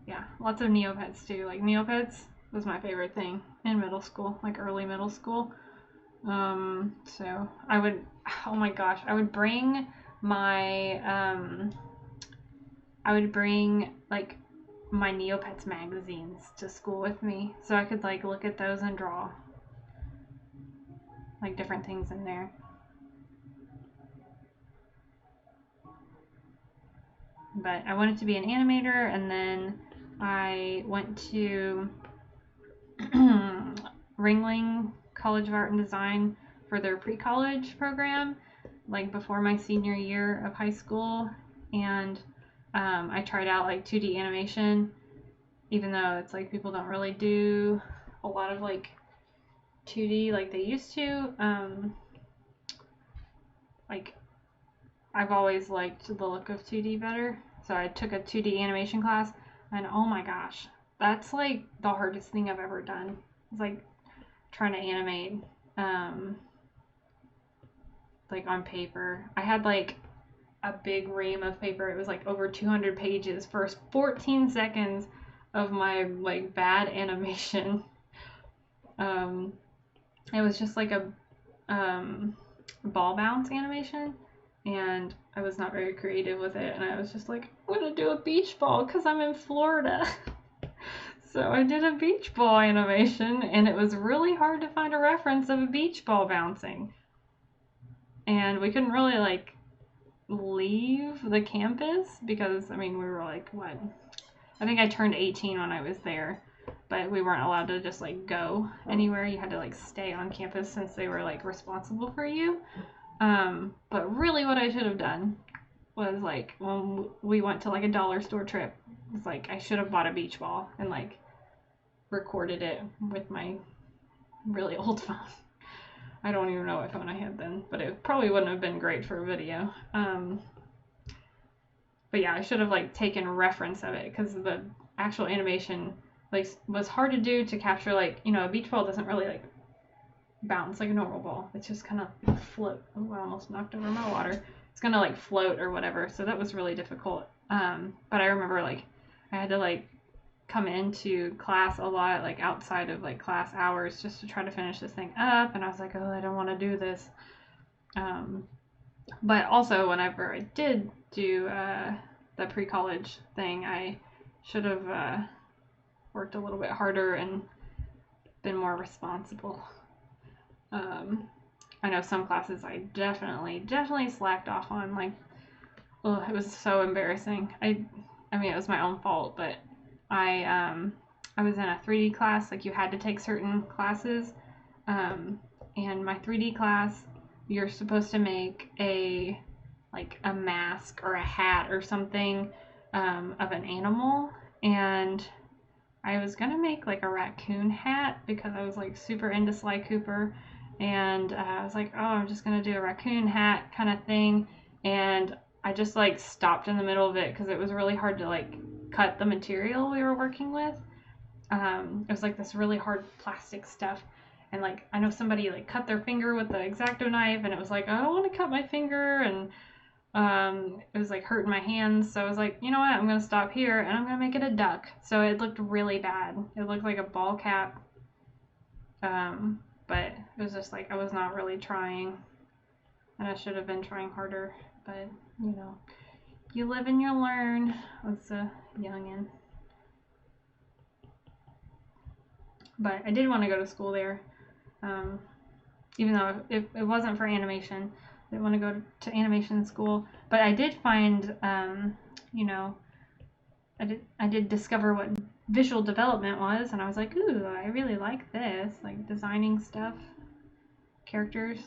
Yeah, lots of Neopets too. Like Neopets was my favorite thing in middle school, like early middle school. So I would, oh my gosh, I would bring my, like my Neopets magazines to school with me, so I could like look at those and draw like different things in there. But I wanted to be an animator, and then I went to Ringling College of Art and Design for their pre-college program, like before my senior year of high school, and I tried out like 2D animation, even though it's like people don't really do a lot of like 2D like they used to. Like I've always liked the look of 2D better, so I took a 2D animation class, and oh my gosh, that's like the hardest thing I've ever done. It's like trying to animate like on paper. I had like a big ream of paper. It was like over 200 pages for 14 seconds of my like bad animation. It was just like a ball bounce animation, and I was not very creative with it, and I was just like, I'm gonna do a beach ball because I'm in Florida. So I did a beach ball animation, and it was really hard to find a reference of a beach ball bouncing. And we couldn't really like leave the campus because, I mean, we were like, what? I think I turned 18 when I was there, but we weren't allowed to just like go anywhere. You had to like stay on campus since they were like responsible for you. But really what I should have done was like when we went to like a dollar store trip, it's like I should have bought a beach ball and like recorded it with my really old phone. I don't even know what phone I had then, but it probably wouldn't have been great for a video. But yeah, I should have like taken reference of it, because the actual animation like was hard to do to capture. Like, you know, a beach ball doesn't really like bounce like a normal ball. It's just kind of float. Oh, I almost knocked over my water. It's gonna like float or whatever. So that was really difficult. But I remember like I had to like come into class a lot, like outside of like class hours, just to try to finish this thing up. And I was like, oh, I don't want to do this. But also whenever I did do the pre-college thing, I should have worked a little bit harder and been more responsible. I know some classes I definitely slacked off on. Like, oh, it was so embarrassing. I mean, it was my own fault, but I was in a 3D class. Like, you had to take certain classes, and my 3D class, you're supposed to make a mask or a hat or something of an animal, and I was gonna make like a raccoon hat because I was like super into Sly Cooper, and I was like, oh, I'm just gonna do a raccoon hat kind of thing, and I just like stopped in the middle of it because it was really hard to like cut the material we were working with. It was like this really hard plastic stuff, and like I know somebody like cut their finger with the X-Acto knife, and it was like, I don't want to cut my finger, and it was like hurting my hands. So I was like, you know what, I'm gonna stop here and I'm gonna make it a duck. So it looked really bad. It looked like a ball cap, but it was just like I was not really trying, and I should have been trying harder. But you know, you live and you learn. As a youngin'. But I did want to go to school there, even though it wasn't for animation. I didn't want to go to animation school, but I did find, you know, I did discover what visual development was, and I was like, ooh, I really like this, like designing stuff, characters,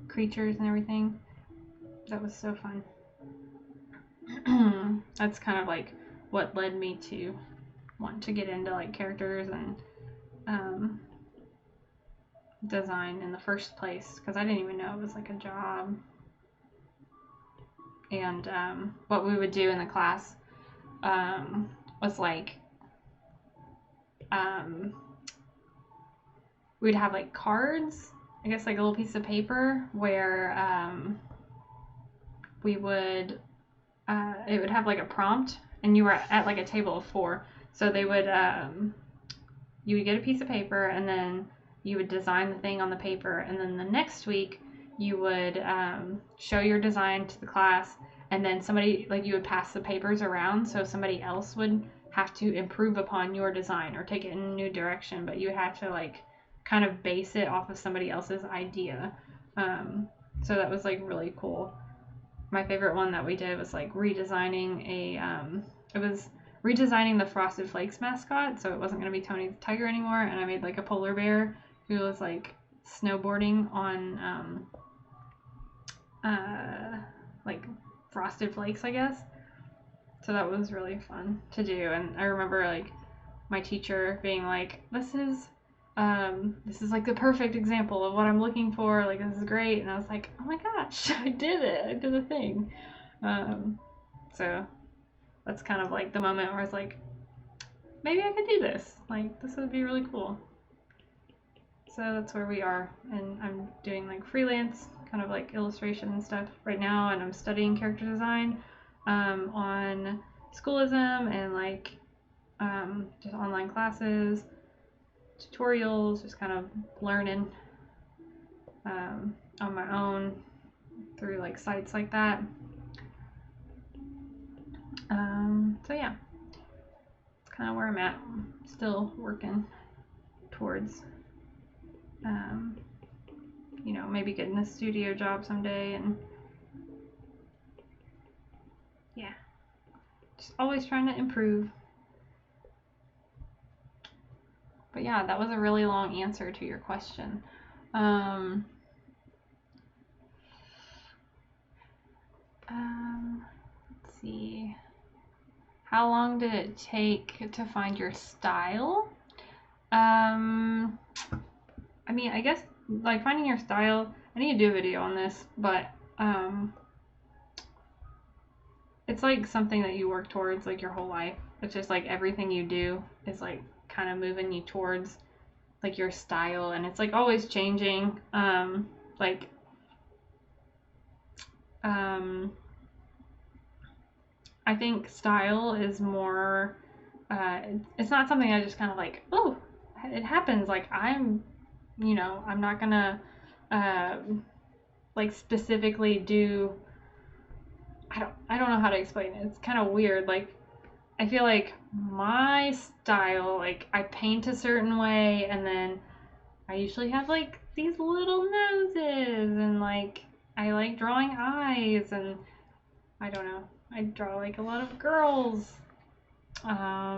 creatures and everything. That was so fun. That's kind of like what led me to want to get into like characters and design in the first place, because I didn't even know it was like a job. And what we would do in the class was like we'd have like cards, I guess like a little piece of paper where we would it would have like a prompt, and you were at like a table of 4, so they would you would get a piece of paper, and then you would design the thing on the paper, and then the next week you would show your design to the class, and then somebody, like, you would pass the papers around, so somebody else would have to improve upon your design or take it in a new direction, but you would have to like kind of base it off of somebody else's idea. So that was like really cool. My favorite one that we did was like redesigning it was redesigning the Frosted Flakes mascot, so it wasn't going to be Tony the Tiger anymore, and I made like a polar bear who was like snowboarding on like Frosted Flakes, I guess. So that was really fun to do, and I remember like my teacher being like, this is like the perfect example of what I'm looking for, like this is great, and I was like, oh my gosh, I did it, I did the thing. So that's kind of like the moment where I was like, maybe I could do this, like this would be really cool. So that's where we are, and I'm doing like freelance kind of like illustration and stuff right now, and I'm studying character design on Schoolism, and like just online classes, tutorials, just kind of learning on my own through like sites like that. So yeah, it's kind of where I'm at. Still working towards you know, maybe getting a studio job someday, and yeah, just always trying to improve. But yeah, that was a really long answer to your question. Let's see. How long did it take to find your style? I mean, I guess like finding your style, I need to do a video on this, but it's like something that you work towards like your whole life. It's just like everything you do is like kind of moving you towards like your style, and it's like always changing. I think style is more it's not something I just kind of like, oh, it happens, like I'm, you know, I'm not gonna like specifically do, I don't know how to explain it. It's kind of weird. Like I feel like my style, like I paint a certain way, and then I usually have like these little noses, and like I like drawing eyes, and I don't know, I draw like a lot of girls. I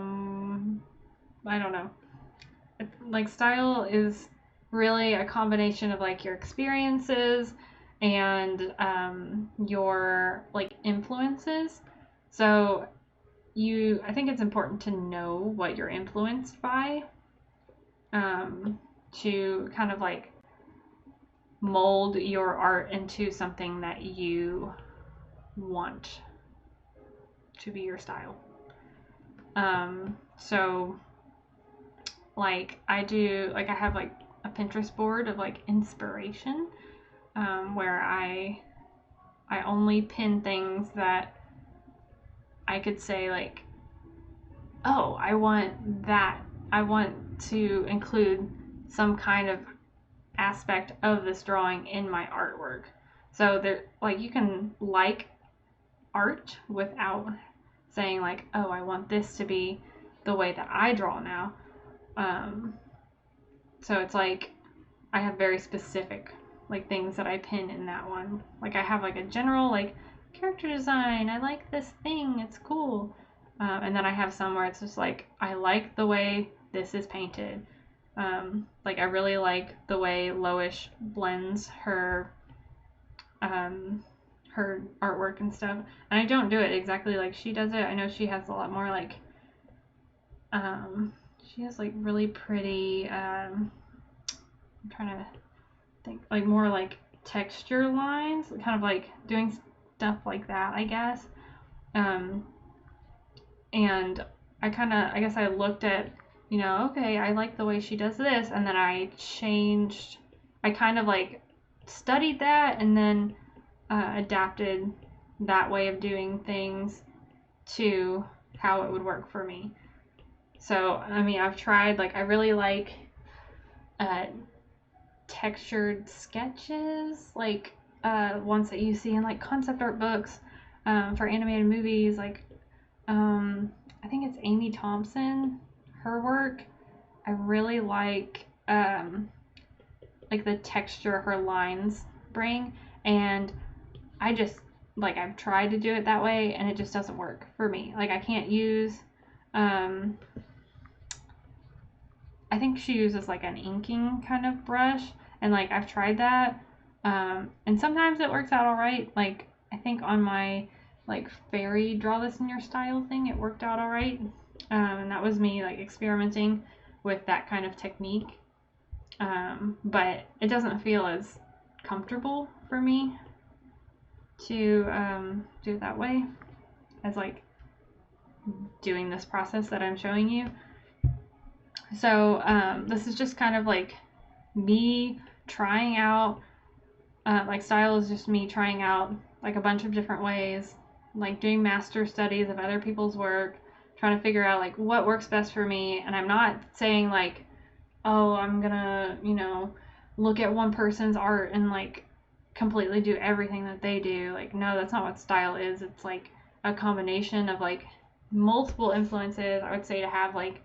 don't know. Like style is really a combination of like your experiences and your like influences. So I think it's important to know what you're influenced by, to kind of like mold your art into something that you want to be your style. So like I have like a Pinterest board of like inspiration, where I only pin things that I could say like, oh, I want that. I want to include some kind of aspect of this drawing in my artwork. So there, like, you can like art without saying like, oh, I want this to be the way that I draw now. So it's like I have very specific like things that I pin in that one. Like I have like a general like character design, I like this thing, it's cool. And then I have some where it's just like, I like the way this is painted. Like I really like the way Loish blends her her artwork and stuff. And I don't do it exactly like she does it. I know she has a lot more like, she has like really pretty, I'm trying to think, like more like texture lines, kind of like doing stuff like that, I guess. And I guess I looked at, you know, okay, I like the way she does this, and then I kind of like studied that and then adapted that way of doing things to how it would work for me. So, I mean, I've tried, like, I really like textured sketches, like ones that you see in like concept art books for animated movies, like I think it's Amy Thompson, her work. I really like the texture her lines bring, and I just like, I've tried to do it that way and it just doesn't work for me. Like, I can't use I think she uses like an inking kind of brush, and like I've tried that, and sometimes it works out all right. Like, I think on my like fairy draw this in your style thing, it worked out all right, and that was me like experimenting with that kind of technique, but it doesn't feel as comfortable for me to do it that way as like doing this process that I'm showing you. So this is just kind of like me trying out, like style is just me trying out like a bunch of different ways, like doing master studies of other people's work, trying to figure out like what works best for me. And I'm not saying like, oh, I'm gonna, you know, look at one person's art and like completely do everything that they do. Like, no, that's not what style is. It's like a combination of like multiple influences. I would say to have like,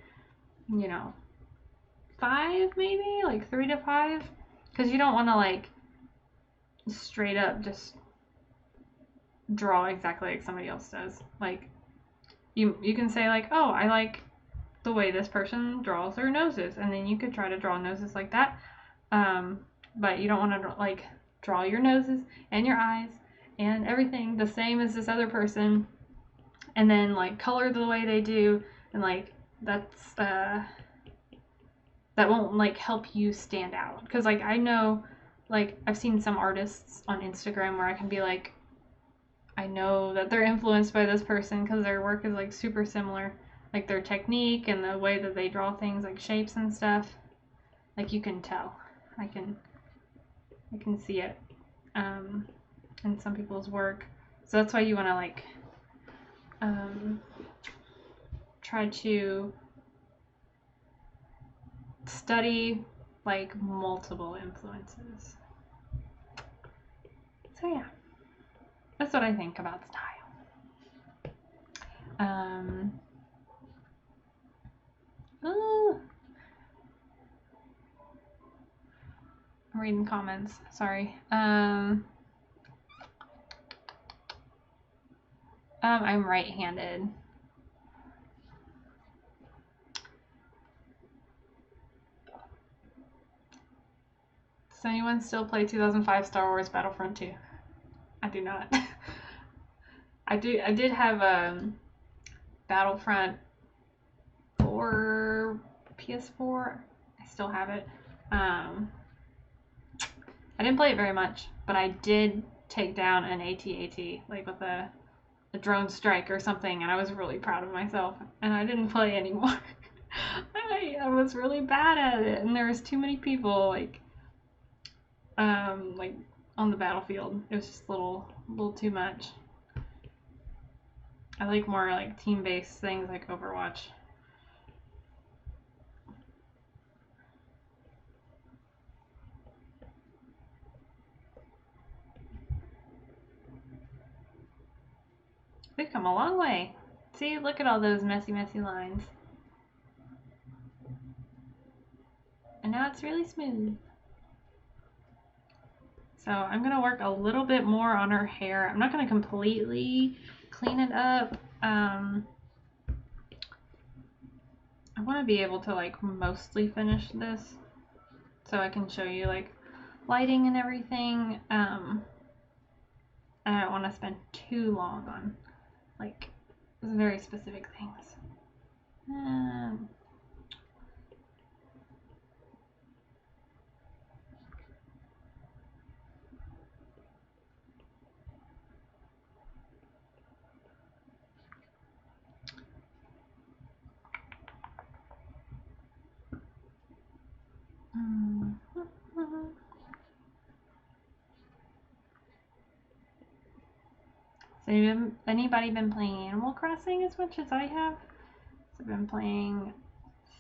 you know, 5 maybe, like 3 to 5, because you don't want to like straight up just draw exactly like somebody else does. Like, you can say like, oh, I like the way this person draws their noses, and then you could try to draw noses like that, but you don't want to like draw your noses and your eyes and everything the same as this other person, and then like color the way they do, and like that's that won't like help you stand out. Because like I know, like I've seen some artists on Instagram where I can be like, I know that they're influenced by this person because their work is like super similar, like their technique and the way that they draw things, like shapes and stuff. Like, you can tell. I can see it in some people's work. So that's why you want to like try to study like multiple influences. So yeah, that's what I think about style. I'm reading comments, sorry. I'm right-handed. Does anyone still play 2005 Star Wars Battlefront 2? I do not. I did have Battlefront for PS4. I still have it. I didn't play it very much, but I did take down an AT-AT, like with a drone strike or something, and I was really proud of myself, and I didn't play anymore. I was really bad at it, and there was too many people like on the battlefield. It was just a little too much. I like more like team-based things like Overwatch. We've come a long way. See, look at all those messy lines. And now it's really smooth. So I'm going to work a little bit more on her hair. I'm not going to completely clean it up. I want to be able to like mostly finish this so I can show you like lighting and everything. And and I don't want to spend too long on like very specific things. So anybody been playing Animal Crossing as much as I have? I've been playing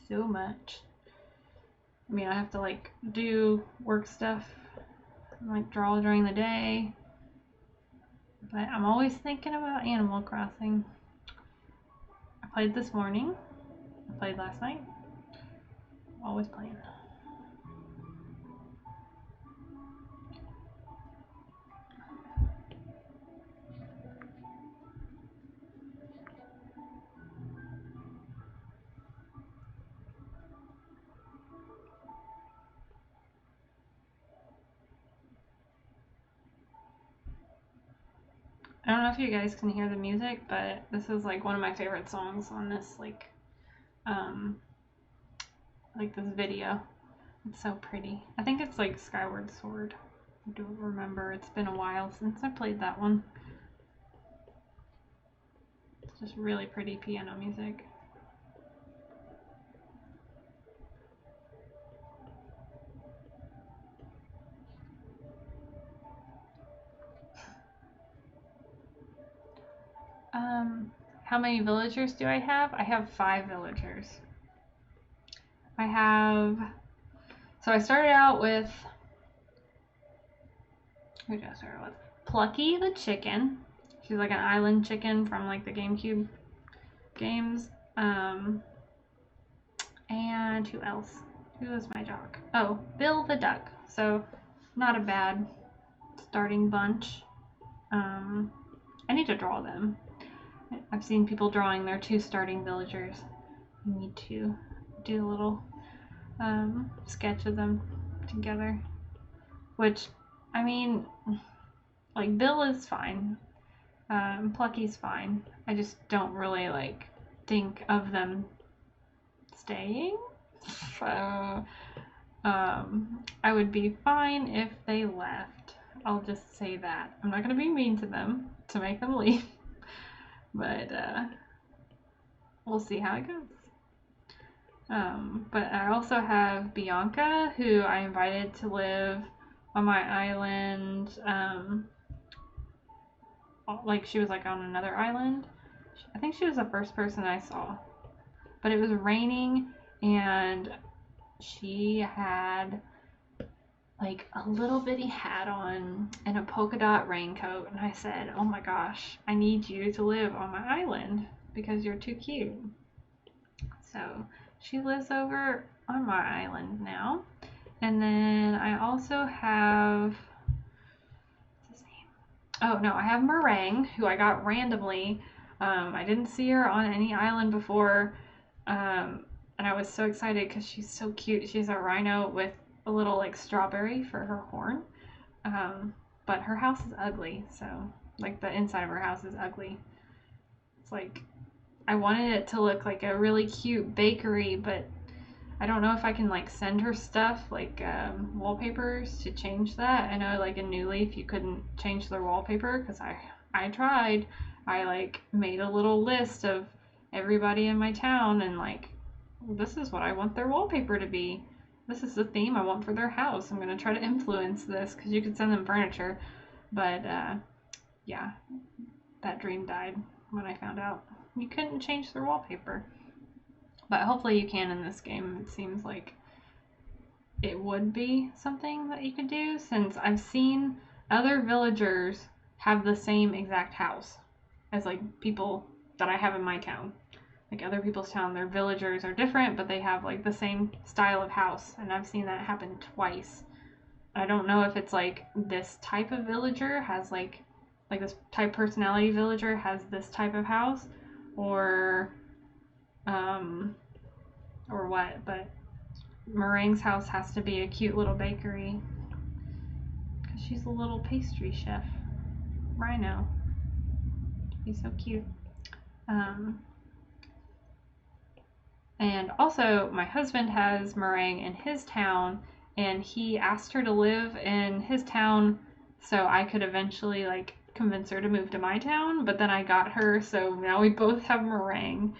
so much. I mean, I have to like do work stuff, like draw during the day, but I'm always thinking about Animal Crossing. I played this morning, I played last night, always playing. I don't know if you guys can hear the music, but this is like one of my favorite songs on this like this video. It's so pretty. I think it's like Skyward Sword. I don't remember. It's been a while since I played that one. It's just really pretty piano music. How many villagers do I have? I have 5 villagers. So I started out with, who did I start with? Plucky the chicken. She's like an island chicken from like the GameCube games. And who else? Who was my dog? Oh, Bill the duck. So not a bad starting bunch. I need to draw them. I've seen people drawing their 2 starting villagers. I need to do a little sketch of them together. Which, I mean, like Bill is fine. Plucky's fine. I just don't really like think of them staying. So I would be fine if they left. I'll just say that. I'm not gonna be mean to them to make them leave. But we'll see how it goes. But I also have Bianca, who I invited to live on my island. Like she was like on another island. I think she was the first person I saw. But it was raining and she had like a little bitty hat on and a polka dot raincoat, and I said, oh my gosh, I need you to live on my island because you're too cute. So she lives over on my island now. And then I also have, what's his name? Oh no, I have Meringue, who I got randomly. I didn't see her on any island before, and I was so excited because she's so cute. She's a rhino with a little like strawberry for her horn, but her house is ugly, so like the inside of her house is ugly. It's like I wanted it to look like a really cute bakery, but I don't know if I can like send her stuff like wallpapers to change that. I know like in New Leaf you couldn't change their wallpaper because I tried. I like made a little list of everybody in my town and like, this is what I want their wallpaper to be. This is the theme I want for their house. I'm going to try to influence this because you could send them furniture. But yeah, that dream died when I found out you couldn't change their wallpaper. But hopefully you can in this game. It seems like it would be something that you could do, since I've seen other villagers have the same exact house as like people that I have in my town. Like other people's town, their villagers are different, but they have like the same style of house, and I've seen that happen twice. I don't know if it's like this type of villager has like this type personality villager has this type of house, or what, but Meringue's house has to be a cute little bakery because she's a little pastry chef. rhino. He's so cute. And also, my husband has meringue in his town, and he asked her to live in his town so I could eventually like convince her to move to my town, but then I got her, so now we both have meringue.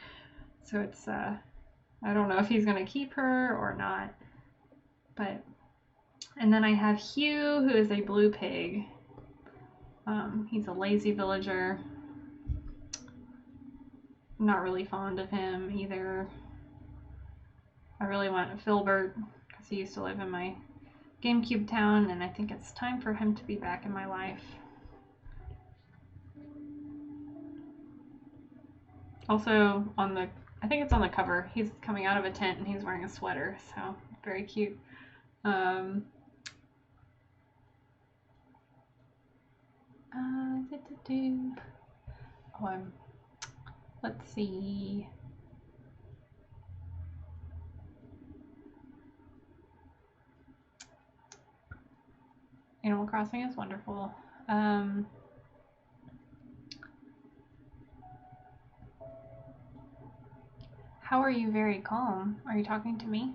So it's I don't know if he's gonna keep her or not. But and then I have Hugh, who is a blue pig. He's a lazy villager. I'm not really fond of him either. I really want Filbert because he used to live in my GameCube town, and I think it's time for him to be back in my life. Also, I think it's on the cover, he's coming out of a tent and he's wearing a sweater, so very cute. Let's see. Animal Crossing is wonderful. How are you very calm? Are you talking to me?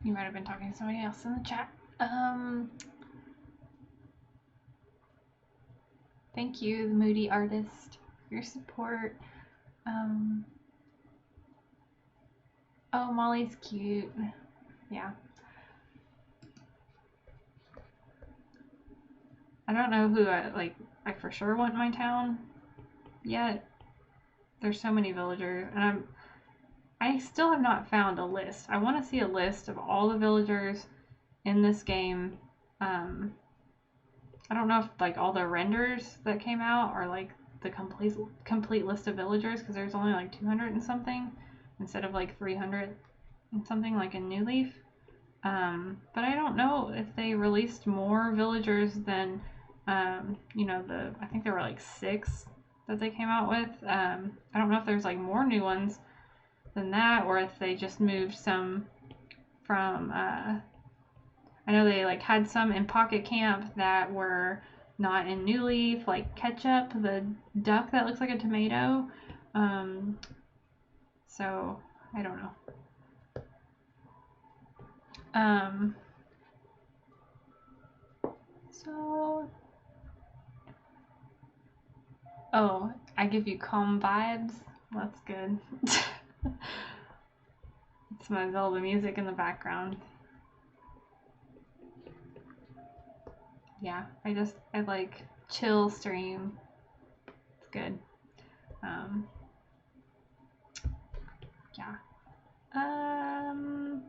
You might have been talking to somebody else in the chat. Thank you, the Moody Artist, for your support. Oh, Molly's cute. Yeah. I don't know who I for sure want in my town yet. There's so many villagers, and I still have not found a list. I want to see a list of all the villagers in this game. I don't know if like all the renders that came out are like the complete list of villagers, because there's only like 200 and something instead of like 300 and something like in New Leaf. But I don't know if they released more villagers than you know, I think there were like 6 that they came out with. I don't know if there's like more new ones than that, or if they just moved some from I know they like had some in Pocket Camp that were not in New Leaf, like Ketchup, the duck that looks like a tomato. So I don't know. Oh, I give you calm vibes. That's good. It's my Zelda music in the background. Yeah, I like chill stream. It's good. Yeah.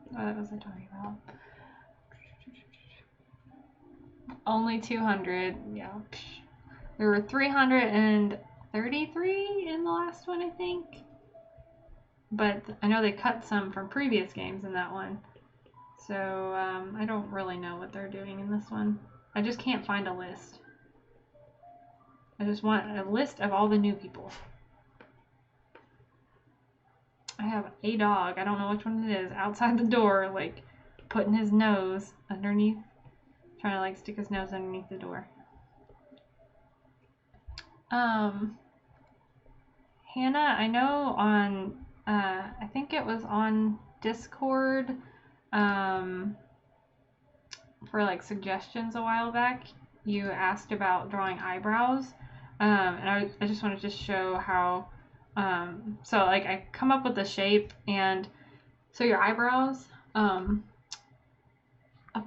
What was I talking about? Only 200. Yeah. There were 333 in the last one, I think. But I know they cut some from previous games in that one. So I don't really know what they're doing in this one. I just can't find a list. I just want a list of all the new people. I have a dog, I don't know which one it is, outside the door, like putting his nose underneath, trying to like stick his nose underneath the door. Hannah, I know on, I think it was on Discord, for like suggestions a while back, you asked about drawing eyebrows, and I just wanted to show how, so like I come up with the shape, and so your eyebrows, up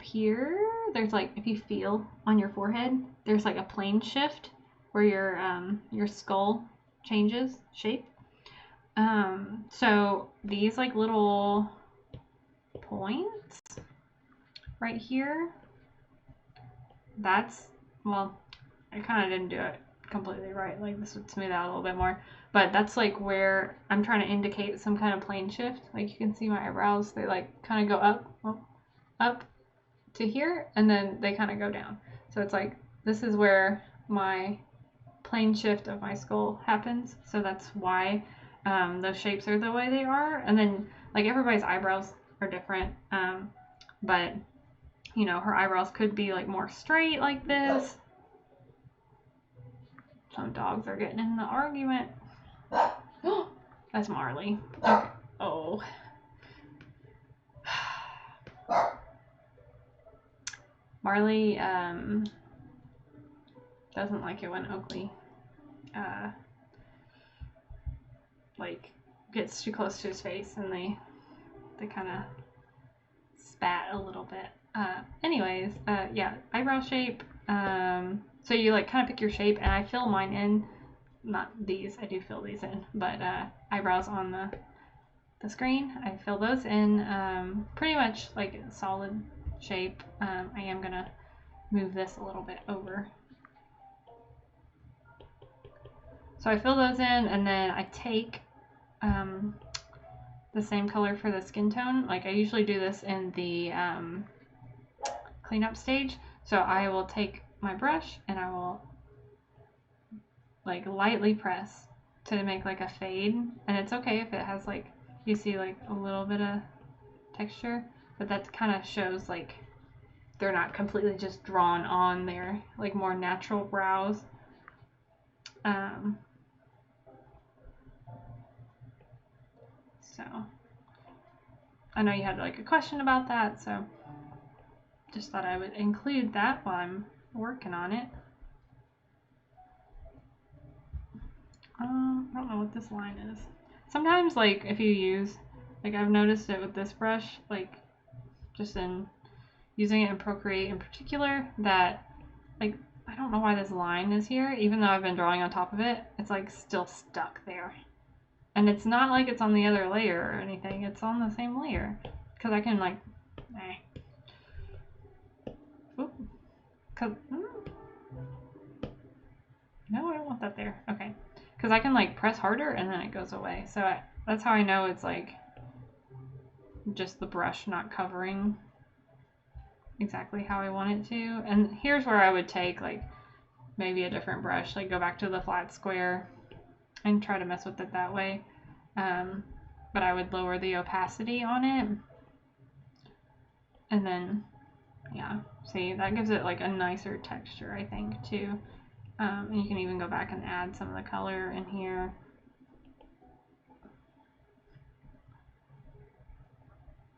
here, there's like, if you feel on your forehead, there's like a plane shift where your skull changes shape. So these like little points right here, that's, well, I kind of didn't do it completely right, like this would smooth out a little bit more, but that's like where I'm trying to indicate some kind of plane shift. Like you can see my eyebrows, they like kind of go up to here, and then they kind of go down. So it's like, this is where my plane shift of my skull happens, so that's why those shapes are the way they are. And then like everybody's eyebrows are different, but you know, her eyebrows could be like more straight like this. Some dogs are getting in the argument. That's Marley. Okay. Oh. Marley doesn't like it when Oakley like gets too close to his face, and they kind of spat a little bit. Anyways, yeah, eyebrow shape. So you like kind of pick your shape, and I fill mine in. Not these, I do fill these in, but eyebrows on the screen, I fill those in pretty much like solid shape. I am gonna move this a little bit over. So I fill those in, and then I take the same color for the skin tone. Like I usually do this in the cleanup stage. So I will take my brush and I will like lightly press to make like a fade, and it's okay if it has like, you see like a little bit of texture, but that kind of shows like they're not completely just drawn on there, like more natural brows. So I know you had like a question about that, so just thought I would include that while I'm working on it. I don't know what this line is. Sometimes like if you use, like I've noticed it with this brush, like just in using it in Procreate in particular, that like I don't know why this line is here, even though I've been drawing on top of it, it's like still stuck there. And it's not like it's on the other layer or anything, it's on the same layer. Because I can like, Oop. No, I don't want that there. Okay. Because I can like press harder and then it goes away. So that's how I know it's like just the brush not covering exactly how I want it to. And here's where I would take like maybe a different brush, like go back to the flat square and try to mess with it that way. But I would lower the opacity on it. And then, yeah, see, that gives it like a nicer texture, I think, too. And you can even go back and add some of the color in here.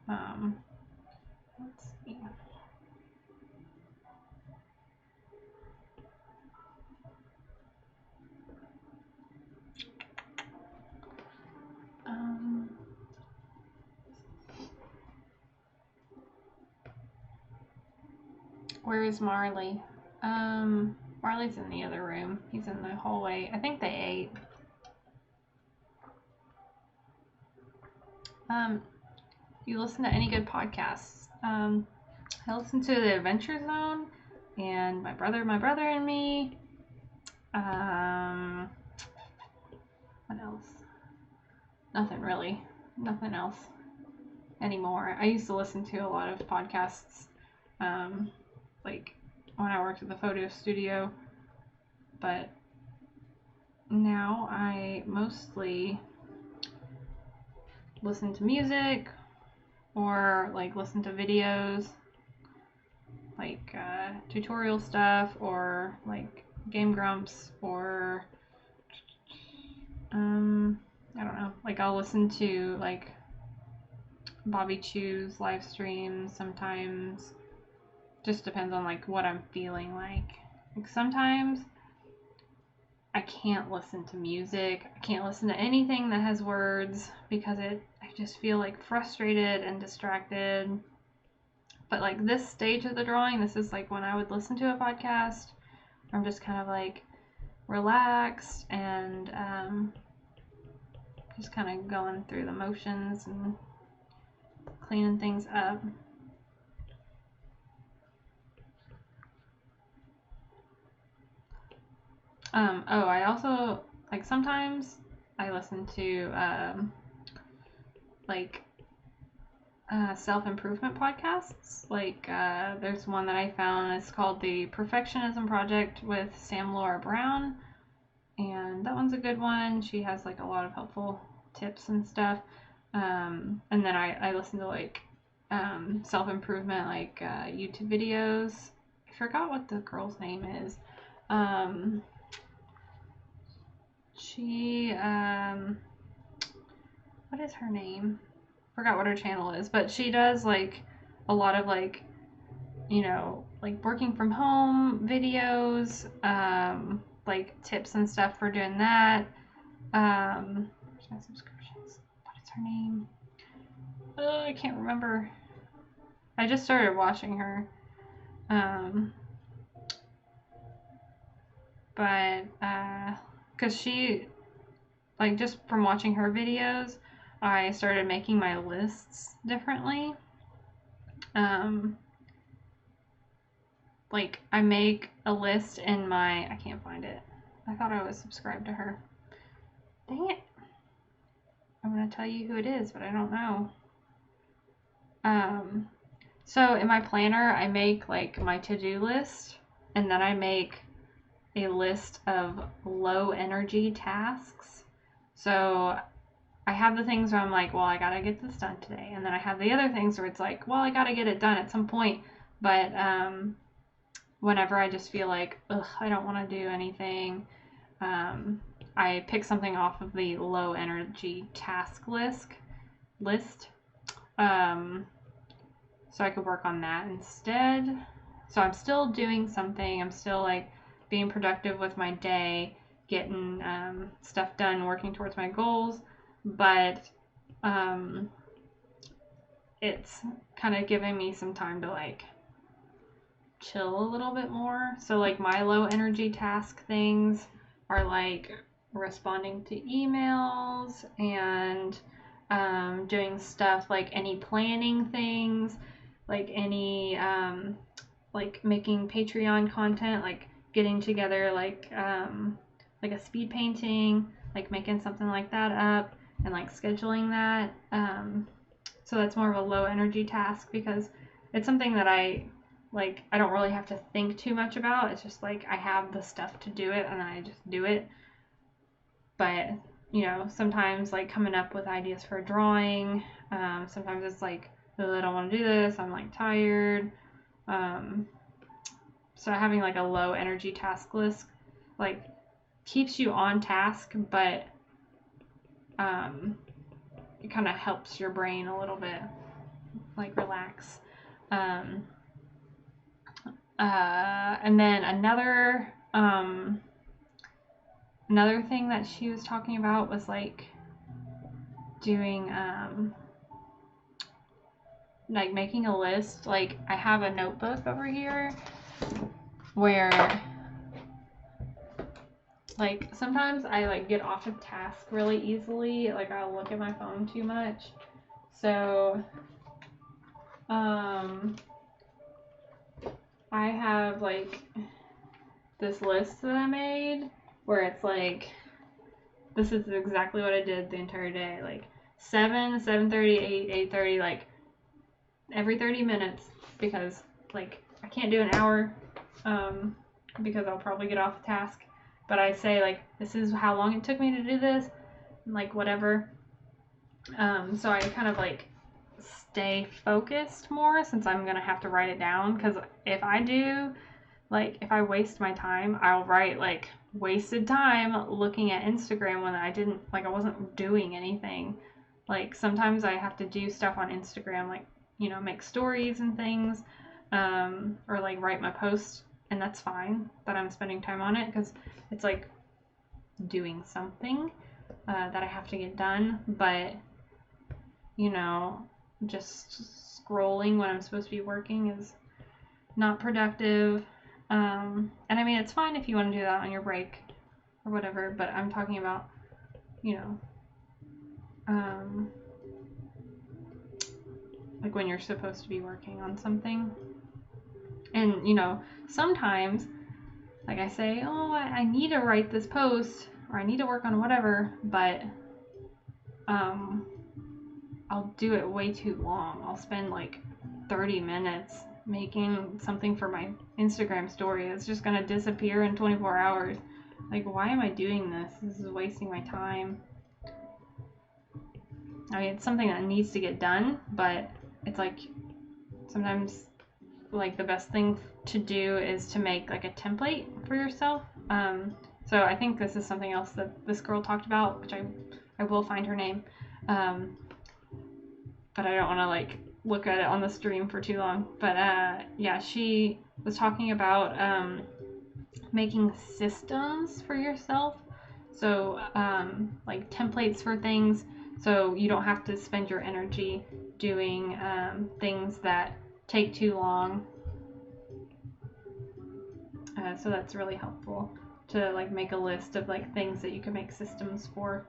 Let's see. Where is Marley? Marley's in the other room. He's in the hallway. I think they ate. You listen to any good podcasts? I listen to the Adventure Zone and My Brother and Me. What else? Nothing really. Nothing else anymore. I used to listen to a lot of podcasts, like when I worked at the photo studio, but now I mostly listen to music or like listen to videos, like tutorial stuff, or like Game Grumps, or I don't know, like I'll listen to like Bobby Chew's live streams sometimes. Just depends on like what I'm feeling like. Like sometimes I can't listen to music. I can't listen to anything that has words because I just feel like frustrated and distracted. But like this stage of the drawing, this is like when I would listen to a podcast. I'm just kind of like relaxed and just kind of going through the motions and cleaning things up. I also, like, sometimes I listen to, self-improvement podcasts. Like, there's one that I found, it's called The Perfectionism Project with Sam Laura Brown, and that one's a good one. She has, like, a lot of helpful tips and stuff. And then I listen to like self-improvement, like YouTube videos. I forgot what the girl's name is. She what is her name? Forgot what her channel is, but she does like a lot of like, you know, like working from home videos, like tips and stuff for doing that. Where's my subscriptions? What is her name? I can't remember. I just started watching her. But because she, like, just from watching her videos, I started making my lists differently. Like, I make a list in my, I can't find it. I thought I was subscribed to her. Dang it. I'm going to tell you who it is, but I don't know. So in my planner, I make like my to-do list, and then I make a list of low energy tasks. So I have the things where I'm like, well, I gotta get this done today. And then I have the other things where it's like, well, I gotta get it done at some point. But whenever I just feel like, ugh, I don't want to do anything, I pick something off of the low energy task list. So I could work on that instead. So I'm still doing something. I'm still like being productive with my day, getting stuff done, working towards my goals. But it's kind of giving me some time to like chill a little bit more. So like my low energy task things are like responding to emails and doing stuff like any planning things, like any like making Patreon content, like getting together like a speed painting, like making something like that up and like scheduling that. So that's more of a low energy task because it's something that I don't really have to think too much about. It's just like I have the stuff to do it and then I just do it. But you know, sometimes like coming up with ideas for a drawing, sometimes it's like, oh, I don't want to do this, I'm like tired. So having like a low energy task list like keeps you on task, but it kind of helps your brain a little bit like relax. And then another thing that she was talking about was like doing like making a list. Like I have a notebook over here where like sometimes I like get off of task really easily, like I'll look at my phone too much. So I have like this list that I made where it's like, this is exactly what I did the entire day, like 7, 7:30, 8, 8:30, like every 30 minutes, because like I can't do an hour because I'll probably get off task, but I say like, this is how long it took me to do this, and like whatever. So I kind of like stay focused more since I'm gonna have to write it down, because if I waste my time, I'll write like wasted time looking at Instagram when I wasn't doing anything. Like sometimes I have to do stuff on Instagram, like, you know, make stories and things, or like write my post, and that's fine that I'm spending time on it because it's like doing something that I have to get done. But you know, just scrolling when I'm supposed to be working is not productive. And I mean, it's fine if you want to do that on your break or whatever, but I'm talking about, you know, like when you're supposed to be working on something. And, you know, sometimes, like I say, oh, I need to write this post, or I need to work on whatever, but I'll do it way too long. I'll spend like 30 minutes making something for my Instagram story. It's just gonna disappear in 24 hours. Like, why am I doing this? This is wasting my time. I mean, it's something that needs to get done, but it's like sometimes like the best thing to do is to make like a template for yourself. So I think this is something else that this girl talked about, which I will find her name, but I don't want to like look at it on the stream for too long. But yeah, she was talking about making systems for yourself, so like templates for things, so you don't have to spend your energy doing things that take too long. So that's really helpful to like make a list of like things that you can make systems for.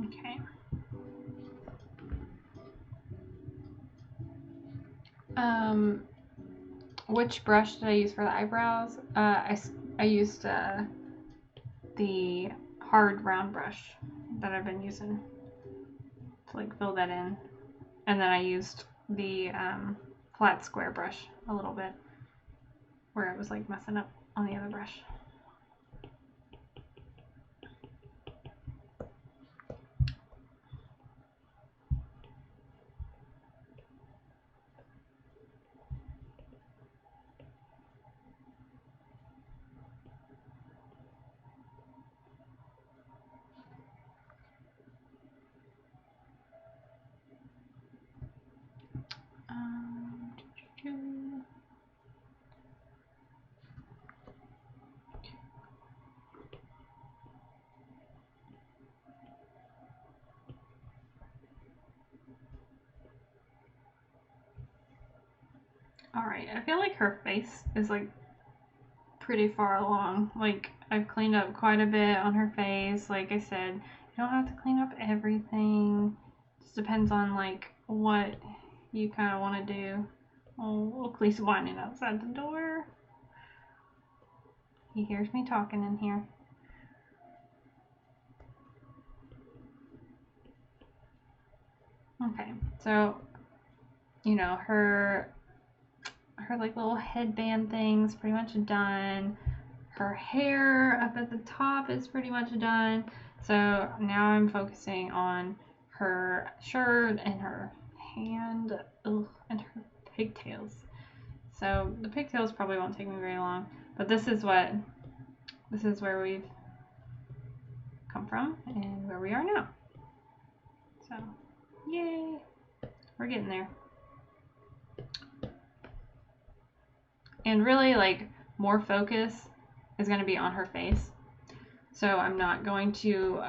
Okay. Which brush did I use for the eyebrows? I used the hard round brush that I've been using to like fill that in, and then I used the flat square brush a little bit where it was like messing up on the other brush. Alright, I feel like her face is like pretty far along. Like I've cleaned up quite a bit on her face. Like I said, you don't have to clean up everything. It just depends on like what you kind of want to do. Oh, Oakley's whining outside the door. He hears me talking in here. Okay, so you know her like little headband thing's pretty much done. Her hair up at the top is pretty much done. So now I'm focusing on her shirt and her hand, and her pigtails. So the pigtails probably won't take me very long, but this is where we've come from and where we are now. So yay, we're getting there. And really, like, more focus is going to be on her face. So I'm not going to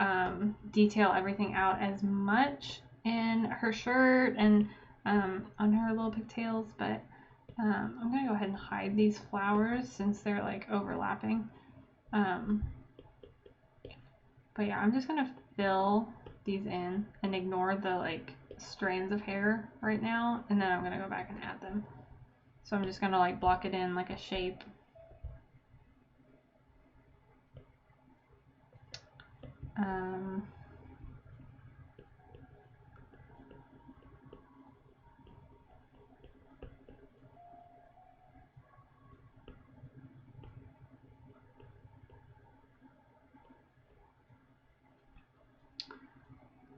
detail everything out as much in her shirt and on her little pigtails, but I'm going to go ahead and hide these flowers since they're like overlapping. But yeah, I'm just going to fill these in and ignore the like strands of hair right now, and then I'm going to go back and add them. So I'm just going to like block it in like a shape.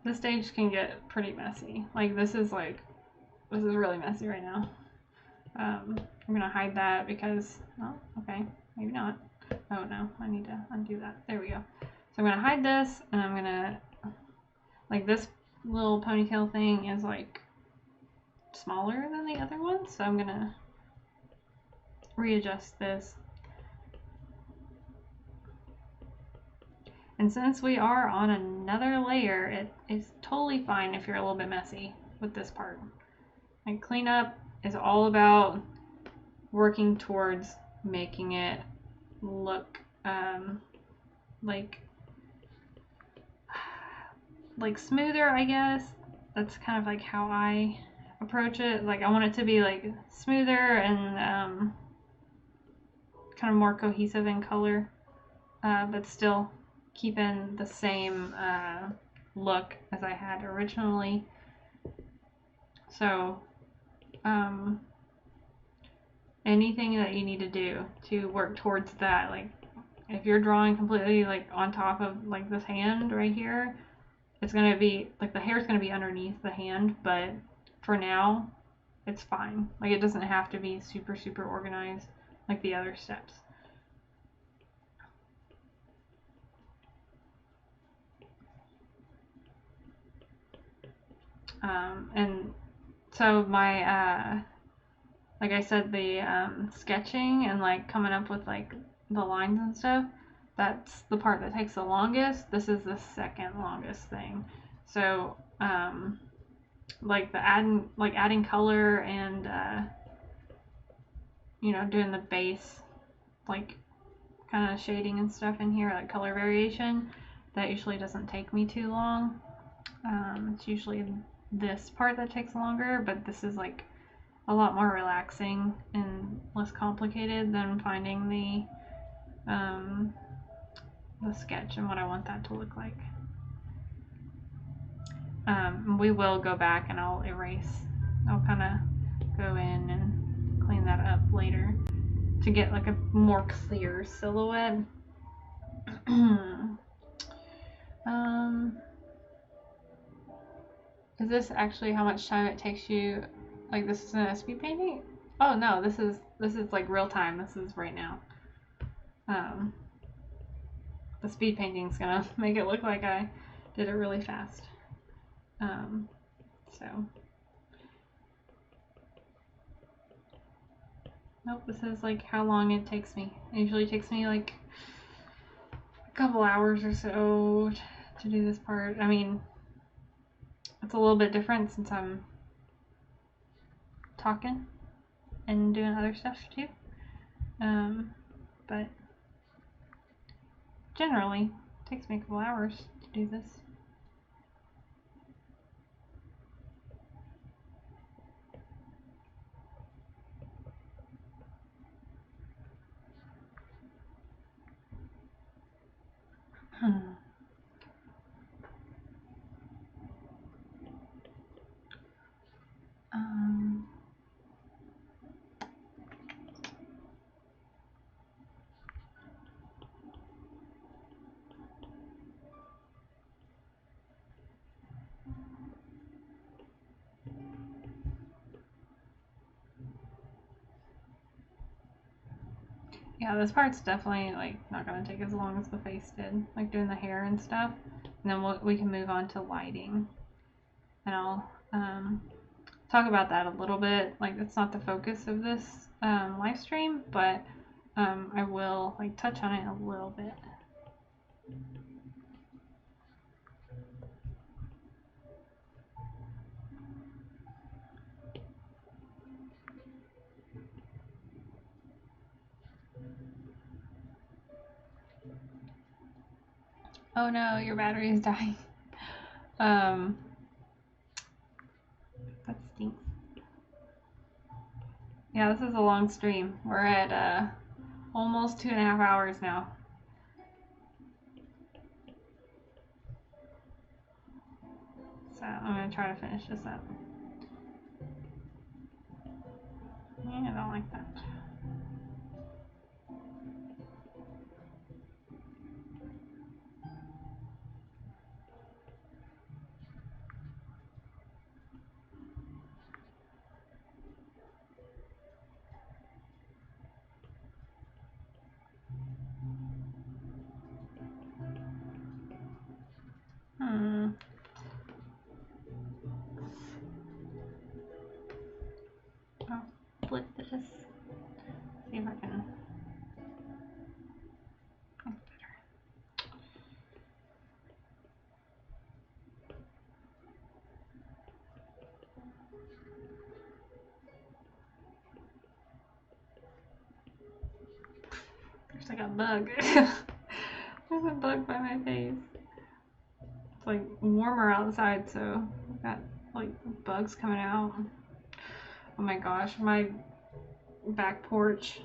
This stage can get pretty messy. Like this is really messy right now. I'm gonna hide that because, oh, okay, maybe not. Oh no, I need to undo that. There we go. So I'm gonna hide this, and I'm gonna, like, this little ponytail thing is like smaller than the other one, so I'm gonna readjust this. And since we are on another layer, it is totally fine if you're a little bit messy with this part. Like, cleanup is all about working towards making it look like smoother, I guess. That's kind of like how I approach it. Like, I want it to be like smoother and kind of more cohesive in color, but still keeping the same look as I had originally. So anything that you need to do to work towards that, like if you're drawing completely like on top of like this hand right here, it's gonna be like the hair's gonna be underneath the hand, but for now it's fine. Like it doesn't have to be super organized like the other steps. And so my like I said, the sketching and like coming up with like the lines and stuff, that's the part that takes the longest. This is the second longest thing. So like the adding color and you know, doing the base like kind of shading and stuff in here, like color variation, that usually doesn't take me too long. It's usually this part that takes longer, but this is like a lot more relaxing and less complicated than finding the sketch and what I want that to look like. We will go back and I'll erase. I'll kind of go in and clean that up later to get like a more clear silhouette. Is this actually how much time it takes you? Like this is a speed painting? Oh no, this is like real time. This is right now. The speed painting's gonna make it look like I did it really fast. So nope, this is like how long it takes me. It usually takes me like a couple hours or so to do this part. I mean, it's a little bit different since I'm talking and doing other stuff too. But generally it takes me a couple hours to do this. Yeah, this part's definitely like not gonna take as long as the face did, like doing the hair and stuff. And then we can move on to lighting, and I'll talk about that a little bit. Like it's not the focus of this live stream, but I will like touch on it a little bit. Oh no, your battery is dying. That stinks. Yeah, this is a long stream. We're at almost 2.5 hours now. So I'm gonna try to finish this up. Yeah, I don't like that. I'll split this. See if I can. That's better. There's like a bug. There's a bug by my face. It's like warmer outside, so I've got like bugs coming out. Oh my gosh, my back porch,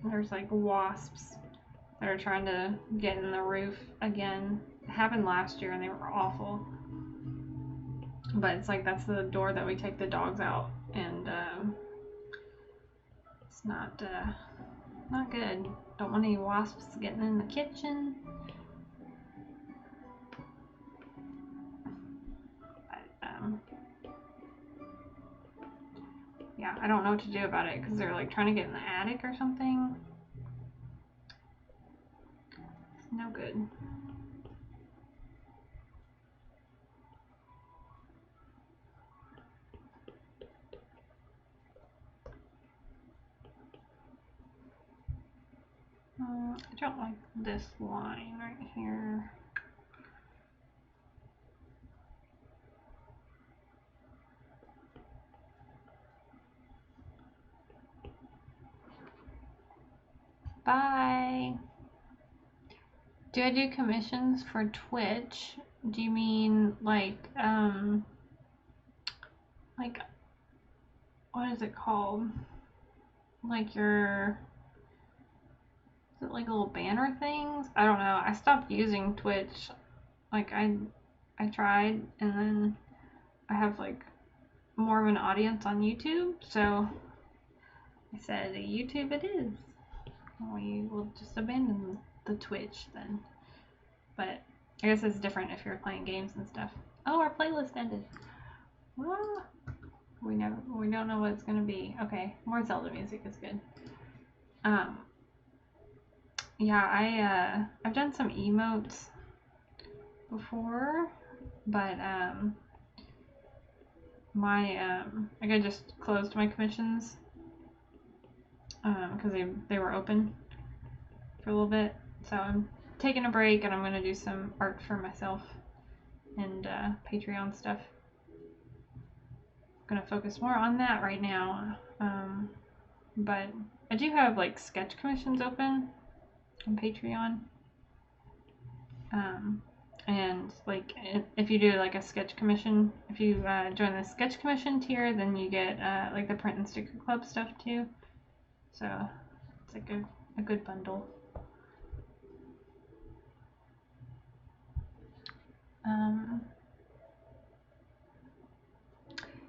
there's like wasps that are trying to get in the roof again. It happened last year and they were awful. But it's like that's the door that we take the dogs out, and it's not good. Don't want any wasps getting in the kitchen. But yeah, I don't know what to do about it because they're like trying to get in the attic or something. It's no good. I don't like this line right here. Bye. Do I do commissions for Twitch? Do you mean like what is it called? Like your, is it like little banner things? I don't know. I stopped using Twitch. Like I tried, and then I have like more of an audience on YouTube, so I said YouTube it is. We will just abandon the Twitch then. But I guess it's different if you're playing games and stuff. Oh, our playlist ended. Ah, we don't know what it's gonna be. Okay, more Zelda music is good. Yeah, I've done some emotes before, but like I just closed my commissions because they were open for a little bit, so I'm taking a break and I'm gonna do some art for myself and Patreon stuff. I'm gonna focus more on that right now, but I do have like sketch commissions open on Patreon, and like if you do like a sketch commission, if you join the sketch commission tier, then you get like the print and sticker club stuff too, so it's like a good bundle.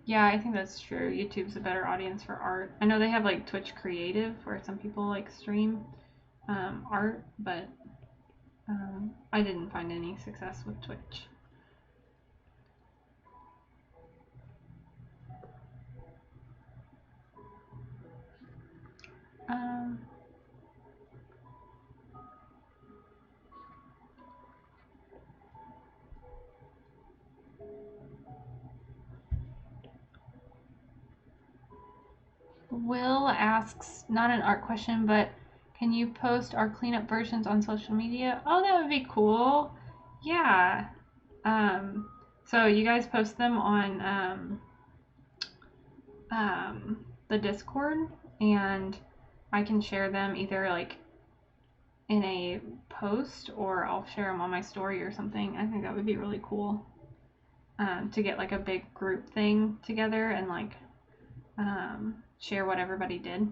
Yeah, I think that's true. YouTube's a better audience for art. I know they have like Twitch Creative where some people like stream art, but I didn't find any success with Twitch. Will asks, not an art question, but can you post our cleanup versions on social media? Oh, that would be cool. Yeah. So you guys post them on the Discord, and I can share them either like in a post or I'll share them on my story or something. I think that would be really cool, to get like a big group thing together and like share what everybody did.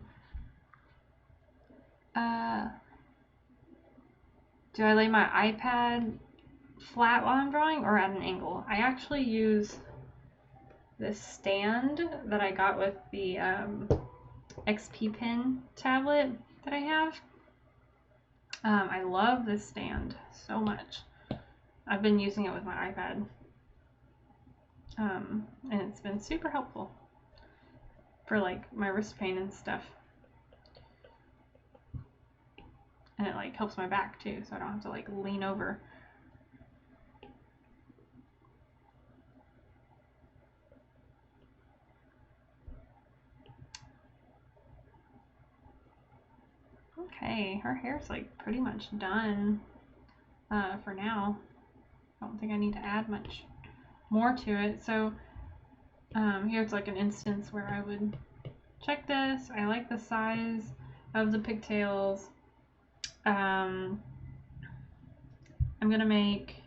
Do I lay my iPad flat while I'm drawing or at an angle? I actually use this stand that I got with the XP Pen tablet that I have. I love this stand so much. I've been using it with my iPad, and it's been super helpful for like my wrist pain and stuff. And it like helps my back too, so I don't have to like lean over. Okay, her hair's like pretty much done for now. I don't think I need to add much more to it. So here's like an instance where I would check this. I like the size of the pigtails. I'm gonna make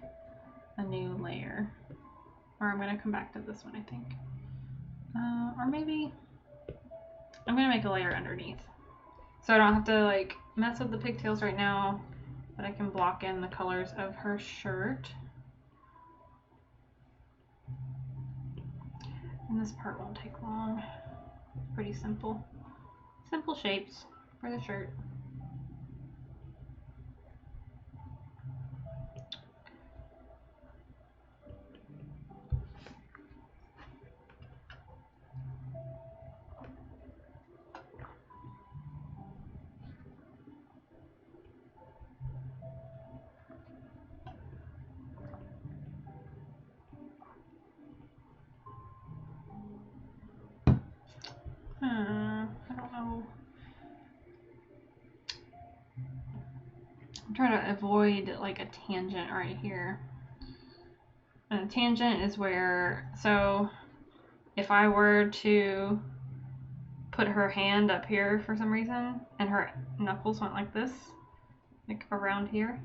a new layer, or I'm gonna come back to this one, I think, or maybe I'm gonna make a layer underneath so I don't have to like mess with the pigtails right now but I can block in the colors of her shirt. And this part won't take long. Pretty simple. Simple shapes for the shirt. I don't know. I'm trying to avoid like a tangent right here. And a tangent is where, so if I were to put her hand up here for some reason and her knuckles went like this, like around here,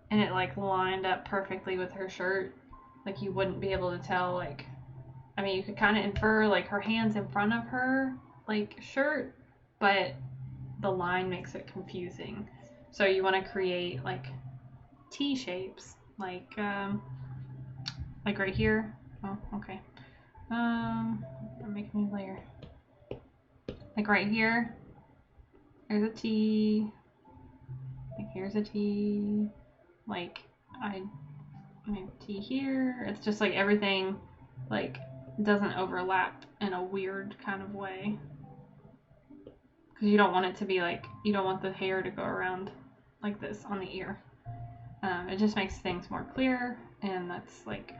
and it like lined up perfectly with her shirt, like you wouldn't be able to tell, like, I mean, you could kind of infer like her hand's in front of her like shirt, but the line makes it confusing. So you want to create like T shapes, like right here. Oh, okay. I'm making a new layer. Like right here, there's a T. Like here's a T. Like I made a T here. It's just like everything like doesn't overlap in a weird kind of way. Because you don't want it to be like, you don't want the hair to go around like this on the ear. It just makes things more clear, and that's like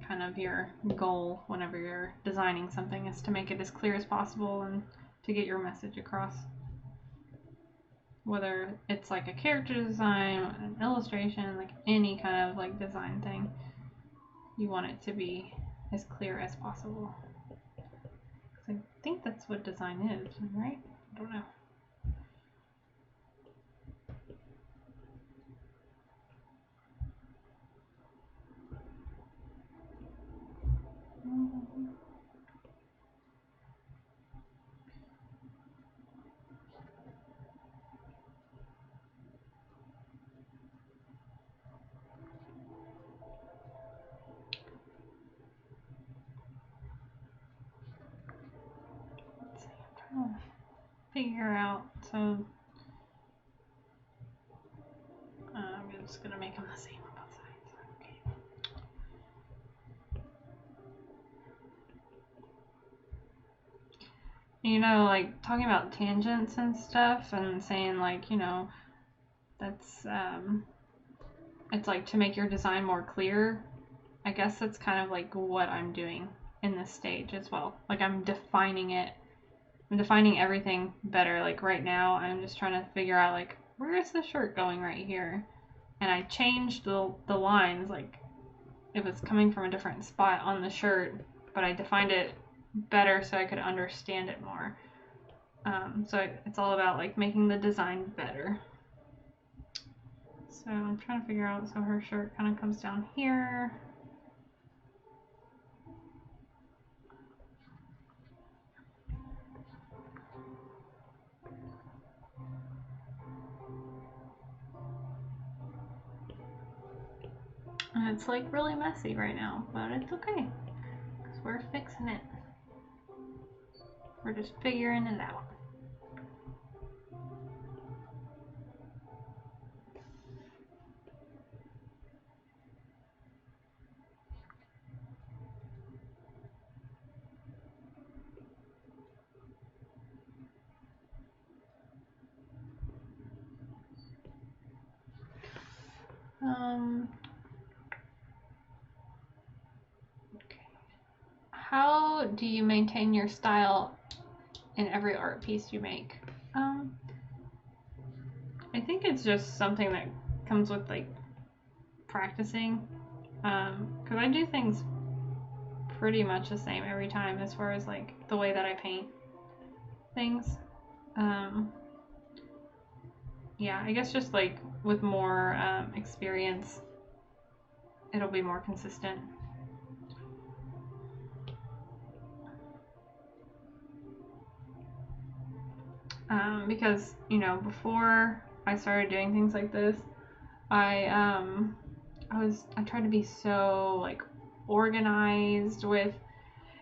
kind of your goal whenever you're designing something, is to make it as clear as possible and to get your message across. Whether it's like a character design, an illustration, like any kind of like design thing, you want it to be as clear as possible. I think that's what design is, right? I don't know. Let's see, I'm trying to figure out, so I'm just gonna make them the same on both sides. Okay. You know, like talking about tangents and stuff and saying like, you know, that's it's like to make your design more clear. I guess that's kind of like what I'm doing in this stage as well. Like I'm defining it. I'm defining everything better. Like right now I'm just trying to figure out like, where is the shirt going right here? And I changed the lines, like it was coming from a different spot on the shirt, but I defined it better so I could understand it more. So it's all about like making the design better. So I'm trying to figure out, so her shirt kind of comes down here. And it's like really messy right now, but it's okay, because we're fixing it. We're just figuring it out. Okay. How do you maintain your style in every art piece you make? I think it's just something that comes with like practicing, because I do things pretty much the same every time as far as like the way that I paint things. Yeah, I guess just like with more experience, it'll be more consistent. because, you know, before I started doing things like this, I tried to be so like organized with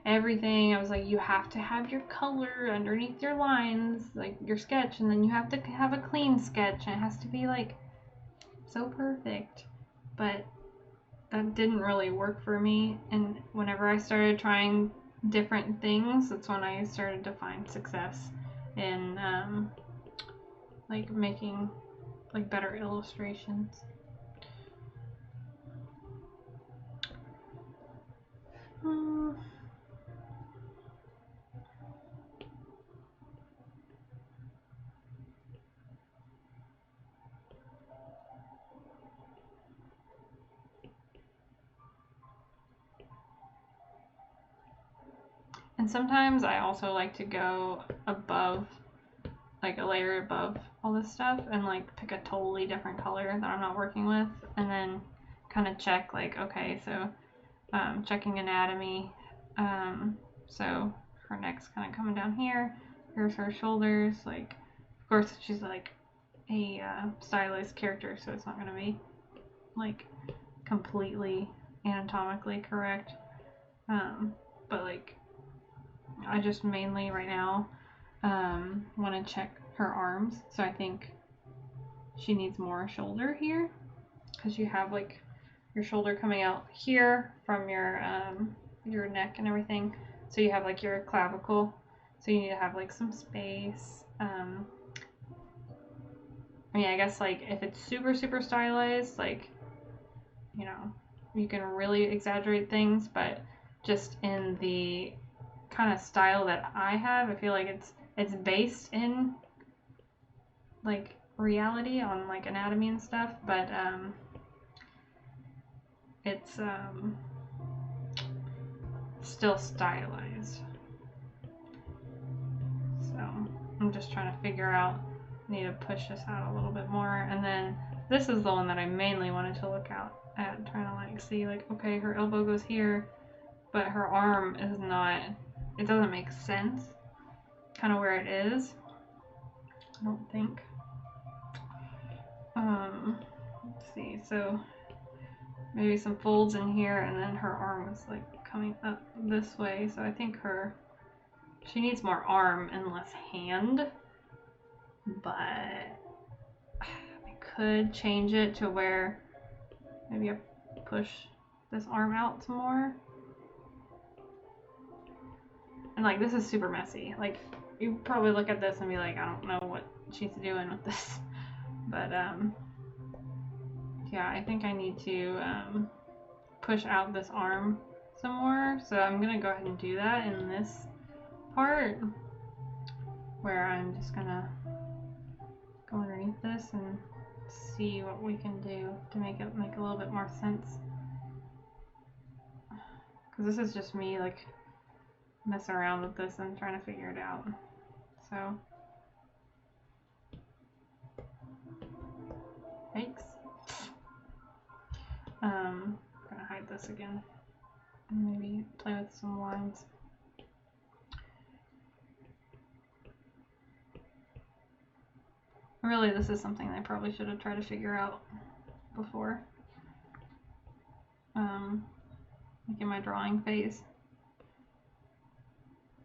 everything. I was like, you have to have your color underneath your lines, like your sketch, and then you have to have a clean sketch, and it has to be like so perfect. But that didn't really work for me, and whenever I started trying different things, that's when I started to find success in like making like better illustrations. And sometimes I also like to go above, like a layer above all this stuff, and like pick a totally different color that I'm not working with, and then kind of check like, okay, so checking anatomy. So her neck's kind of coming down here. Here's her shoulders. Like, of course, she's like a stylized character, so it's not going to be like completely anatomically correct. But like, I just mainly right now want to check her arms. So I think she needs more shoulder here, because you have like your shoulder coming out here from your neck and everything. So you have like your clavicle. So you need to have like some space. I mean, I guess like if it's super stylized, like, you know, you can really exaggerate things, but just in the kind of style that I have, I feel like it's based in like reality on like anatomy and stuff, but it's still stylized. So I'm just trying to figure out, need to push this out a little bit more. And then this is the one that I mainly wanted to look at, trying to like see like, okay, her elbow goes here, but her arm is not, it doesn't make sense kind of where it is, I don't think. Let's see, so maybe some folds in here, and then her arm is like coming up this way, so I think she needs more arm and less hand, but I could change it to where maybe I push this arm out some more. And like, this is super messy. Like, you probably look at this and be like, I don't know what she's doing with this. But yeah, I think I need to push out this arm some more. So I'm gonna go ahead and do that in this part, where I'm just gonna go underneath this and see what we can do to make it make a little bit more sense. Because this is just me like messing around with this and trying to figure it out. So, thanks. I'm gonna hide this again and maybe play with some lines. Really, this is something I probably should have tried to figure out before, like in my drawing phase.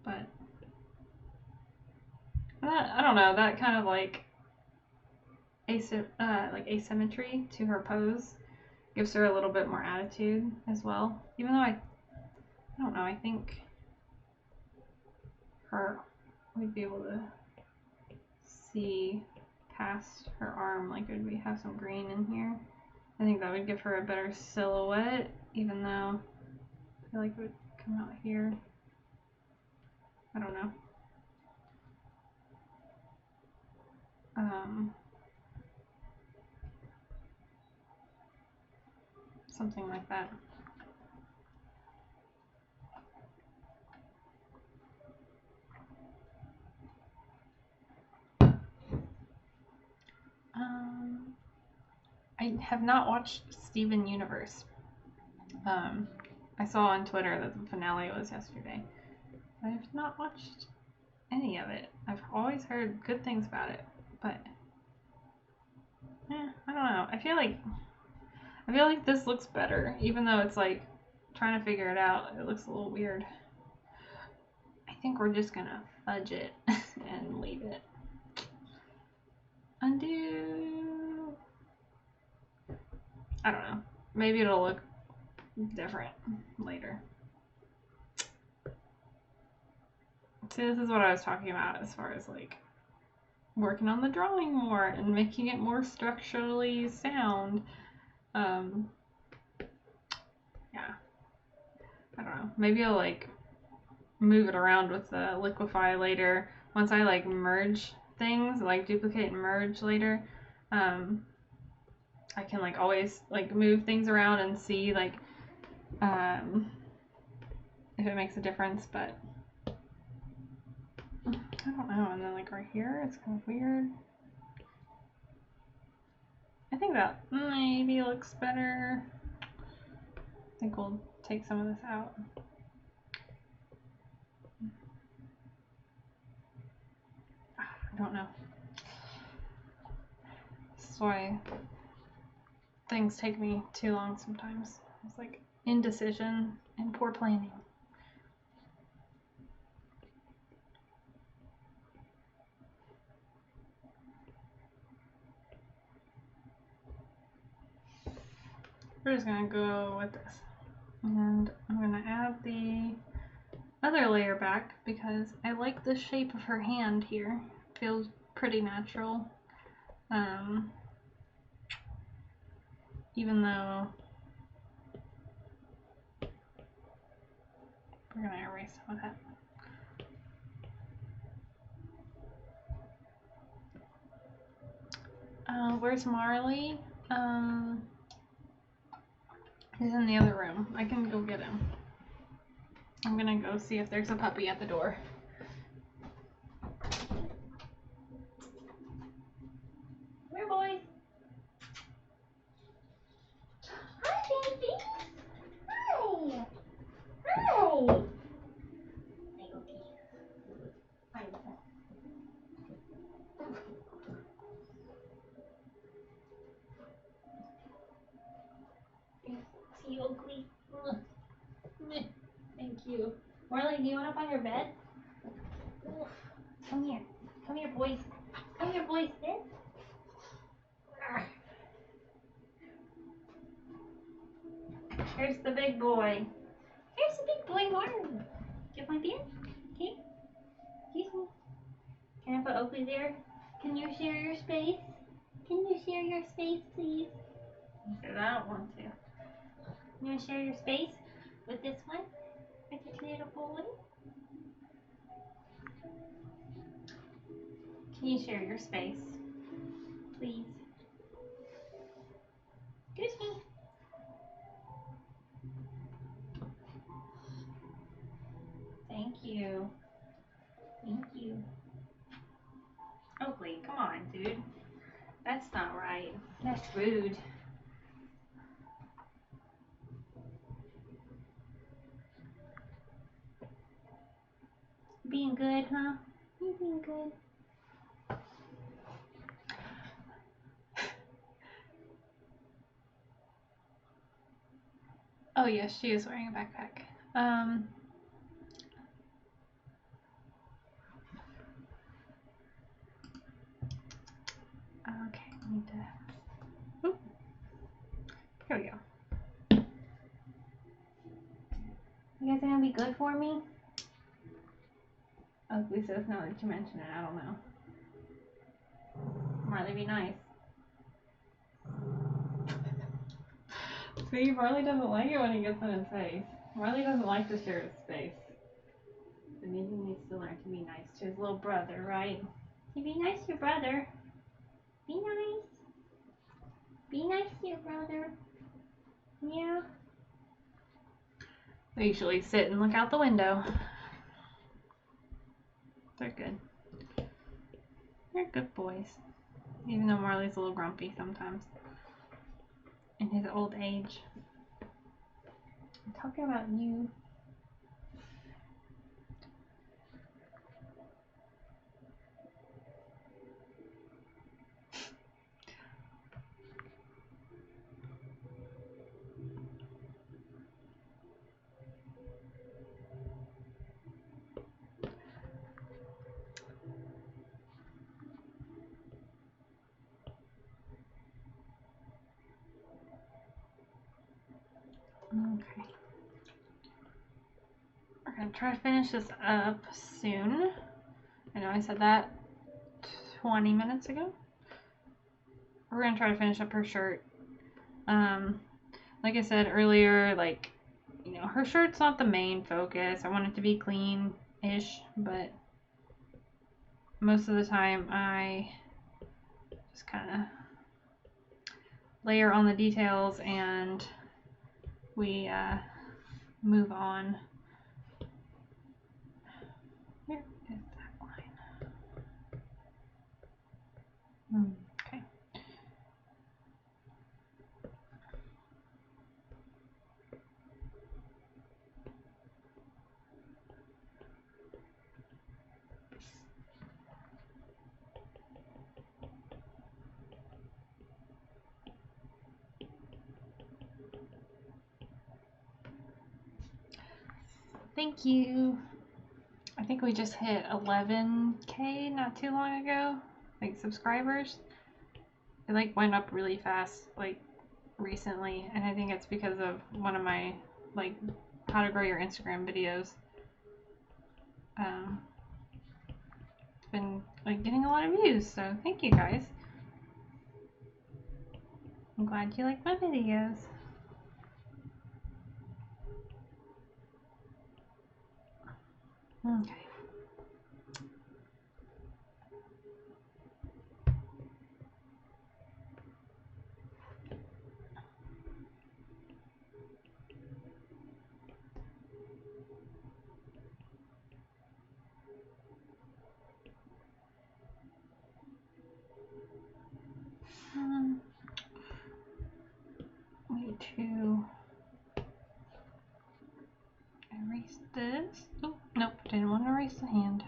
But I don't know, that kind of like asymmetry to her pose gives her a little bit more attitude as well. Even though I don't know, I think we'd be able to see past her arm, like we have some green in here. I think that would give her a better silhouette, even though I feel like it would come out here. I don't know. Something like that. I have not watched Steven Universe. I saw on Twitter that the finale was yesterday. I have not watched any of it. I've always heard good things about it, but I don't know. I feel like this looks better, even though it's like trying to figure it out. It looks a little weird. I think we're just gonna fudge it and leave it. Undo. I don't know. Maybe it'll look different later. See, this is what I was talking about as far as like working on the drawing more and making it more structurally sound. Yeah. I don't know. Maybe I'll like move it around with the liquify later. Once I like merge things, like duplicate and merge later, I can like always like move things around and see like if it makes a difference, but I don't know. And then like right here, it's kind of weird. I think that maybe looks better. I think we'll take some of this out. I don't know. This is why things take me too long sometimes. It's like indecision and poor planning. We're just gonna go with this. And I'm gonna add the other layer back because I like the shape of her hand here. It feels pretty natural. Even though we're gonna erase some of that. Where's Marley? He's in the other room. I can go get him. I'm gonna go see if there's a puppy at the door. Come here, boy. Hi, baby. Hi. Hi. See you, Oakley. Thank you. Marley, do you want up on your bed? Come here. Come here, boys. Come here, boys. Sit. Here's the big boy. Here's the big boy, Marley. Get my bed? Okay. Excuse me. Can I put Oakley there? Can you share your space? Can you share your space, please? He said, I don't want to. You want to share your space with this one? With this little boy? Can you share your space, please? Excuse me. Thank you. Thank you. Oakley, come on, dude. That's not right. That's rude. Being good, huh? You being good? Oh yes, she is wearing a backpack. Okay, I need to. Oop. Here we go. You guys are gonna be good for me? Oakley says now that you mention it, I don't know. Marley, be nice. See, Marley doesn't like it when he gets in his face. Marley doesn't like to share his space. And he needs to learn to be nice to his little brother, right? You be nice to your brother. Be nice. Be nice to your brother. Yeah. They usually sit and look out the window. They're good. They're good boys. Even though Marley's a little grumpy sometimes. In his old age. I'm talking about you. we're going to try to finish this up soon. I know I said that 20 minutes ago. We're going to try to finish up her shirt. Like I said earlier, like, you know, her shirt's not the main focus. I want it to be clean-ish, but most of the time I just kind of layer on the details and we move on. Where is that line? Okay. Thank you. I think we just hit 11K not too long ago, like subscribers. It like went up really fast like recently, and I think it's because of one of my like how to grow your Instagram videos. It's been like getting a lot of views, so thank you guys. I'm glad you like my videos. Okay. Need to erase this. Oh, nope, didn't want to erase the hand.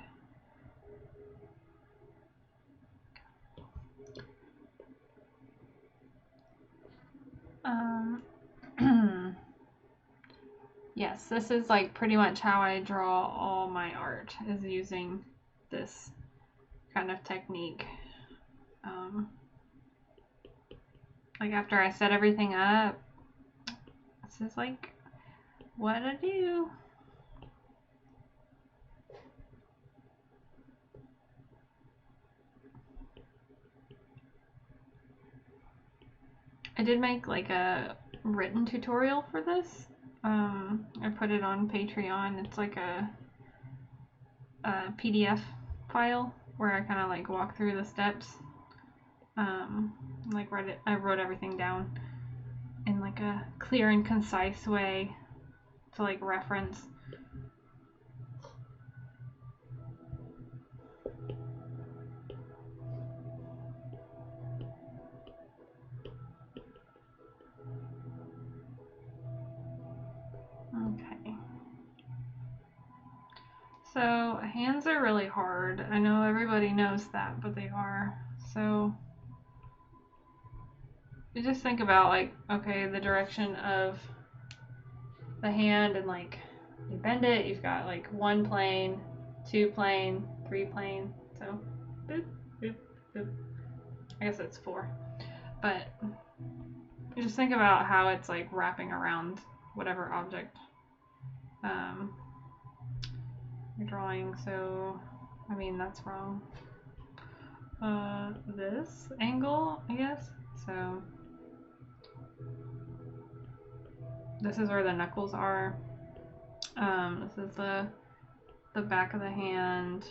Yes, this is like pretty much how I draw all my art, is using this kind of technique. Like after I set everything up, this is like what I do. I did make like a written tutorial for this. I put it on Patreon. It's like a PDF file where I kind of like walk through the steps. Like I wrote everything down in like a clear and concise way to like reference. Okay. So hands are really hard. I know everybody knows that, but they are. So you just think about like, okay, the direction of the hand, and like you bend it, you've got like 1 plane, 2 plane, 3 plane. So boop, boop, boop. I guess it's 4. But you just think about how it's like wrapping around whatever object you're drawing. So I mean, that's wrong. This angle, I guess. So this is where the knuckles are. This is the back of the hand.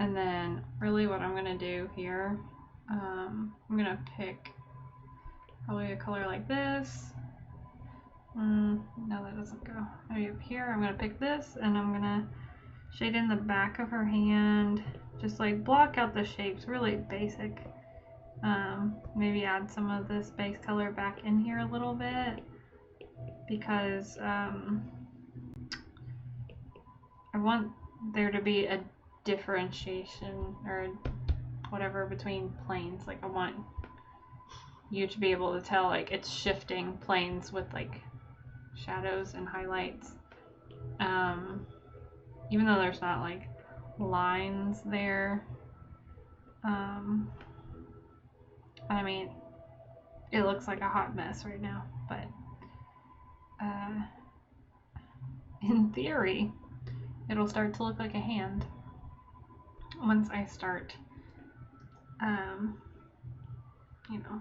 And then really what I'm gonna do here, I'm gonna pick probably a color like this. No, that doesn't go. Maybe up here, I'm gonna pick this, and I'm gonna shade in the back of her hand, just like block out the shapes, really basic. Maybe add some of this base color back in here a little bit, because I want there to be a differentiation or whatever between planes. Like I want you to be able to tell like it's shifting planes with like shadows and highlights, even though there's not like lines there. I mean, it looks like a hot mess right now, but I in theory, it'll start to look like a hand once I start, you know,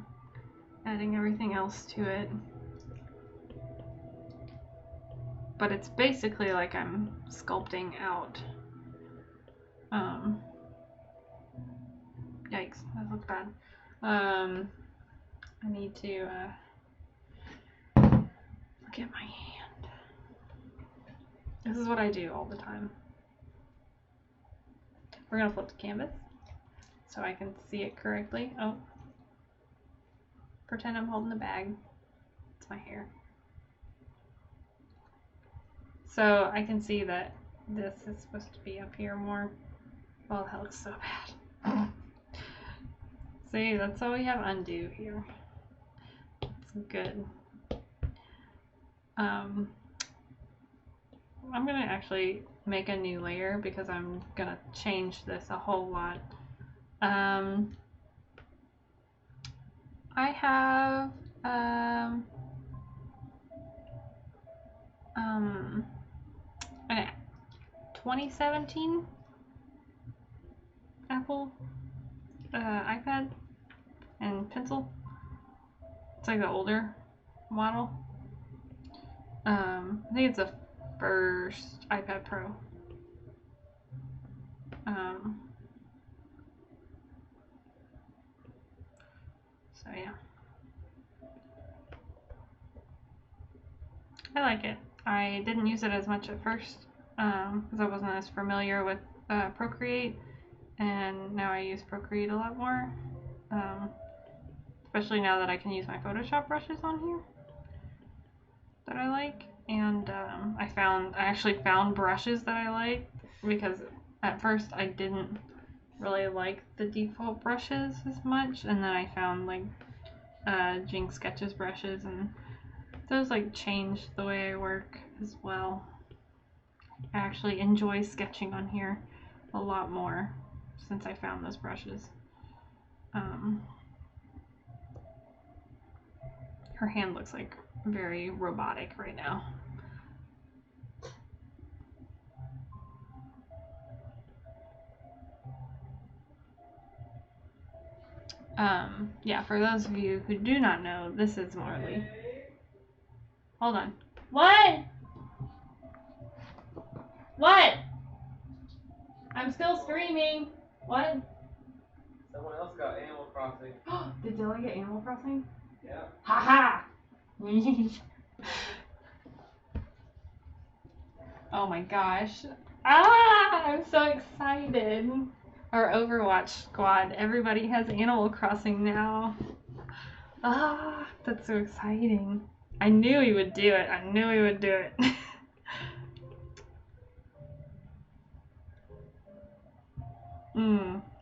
adding everything else to it. But it's basically like I'm sculpting out. Yikes, that looks bad. I need to look at my hand. This is what I do all the time. We're gonna flip the canvas so I can see it correctly. Oh, pretend I'm holding the bag. It's my hair. So I can see that this is supposed to be up here more. Oh, that looks so bad. See, that's all we have undo here. It's good. I'm gonna actually make a new layer because I'm gonna change this a whole lot. I have a 2017 Apple iPad and pencil. It's like the older model. I think it's the first iPad Pro. So yeah, I like it. I didn't use it as much at first because I wasn't as familiar with Procreate, and now I use Procreate a lot more, especially now that I can use my Photoshop brushes on here that I like. And I actually found brushes that I like, because at first I didn't really like the default brushes as much, and then I found like Jinx Sketches brushes, and those like changed the way I work as well. I actually enjoy sketching on here a lot more since I found those brushes. Her hand looks like very robotic right now. Yeah, for those of you who do not know, this is Marley. Hold on. What? What? I'm still streaming. What? Someone else got Animal Crossing. Did Zelda get Animal Crossing? Yeah. Haha! Oh my gosh. Ah! I'm so excited. Our Overwatch squad, everybody has Animal Crossing now. Ah, that's so exciting. I knew he would do it. I knew he would do it.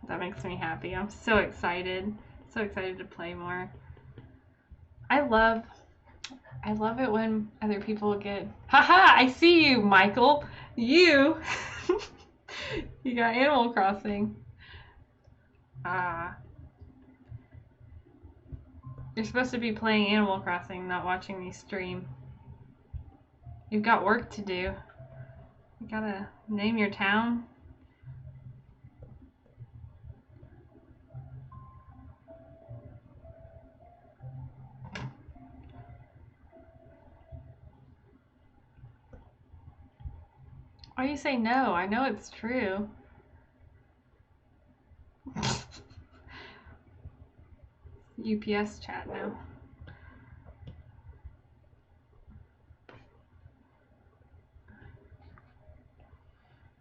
That makes me happy. I'm so excited. So excited to play more. I love it when other people get, haha, I see you, Michael. You you got Animal Crossing. You're supposed to be playing Animal Crossing, not watching me stream. You've got work to do. You gotta name your town. Why do you say no? I know it's true. UPS chat now.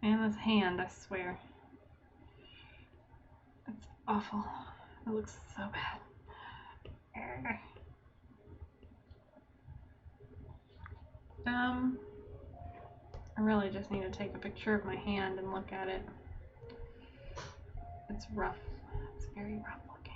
Man, this hand, I swear. It's awful. It looks so bad. I really just need to take a picture of my hand and look at it. It's rough. It's very rough looking.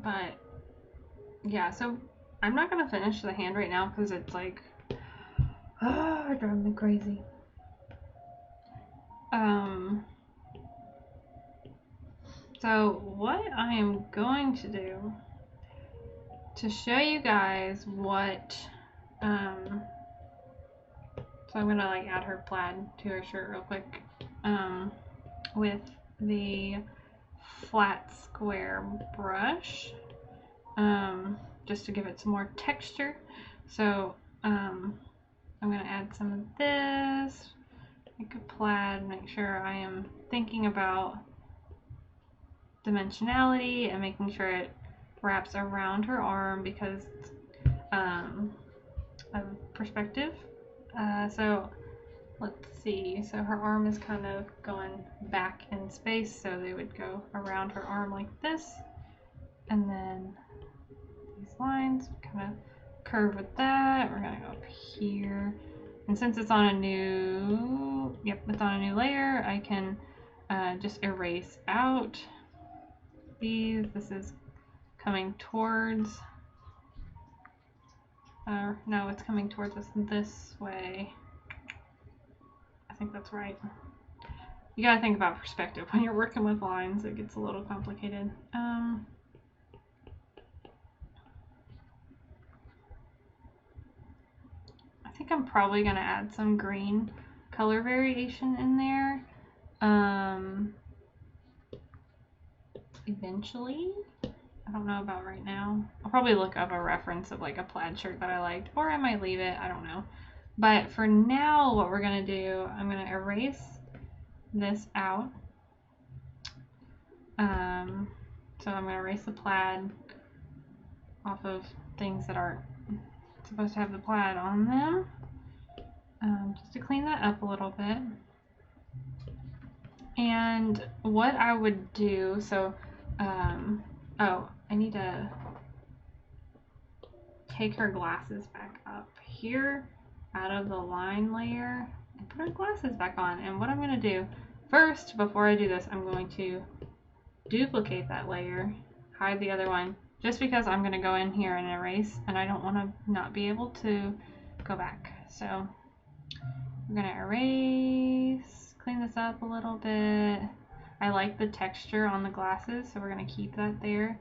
But yeah, so I'm not gonna finish the hand right now because it's like, it drives me crazy. So what I am going to do to show you guys what, so I'm gonna like add her plaid to her shirt real quick, with the flat square brush, just to give it some more texture. So I'm gonna add some of this, make a plaid, make sure I am thinking about dimensionality and making sure it wraps around her arm because of perspective. So let's see, so her arm is kind of going back in space, so they would go around her arm like this, and then these lines kind of curve with that. We're gonna go up here, and since it's on a new, it's on a new layer, I can just erase out these. This is coming towards, no, it's coming towards us this way. I think that's right. You gotta think about perspective when you're working with lines. It gets a little complicated. I think I'm probably gonna add some green color variation in there. Eventually. I don't know about right now. I'll probably look up a reference of like a plaid shirt that I liked, or I might leave it, I don't know. But for now, what we're gonna do, I'm gonna erase this out. So I'm gonna erase the plaid off of things that aren't supposed to have the plaid on them, just to clean that up a little bit. And what I would do, so, oh, I need to take her glasses back up here out of the line layer and put her glasses back on. And what I'm going to do first, before I do this, I'm going to duplicate that layer, hide the other one, just because I'm going to go in here and erase, and I don't want to not be able to go back. So we're going to erase, clean this up a little bit. I like the texture on the glasses, so we're going to keep that there.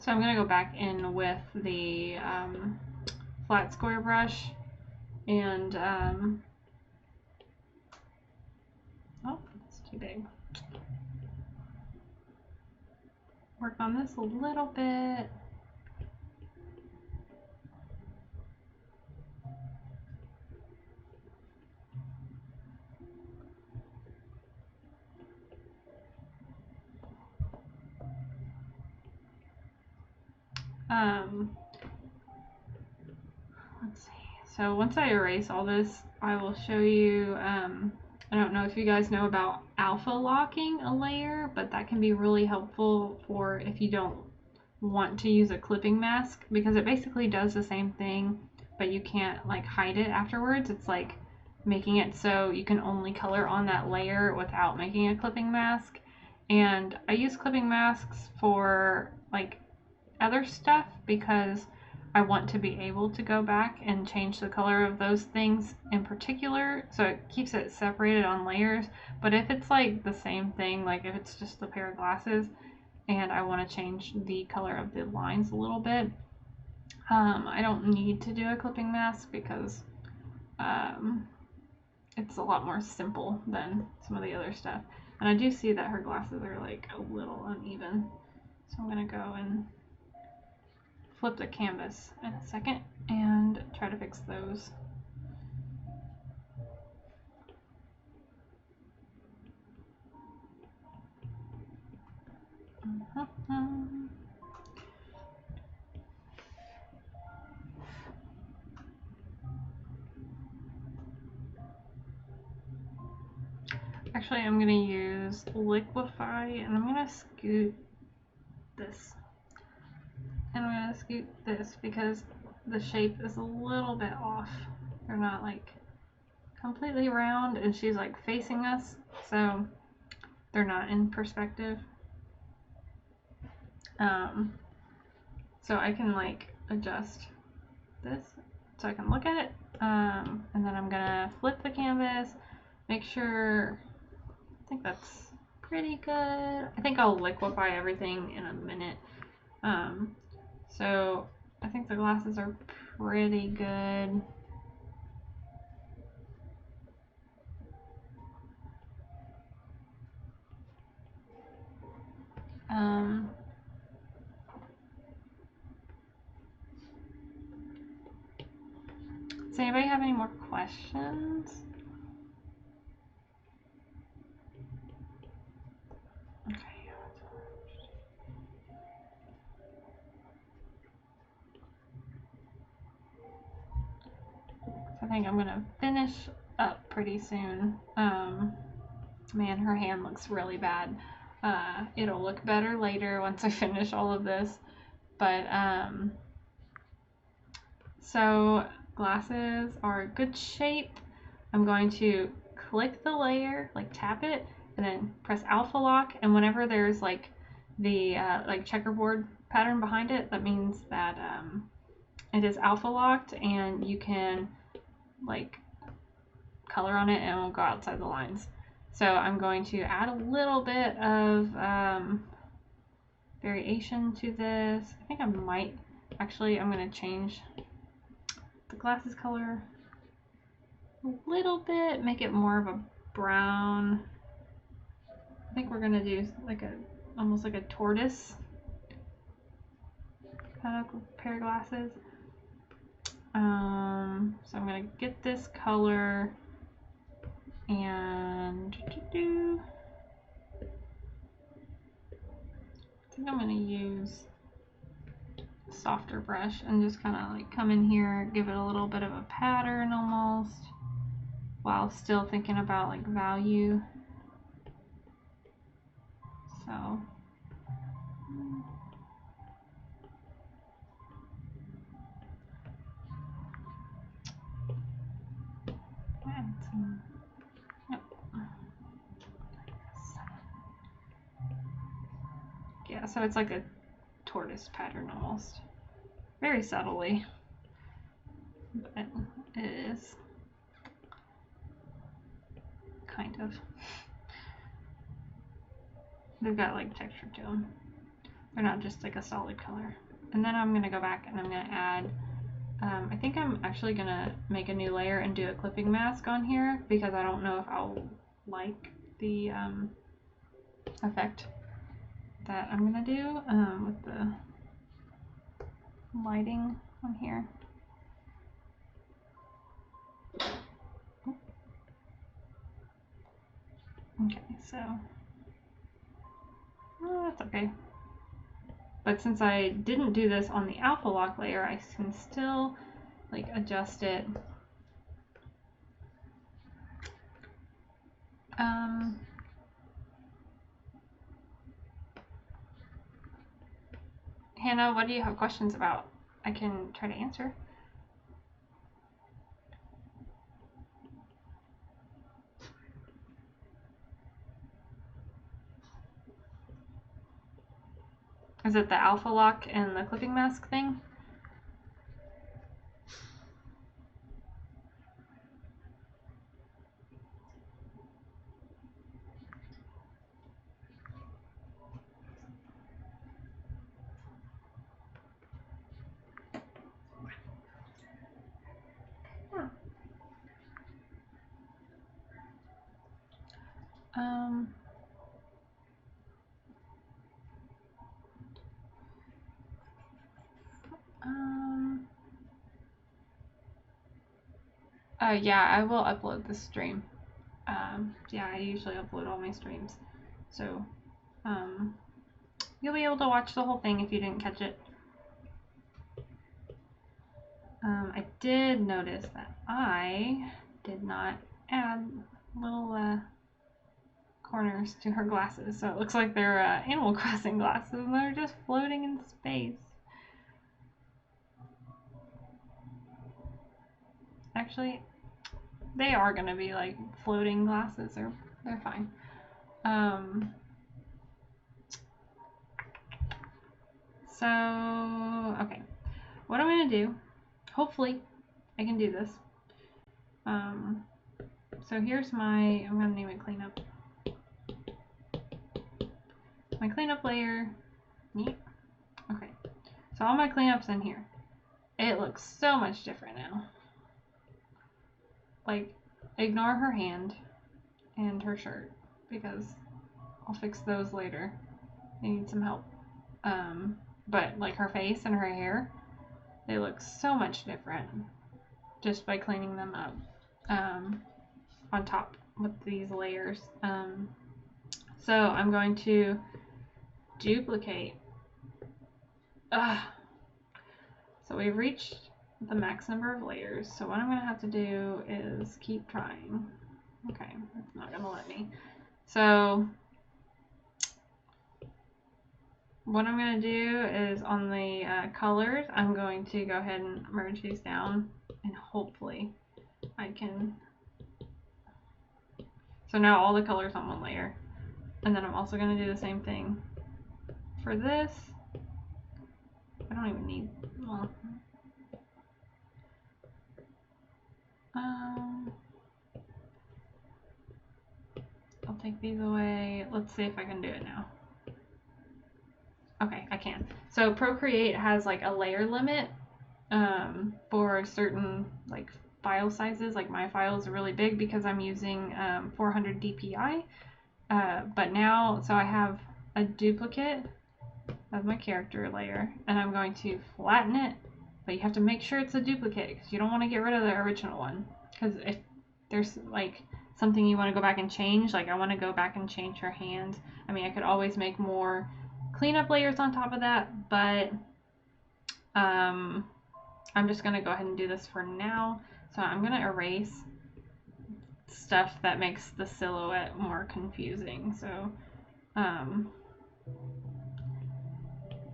So I'm going to go back in with the flat square brush and, oh, it's too big. Work on this a little bit. Let's see. So once I erase all this, I will show you, I don't know if you guys know about alpha locking a layer, but that can be really helpful for if you don't want to use a clipping mask, because it basically does the same thing, but you can't like hide it afterwards. It's like making it so you can only color on that layer without making a clipping mask. And I use clipping masks for like other stuff because I want to be able to go back and change the color of those things in particular, so it keeps it separated on layers. But if it's like the same thing, like if it's just a pair of glasses and I want to change the color of the lines a little bit, I don't need to do a clipping mask because it's a lot more simple than some of the other stuff. And I do see that her glasses are like a little uneven, so I'm gonna go and flip the canvas in a second and try to fix those. Actually, I'm going to use Liquify, and I'm going to scoot this. And I'm going to scoot this because the shape is a little bit off. They're not like completely round, and she's like facing us, so they're not in perspective. So I can like adjust this so I can look at it, and then I'm gonna flip the canvas, make sure, I think that's pretty good. I think I'll liquify everything in a minute. So I think the glasses are pretty good. Does anybody have any more questions? Okay. I think I'm gonna finish up pretty soon. Man, her hand looks really bad. It'll look better later once I finish all of this. But so glasses are good shape. I'm going to click the layer, like tap it, and then press alpha lock. And whenever there's like the like checkerboard pattern behind it, that means that it is alpha locked, and you can like color on it and it won't go outside the lines. So I'm going to add a little bit of variation to this. I think I might, actually I'm going to change the glasses color a little bit, make it more of a brown. I think we're going to do like almost like a tortoise kind of pair of glasses. So I'm going to get this color and I think I'm going to use a softer brush and just kind of like come in here, give it a little bit of a pattern almost, while still thinking about like value. So add some, yeah, so it's like a tortoise pattern almost, very subtly, but it is kind of. They've got like texture to them. They're not just like a solid color. And then I'm going to go back and I'm going to add, I think I'm actually going to make a new layer and do a clipping mask on here because I don't know if I'll like the effect that I'm going to do with the lighting on here. Okay, so that's okay. But since I didn't do this on the alpha lock layer, I can still like adjust it. Hannah, what do you have questions about? I can try to answer. Is it the alpha lock and the clipping mask thing? Yeah, I will upload the stream. Yeah, I usually upload all my streams. So, you'll be able to watch the whole thing if you didn't catch it. I did notice that I did not add little corners to her glasses. So it looks like they're Animal Crossing glasses and they're just floating in space. Actually, they are going to be like floating glasses. They're fine. So, okay. What I'm going to do, hopefully I can do this. So here's my, I'm going to name it cleanup. My cleanup layer. Neat. Okay. So all my cleanup's in here. It looks so much different now. Like, ignore her hand and her shirt because I'll fix those later. They need some help. But like her face and her hair, they look so much different just by cleaning them up on top with these layers. So I'm going to duplicate. So we've reached the max number of layers. So what I'm going to have to do is keep trying. Okay, it's not going to let me. So what I'm going to do is on the colors, I'm going to go ahead and merge these down and hopefully I can. So now all the colors on one layer. And then I'm also going to do the same thing for this. I don't even need, well, I'll take these away. Let's see if I can do it now. Okay, I can. So Procreate has like a layer limit for certain like file sizes. Like my file is really big because I'm using 400 dpi. But now, so I have a duplicate of my character layer and I'm going to flatten it, but you have to make sure it's a duplicate because you don't want to get rid of the original one, because if there's like something you want to go back and change, like I want to go back and change her hand. I mean, I could always make more cleanup layers on top of that, but I'm just going to go ahead and do this for now. So I'm going to erase stuff that makes the silhouette more confusing. So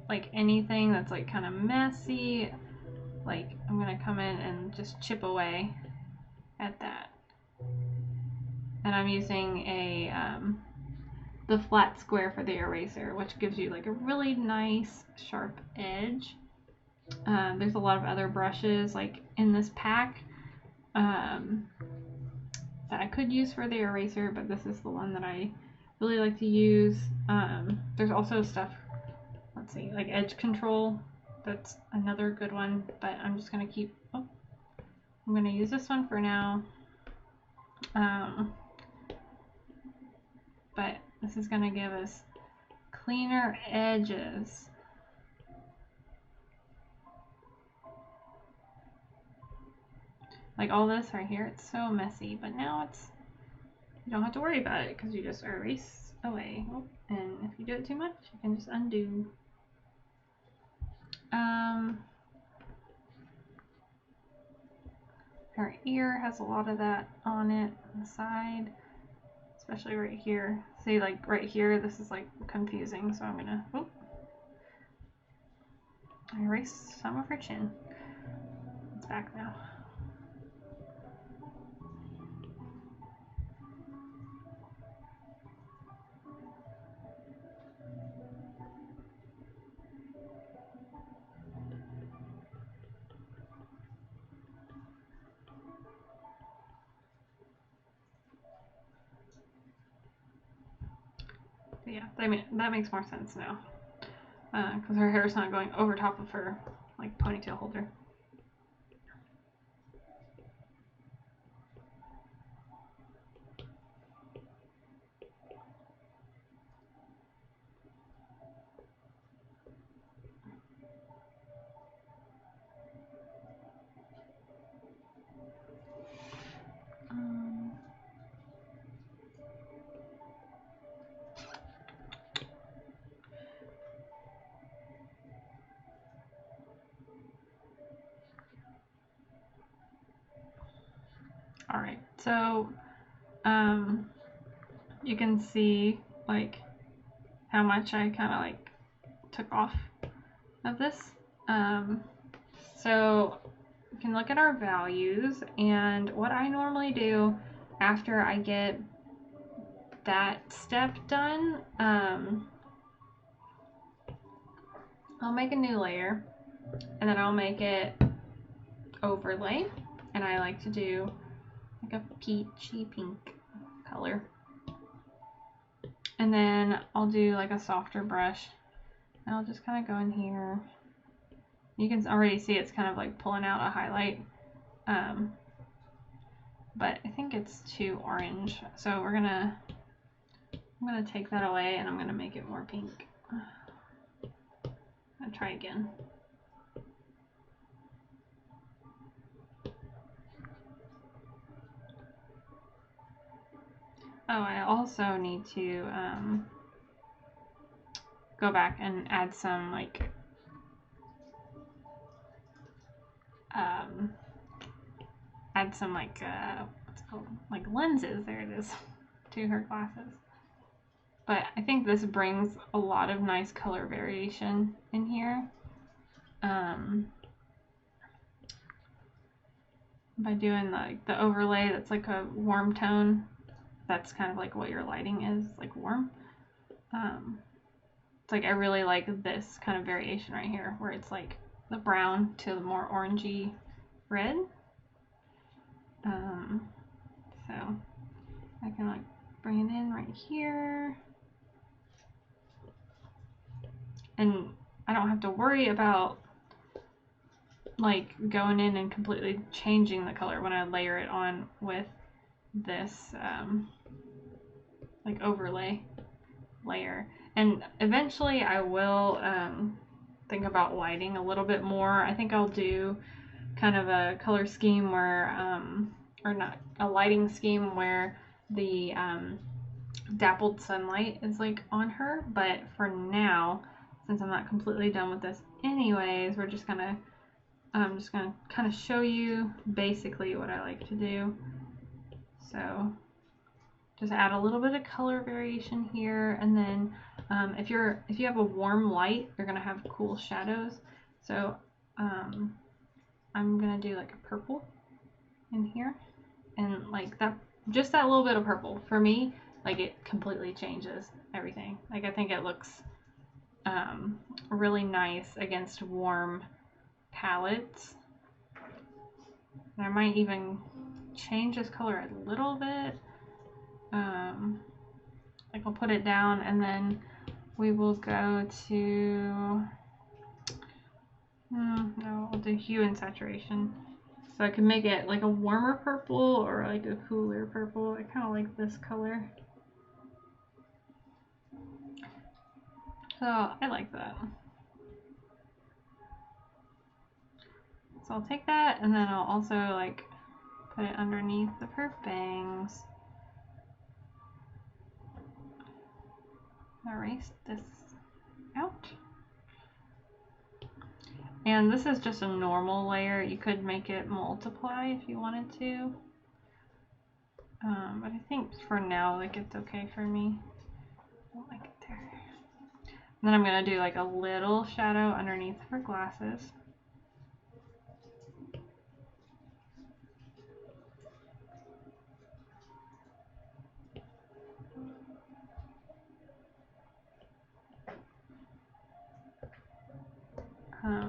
like anything that's like kind of messy, like I'm gonna come in and just chip away at that. And I'm using a the flat square for the eraser, which gives you like a really nice sharp edge. There's a lot of other brushes like in this pack that I could use for the eraser, but this is the one that I really like to use. There's also stuff, let's see, like edge control. That's another good one, but I'm just gonna keep, I'm gonna use this one for now. But this is gonna give us cleaner edges. Like all this right here, it's so messy, but now it's, you don't have to worry about it because you just erase away. Oh, and if you do it too much, you can just undo. Her ear has a lot of that on it on the side, especially right here. See, like right here, this is like confusing, so I'm gonna erase some of her chin. It's back now. But yeah, that makes more sense now, because her hair is not going over top of her like ponytail holder. Alright, so you can see like how much I kind of like took off of this. So you can look at our values, and what I normally do after I get that step done, I'll make a new layer, and then I'll make it overlay, and I like to do like a peachy pink color. And then I'll do like a softer brush, and I'll just kind of go in here. You can already see it's kind of like pulling out a highlight, but I think it's too orange, so I'm gonna take that away, and I'm gonna make it more pink. I'll try again. Oh, I also need to go back and add some like what's it called? Like lenses, there it is, to her glasses. But I think this brings a lot of nice color variation in here. By doing like the overlay that's like a warm tone, that's kind of like what your lighting is, like warm. It's like I really like this kind of variation right here, where it's like the brown to the more orangey red. So I can like bring it in right here, and I don't have to worry about like going in and completely changing the color when I layer it on with this like overlay layer. And eventually I will think about lighting a little bit more. I think I'll do kind of a color scheme where or not a lighting scheme where the dappled sunlight is like on her, but for now, since I'm not completely done with this anyways, we're just gonna I'm just gonna kind of show you basically what I like to do. So just add a little bit of color variation here, and then if you have a warm light, you're gonna have cool shadows. So I'm gonna do like a purple in here, and like that, just that little bit of purple for me, like it completely changes everything. Like I think it looks really nice against warm palettes. And I might even change this color a little bit. Like I'll put it down, and then we will go to no, I'll do hue and saturation, so I can make it like a warmer purple or like a cooler purple. I kind of like this color, so I like that. So I'll take that, and then I'll also like put it underneath of her bangs. Erase this out. And this is just a normal layer. You could make it multiply if you wanted to. But I think for now, like it's okay for me. I don't like it there. And then I'm gonna do like a little shadow underneath her glasses.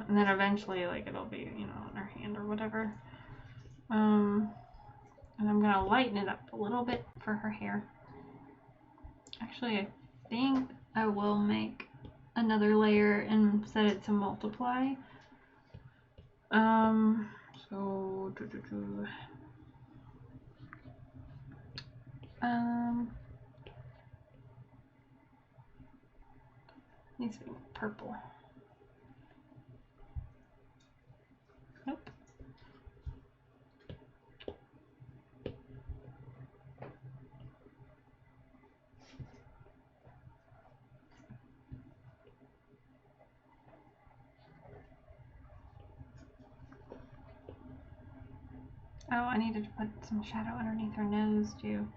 And then eventually, like it'll be, you know, on her hand or whatever. And I'm gonna lighten it up a little bit for her hair. Actually, I think I will make another layer and set it to multiply. Needs to be purple. Nope. Oh, I needed to put some shadow underneath her nose too.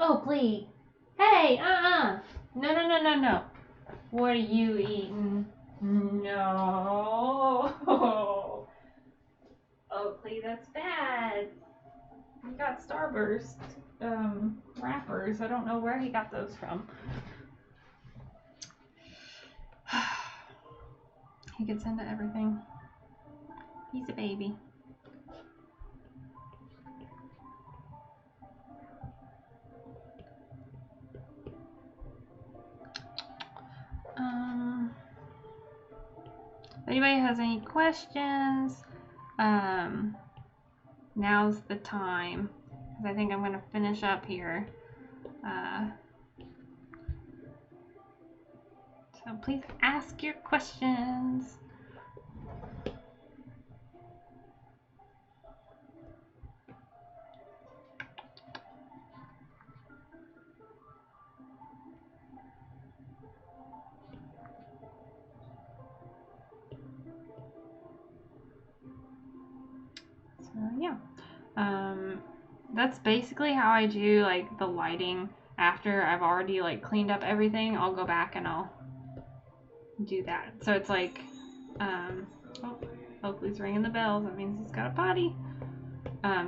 Oh, please. Hey, No, no, no, no, no. What are you eating? No. Oh, please, that's bad. He got Starburst wrappers. I don't know where he got those from. He gets into everything. He's a baby. If anybody has any questions, now's the time, because I think I'm going to finish up here. So please ask your questions. So yeah, that's basically how I do like the lighting. After I've already like cleaned up everything, I'll go back and I'll do that. So it's like, oh, Oakley's ringing the bells. That means he's got a potty.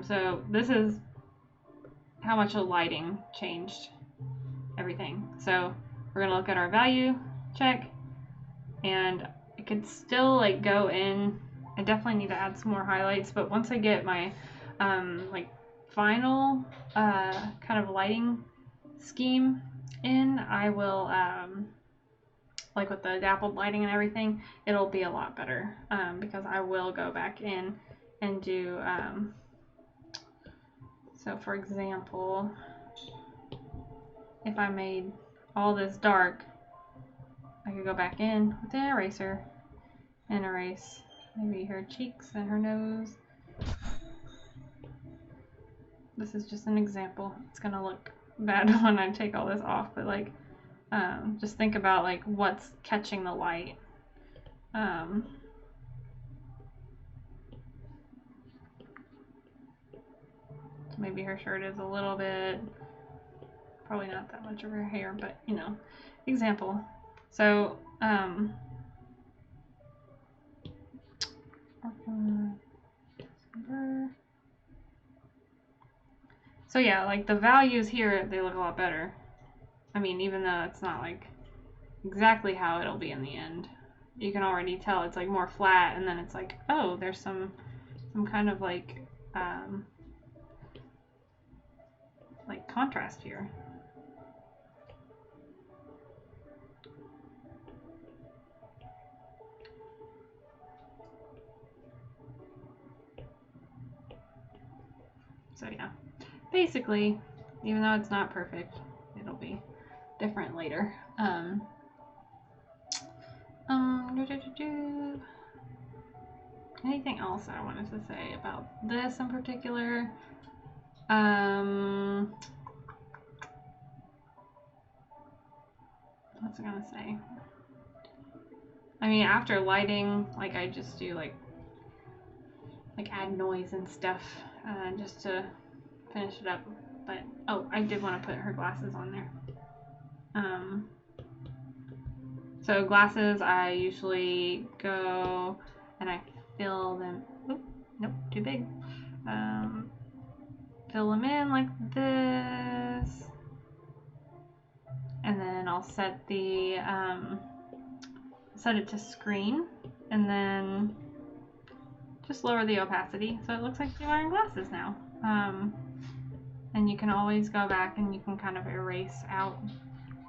So this is how much the lighting changed everything. So we're gonna look at our value check, and I could still like go in. I definitely need to add some more highlights, but once I get my like final kind of lighting scheme in, I will like with the dappled lighting and everything, it'll be a lot better because I will go back in and do so for example, if I made all this dark, I could go back in with an eraser and erase maybe her cheeks and her nose. This is just an example. It's gonna look bad when I take all this off, but like just think about like what's catching the light. So maybe her shirt is a little bit, probably not that much of her hair, but you know, example. So so yeah, like the values here, they look a lot better. I mean, even though it's not like exactly how it'll be in the end, you can already tell it's like more flat, and then it's like, oh, there's some kind of like contrast here. So yeah, basically, even though it's not perfect, it'll be different later. Anything else I wanted to say about this in particular? What's I gonna say? I mean, after lighting, like I just do like add noise and stuff just to finish it up. But oh, I did want to put her glasses on there. So glasses, I usually go and I fill them. Oop, nope, too big. Fill them in like this, and then I'll set the set it to screen, and then just lower the opacity so it looks like you're wearing glasses now. And you can always go back and you can kind of erase out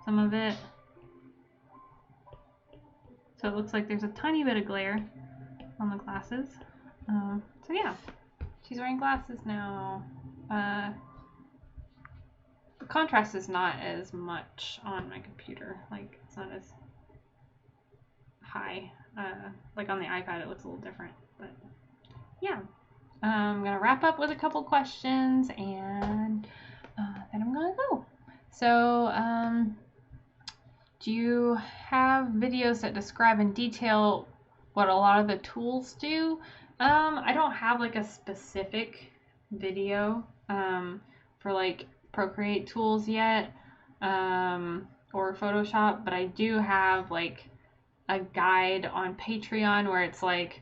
some of it. So it looks like there's a tiny bit of glare on the glasses. So yeah, she's wearing glasses now. The contrast is not as much on my computer. Like, it's not as high. Like on the iPad it looks a little different. But yeah, I'm gonna wrap up with a couple questions and then I'm gonna go. So do you have videos that describe in detail what a lot of the tools do? I don't have like a specific video for like Procreate tools yet, or Photoshop, but I do have like a guide on Patreon where it's like,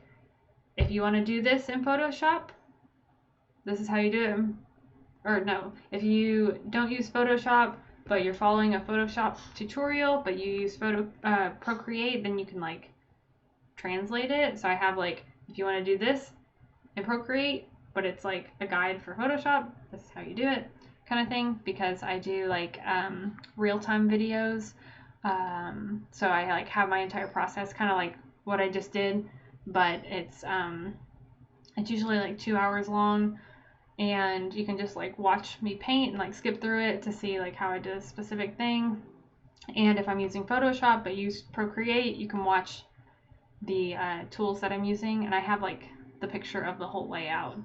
if you want to do this in Photoshop, this is how you do it. Or no, if you don't use Photoshop, but you're following a Photoshop tutorial, but you use Procreate, then you can like translate it. So I have like, if you want to do this in Procreate, but it's like a guide for Photoshop, this is how you do it, kind of thing, because I do like real-time videos. So I like have my entire process, kind of like what I just did, but it's usually like 2 hours long, and you can just like watch me paint and like skip through it to see like how I did a specific thing. And if I'm using Photoshop but use Procreate, you can watch the tools that I'm using, and I have like the picture of the whole layout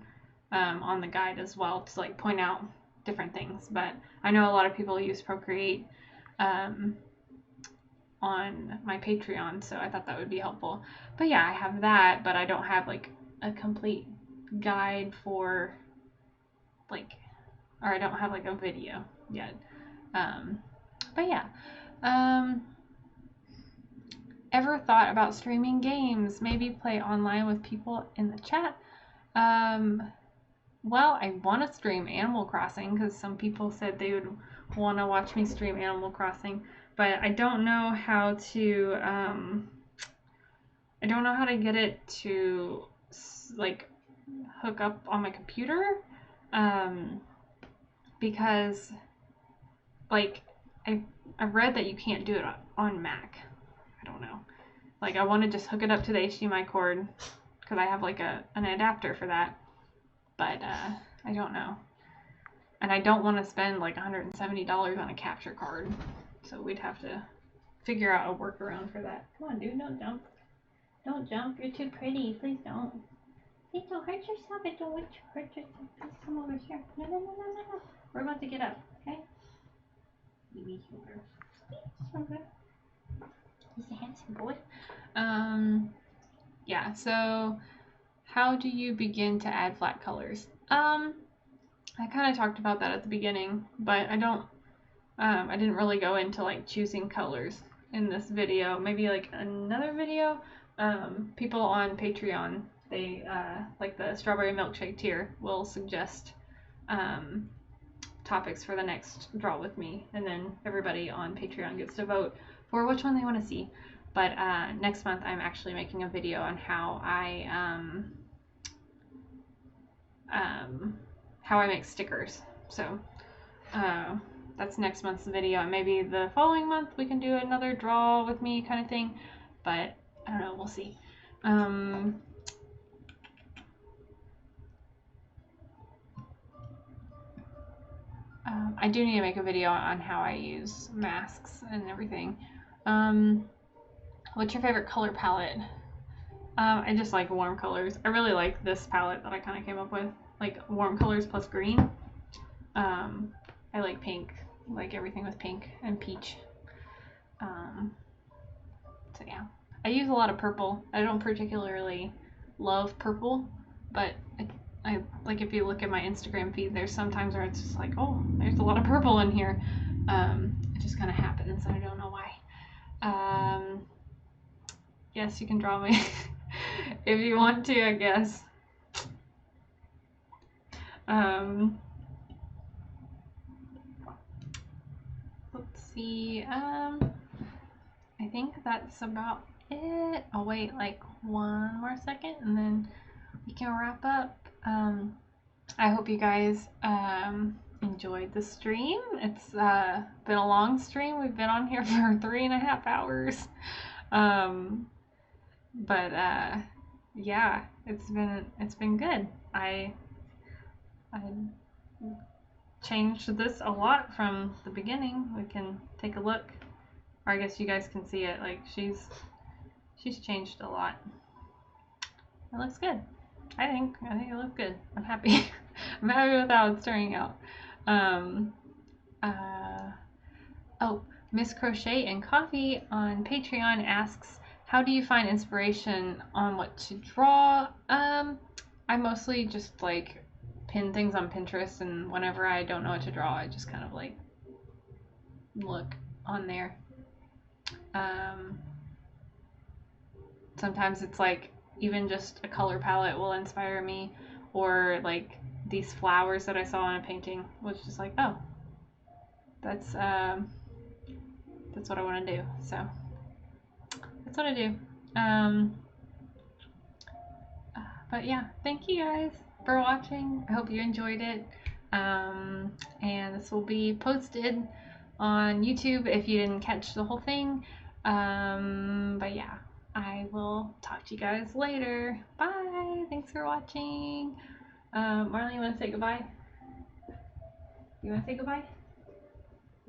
on the guide as well to like point out different things. But I know a lot of people use Procreate on my Patreon, so I thought that would be helpful. But yeah, I have that, but I don't have like a complete guide for like, or I don't have like a video yet. But yeah, ever thought about streaming games? Maybe play online with people in the chat? Well, I want to stream Animal Crossing because some people said they would want to watch me stream Animal Crossing, but I don't know how to get it to like hook up on my computer, because like I've read that you can't do it on Mac. I don't know. Like I want to just hook it up to the HDMI cord because I have like an adapter for that, but I don't know. And I don't want to spend like $170 on a capture card, so we'd have to figure out a workaround for that. Come on, dude, don't jump. Don't jump. You're too pretty. Please don't. Please don't hurt yourself. I don't want you to hurt yourself. Please come over here. No, no, no, no, no, no. We're about to get up, okay? Baby shoulder. He's a handsome boy. Yeah, so how do you begin to add flat colors? I kind of talked about that at the beginning, but I didn't really go into like choosing colors in this video. Maybe like another video. People on Patreon, they like the strawberry milkshake tier will suggest topics for the next draw with me, and then everybody on Patreon gets to vote for which one they want to see. But next month I'm actually making a video on how I make stickers. So that's next month's video, and maybe the following month we can do another draw with me kind of thing, but I don't know, we'll see. I do need to make a video on how I use masks and everything. What's your favorite color palette? I just like warm colors. I really like this palette that I kind of came up with, like warm colors plus green. I like pink, like everything with pink and peach. So yeah, I use a lot of purple. I don't particularly love purple, but I like, if you look at my Instagram feed, there's sometimes where it's just like, oh, there's a lot of purple in here. It just kind of happens, and I don't know why. Yes, you can draw me if you want to, I guess. Let's see. I think that's about it. I'll wait like one more second and then we can wrap up. I hope you guys enjoyed the stream. It's been a long stream. We've been on here for 3.5 hours. But yeah, it's been good. I changed this a lot from the beginning. We can take a look, or I guess you guys can see it. Like she's changed a lot. It looks good. I think it looks good. I'm happy. I'm happy with how it's turning out. Oh, Miss Crochet and Coffee on Patreon asks, how do you find inspiration on what to draw? I mostly just like pin things on Pinterest, and whenever I don't know what to draw, I just kind of like look on there. Sometimes it's like even just a color palette will inspire me, or like these flowers that I saw in a painting was just like, oh, that's what I want to do. So that's what I do. But yeah, thank you guys for watching. I hope you enjoyed it. And this will be posted on YouTube if you didn't catch the whole thing. But yeah, I will talk to you guys later. Bye. Thanks for watching. Marley, you want to say goodbye? You want to say goodbye?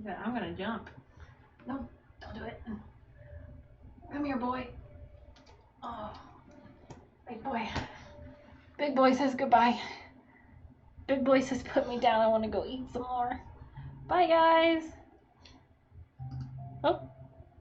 Okay, I'm going to jump. No, don't do it. Come here, boy. Oh, big boy. Big boy says goodbye. Big boy says put me down. I want to go eat some more. Bye, guys. Oh.